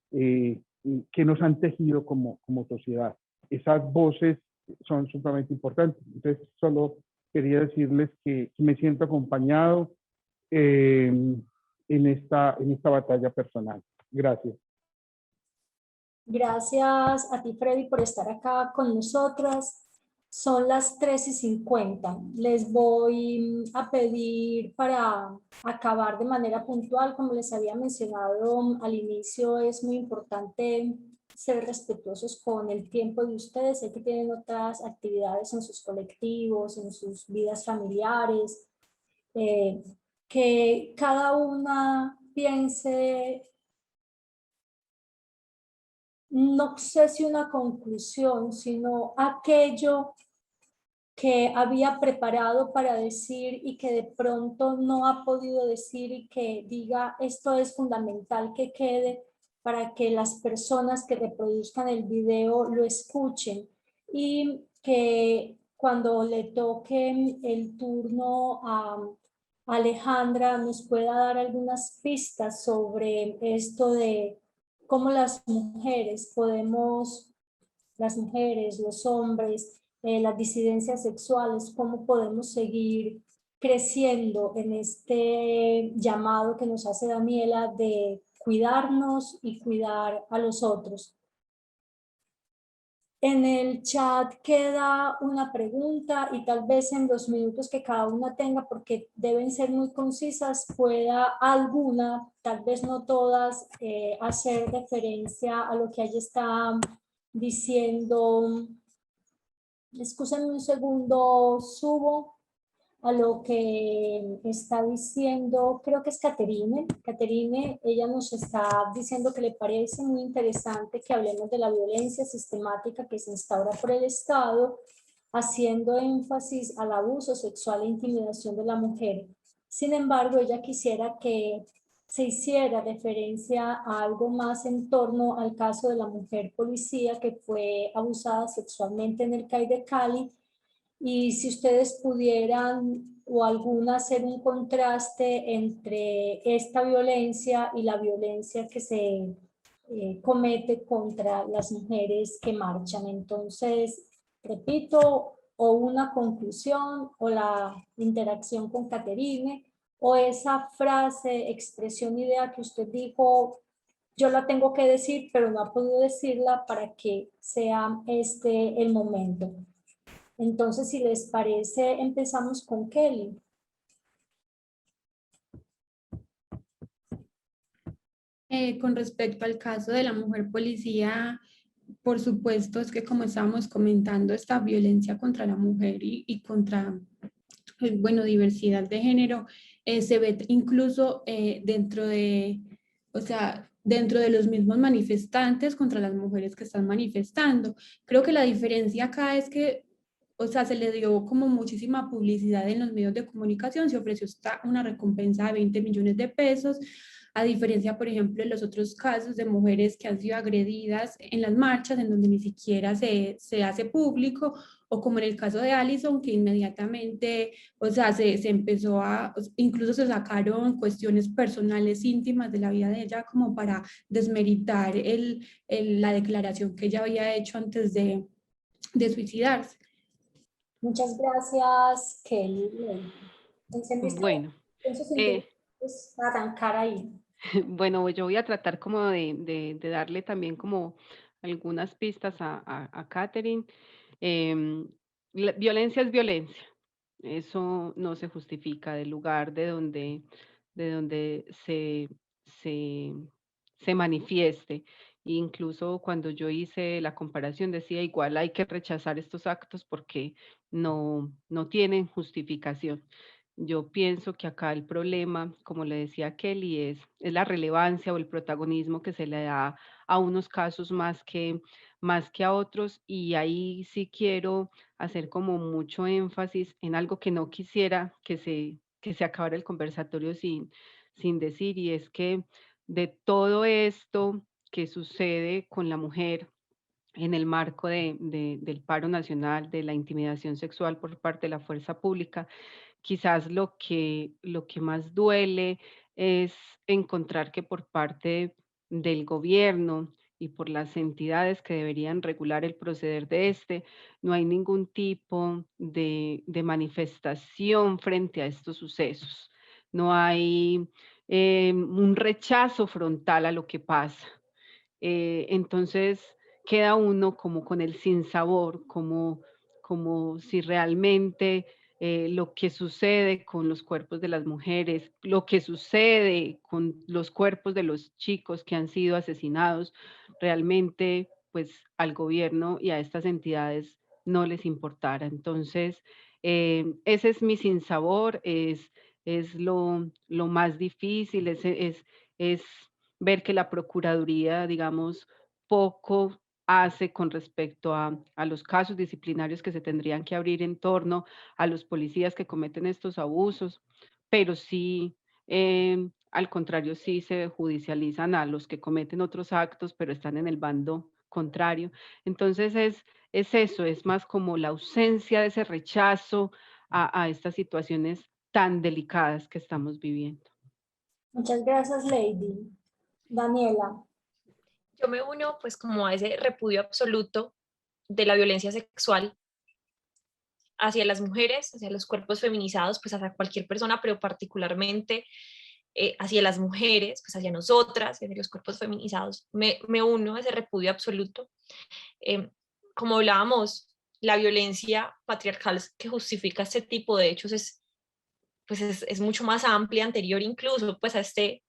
nos han tejido como sociedad. Esas voces son sumamente importantes. Entonces, solo quería decirles que me siento acompañado en esta batalla personal. Gracias. Gracias a ti, Freddy, por estar acá con nosotras. Son las 3:50. Les voy a pedir para acabar de manera puntual, como les había mencionado al inicio, es muy importante ser respetuosos con el tiempo de ustedes. Sé que tienen otras actividades en sus colectivos, en sus vidas familiares, que cada una piense, no sé si una conclusión, sino aquello que había preparado para decir y que de pronto no ha podido decir, y que diga: esto es fundamental que quede para que las personas que reproduzcan el video lo escuchen, y que cuando le toque el turno a Alejandra nos pueda dar algunas pistas sobre esto de cómo las mujeres podemos, las mujeres, los hombres, las disidencias sexuales, cómo podemos seguir creciendo en este llamado que nos hace Daniela de cuidarnos y cuidar a los otros. En el chat queda una pregunta, y tal vez en los minutos que cada una tenga, porque deben ser muy concisas, pueda alguna, tal vez no todas, hacer referencia a lo que ella está diciendo. Excúsenme un segundo, subo a lo que está diciendo, creo que es Caterine. Caterine, ella nos está diciendo que le parece muy interesante que hablemos de la violencia sistemática que se instaura por el Estado, haciendo énfasis al abuso sexual e intimidación de la mujer. Sin embargo, ella quisiera que se hiciera referencia a algo más en torno al caso de la mujer policía que fue abusada sexualmente en el CAI de Cali, y si ustedes pudieran o alguna hacer un contraste entre esta violencia y la violencia que se comete contra las mujeres que marchan. Entonces, repito, o una conclusión, o la interacción con Caterine, o esa frase, expresión, idea que usted dijo, yo la tengo que decir, pero no ha podido decirla, para que sea este el momento. Entonces, si les parece, empezamos con Kelly. Con respecto al caso de la mujer policía, por supuesto, es que como estábamos comentando, esta violencia contra la mujer y contra, bueno, diversidad de género, se ve incluso dentro de, o sea, dentro de los mismos manifestantes contra las mujeres que están manifestando. Creo que la diferencia acá es que, o sea, se le dio como muchísima publicidad en los medios de comunicación, se ofreció una recompensa de 20 millones de pesos, a diferencia, por ejemplo, de los otros casos de mujeres que han sido agredidas en las marchas, en donde ni siquiera se hace público, o como en el caso de Alison, que inmediatamente, o sea, se empezó a, incluso se sacaron cuestiones personales íntimas de la vida de ella como para desmeritar la declaración que ella había hecho antes de suicidarse. Muchas gracias, Kelly. Bueno, Entonces, arrancar ahí. bueno, yo voy a tratar como de darle también como algunas pistas a Catherine. Violencia es violencia. Eso no se justifica del lugar de donde se manifieste. Incluso cuando yo hice la comparación decía, igual hay que rechazar estos actos porque no tienen justificación. Yo pienso que acá el problema, como le decía Kelly, es la relevancia o el protagonismo que se le da a unos casos más que a otros, y ahí sí quiero hacer como mucho énfasis en algo que no quisiera que se acabara el conversatorio sin decir, y es que de todo esto que sucede con la mujer en el marco del paro nacional, de la intimidación sexual por parte de la fuerza pública, quizás lo que más duele es encontrar que por parte del gobierno y por las entidades que deberían regular el proceder de este, no hay ningún tipo de manifestación frente a estos sucesos. No hay un rechazo frontal a lo que pasa. Entonces queda uno como con el sinsabor, como si realmente lo que sucede con los cuerpos de las mujeres, lo que sucede con los cuerpos de los chicos que han sido asesinados, realmente pues al gobierno y a estas entidades no les importara. Entonces, ese es mi sinsabor, es lo más difícil, es ver que la Procuraduría, digamos, poco hace con respecto a los casos disciplinarios que se tendrían que abrir en torno a los policías que cometen estos abusos, pero sí, al contrario, sí se judicializan a los que cometen otros actos, pero están en el bando contrario. Entonces es eso, es más como la ausencia de ese rechazo a estas situaciones tan delicadas que estamos viviendo. Muchas gracias, Lady. Daniela. Yo me uno pues como a ese repudio absoluto de la violencia sexual hacia las mujeres, hacia los cuerpos feminizados, pues hacia cualquier persona, pero particularmente hacia las mujeres, pues hacia nosotras, hacia los cuerpos feminizados. Me uno a ese repudio absoluto. Como hablábamos, la violencia patriarcal que justifica este tipo de hechos es mucho más amplia, anterior incluso pues a este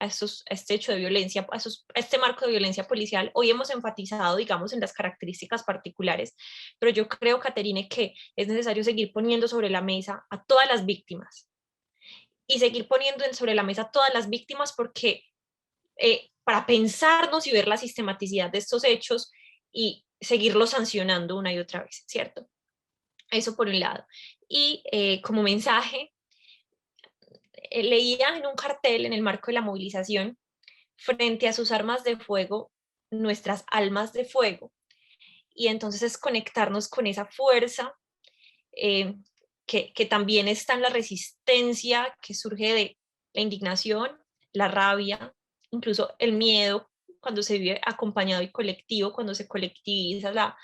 hecho de violencia, a este marco de violencia policial. Hoy hemos enfatizado, digamos, en las características particulares, pero yo creo, Caterine, que es necesario seguir poniendo sobre la mesa a todas las víctimas y seguir poniendo sobre la mesa a todas las víctimas porque para pensarnos y ver la sistematicidad de estos hechos y seguirlos sancionando una y otra vez, ¿cierto? Eso por un lado. Y como mensaje, leía en un cartel en el marco de la movilización, frente a sus armas de fuego, nuestras almas de fuego. Y entonces es conectarnos con esa fuerza eh, que también está en la resistencia que surge de la indignación, la rabia, incluso el miedo cuando se vive acompañado y colectivo, cuando se colectiviza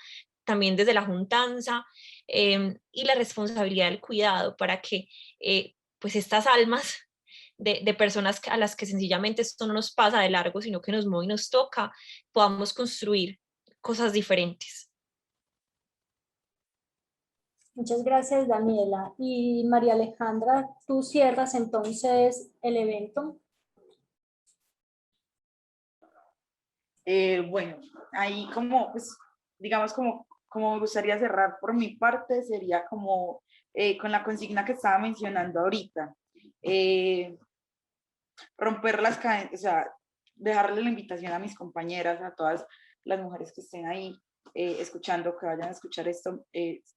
también desde la juntanza y la responsabilidad del cuidado para que pues estas almas de personas a las que sencillamente esto no nos pasa de largo, sino que nos mueve y nos toca, podamos construir cosas diferentes. Muchas gracias, Daniela. Y María Alejandra, tú cierras entonces el evento. Bueno, ahí como, pues, digamos, como me gustaría cerrar por mi parte, sería como con la consigna que estaba mencionando ahorita. Romper las cadenas, o sea, dejarle la invitación a mis compañeras, a todas las mujeres que estén ahí escuchando, que vayan a escuchar esto,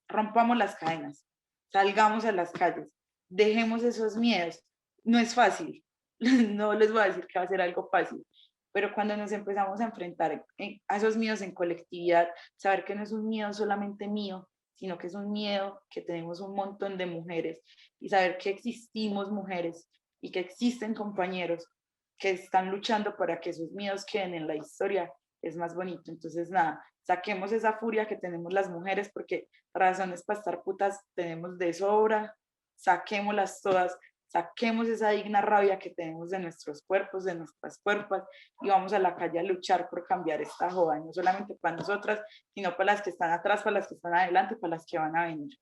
rompamos las cadenas, salgamos a las calles, dejemos esos miedos. No es fácil, no les voy a decir que va a ser algo fácil, pero cuando nos empezamos a enfrentar a esos miedos en colectividad, saber que no es un miedo solamente mío, sino que es un miedo que tenemos un montón de mujeres y saber que existimos mujeres y que existen compañeros que están luchando para que esos miedos queden en la historia, es más bonito. Entonces, nada, saquemos esa furia que tenemos las mujeres, porque razones para estar putas tenemos de sobra, saquémoslas todas, saquemos esa digna rabia que tenemos de nuestros cuerpos, de nuestras cuerpos, y vamos a la calle a luchar por cambiar esta joda, no solamente para nosotras, sino para las que están atrás, para las que están adelante, para las que van a venir.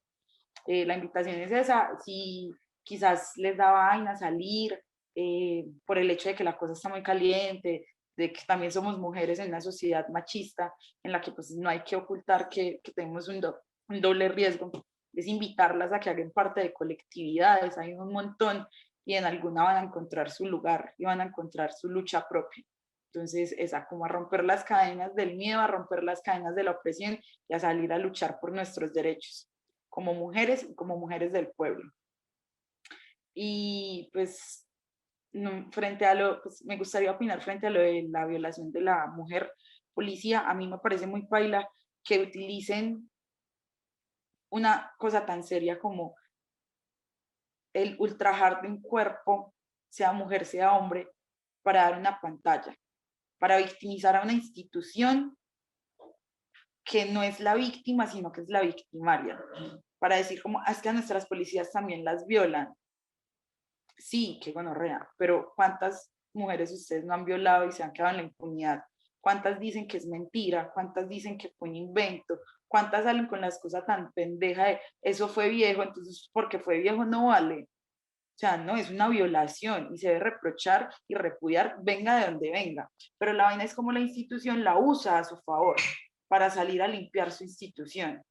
La invitación es esa, si quizás les da vaina salir por el hecho de que la cosa está muy caliente, de que también somos mujeres en una sociedad machista en la que pues no hay que ocultar que tenemos un doble riesgo. es invitarlas a que hagan parte de colectividades, hay un montón, y en alguna van a encontrar su lugar y van a encontrar su lucha propia. Entonces, esa como a romper las cadenas del miedo, a romper las cadenas de la opresión y a salir a luchar por nuestros derechos, como mujeres y como mujeres del pueblo. Y pues, frente a pues, me gustaría opinar frente a lo de la violación de la mujer policía. A mí me parece muy paila que utilicen una cosa tan seria como el ultrajar de un cuerpo, sea mujer, sea hombre, para dar una pantalla, para victimizar a una institución que no es la víctima, sino que es la victimaria, para decir como, es que a nuestras policías también las violan. Sí, qué gonorrea, pero ¿cuántas mujeres ustedes no han violado y se han quedado en la impunidad? ¿Cuántas dicen que es mentira? ¿Cuántas dicen que fue un invento? ¿Cuántas salen con la excusa tan pendeja de eso fue viejo, entonces porque fue viejo no vale? O sea, no, es una violación y se debe reprochar y repudiar, venga de donde venga. Pero la vaina es como la institución la usa a su favor para salir a limpiar su institución.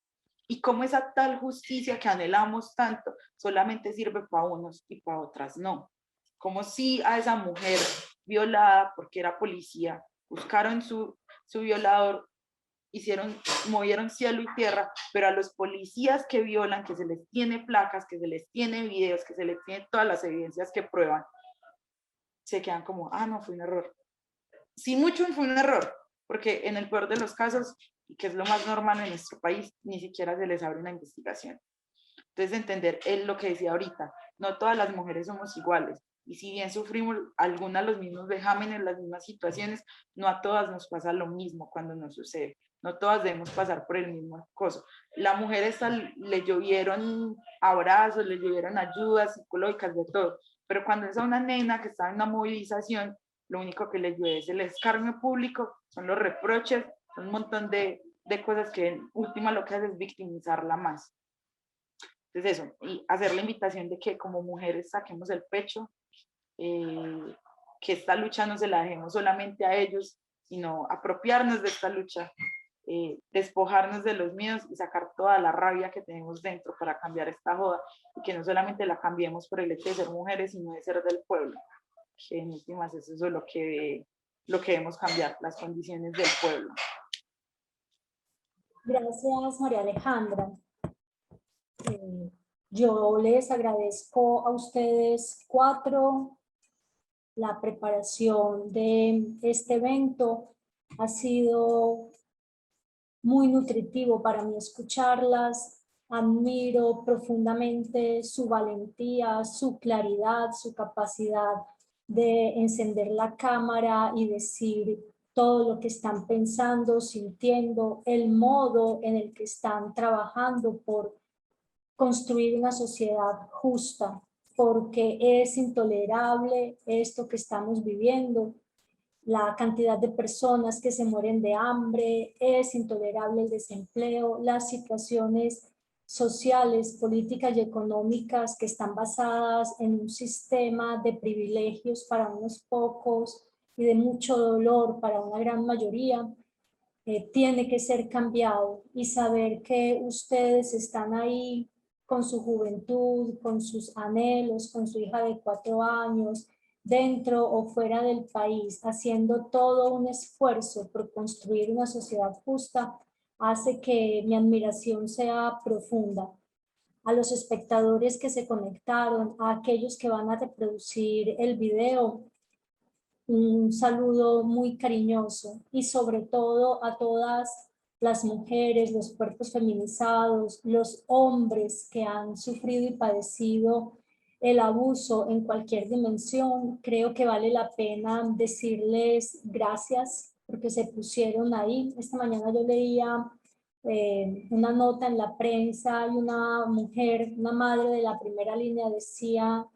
Y cómo esa tal justicia que anhelamos tanto solamente sirve para unos y para otras no. Como si a esa mujer violada porque era policía, buscaron su violador, movieron cielo y tierra, pero a los policías que violan, que se les tiene placas, que se les tiene videos, que se les tiene todas las evidencias que prueban, se quedan como, no, fue un error. Sí, mucho fue un error, porque en el peor de los casos, y que es lo más normal en nuestro país, ni siquiera se les abre una investigación. Entonces, entender lo que decía ahorita, no todas las mujeres somos iguales, y si bien sufrimos algunas los mismos vejámenes, las mismas situaciones, no a todas nos pasa lo mismo cuando nos sucede, no todas debemos pasar por el mismo acoso. La mujer esta le llovieron abrazos, le llovieron ayudas psicológicas, de todo, pero cuando es a una nena que está en una movilización, lo único que le llueve es el escarnio público, son los reproches, son un montón de cosas que en última lo que hace es victimizarla más. Entonces eso, y hacer la invitación de que como mujeres saquemos el pecho, que esta lucha no se la dejemos solamente a ellos, sino apropiarnos de esta lucha, despojarnos de los miedos y sacar toda la rabia que tenemos dentro para cambiar esta joda, y que no solamente la cambiemos por el hecho de ser mujeres, sino de ser del pueblo, que en últimas eso es lo que debemos cambiar, las condiciones del pueblo. Gracias, María Alejandra. Yo les agradezco a ustedes 4 la preparación de este evento. Ha sido muy nutritivo para mí escucharlas. Admiro profundamente su valentía, su claridad, su capacidad de encender la cámara y decir todo lo que están pensando, sintiendo, el modo en el que están trabajando por construir una sociedad justa, porque es intolerable esto que estamos viviendo, la cantidad de personas que se mueren de hambre, es intolerable el desempleo, las situaciones sociales, políticas y económicas que están basadas en un sistema de privilegios para unos pocos y de mucho dolor para una gran mayoría, tiene que ser cambiado, y saber que ustedes están ahí con su juventud, con sus anhelos, con su hija de 4 años, dentro o fuera del país, haciendo todo un esfuerzo por construir una sociedad justa, hace que mi admiración sea profunda. A los espectadores que se conectaron, a aquellos que van a reproducir el video, un saludo muy cariñoso, y sobre todo a todas las mujeres, los cuerpos feminizados, los hombres que han sufrido y padecido el abuso en cualquier dimensión. Creo que vale la pena decirles gracias porque se pusieron ahí. Esta mañana yo leía una nota en la prensa y una mujer, una madre de la primera línea decía,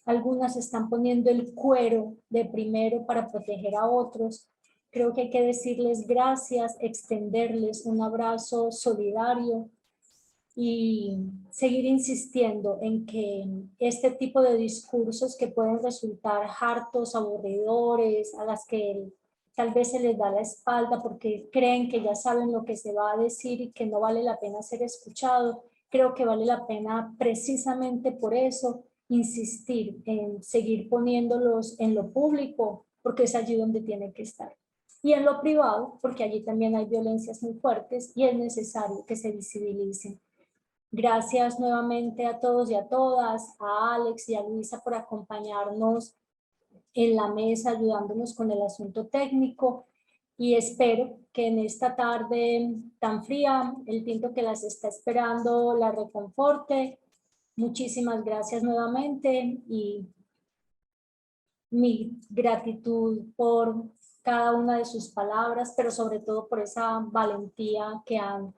algunas están poniendo el cuero de primero para proteger a otros. Creo que hay que decirles gracias, extenderles un abrazo solidario y seguir insistiendo en que este tipo de discursos que pueden resultar hartos, aburridores, a las que tal vez se les da la espalda porque creen que ya saben lo que se va a decir y que no vale la pena ser escuchado. Creo que vale la pena precisamente por eso insistir en seguir poniéndolos en lo público, porque es allí donde tienen que estar. Y en lo privado, porque allí también hay violencias muy fuertes y es necesario que se visibilicen. Gracias nuevamente a todos y a todas, a Alex y a Luisa por acompañarnos en la mesa, ayudándonos con el asunto técnico, y espero que en esta tarde tan fría, el tinto que las está esperando la reconforte. Muchísimas gracias nuevamente y mi gratitud por cada una de sus palabras, pero sobre todo por esa valentía que han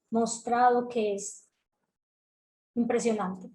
mostrado, que es impresionante.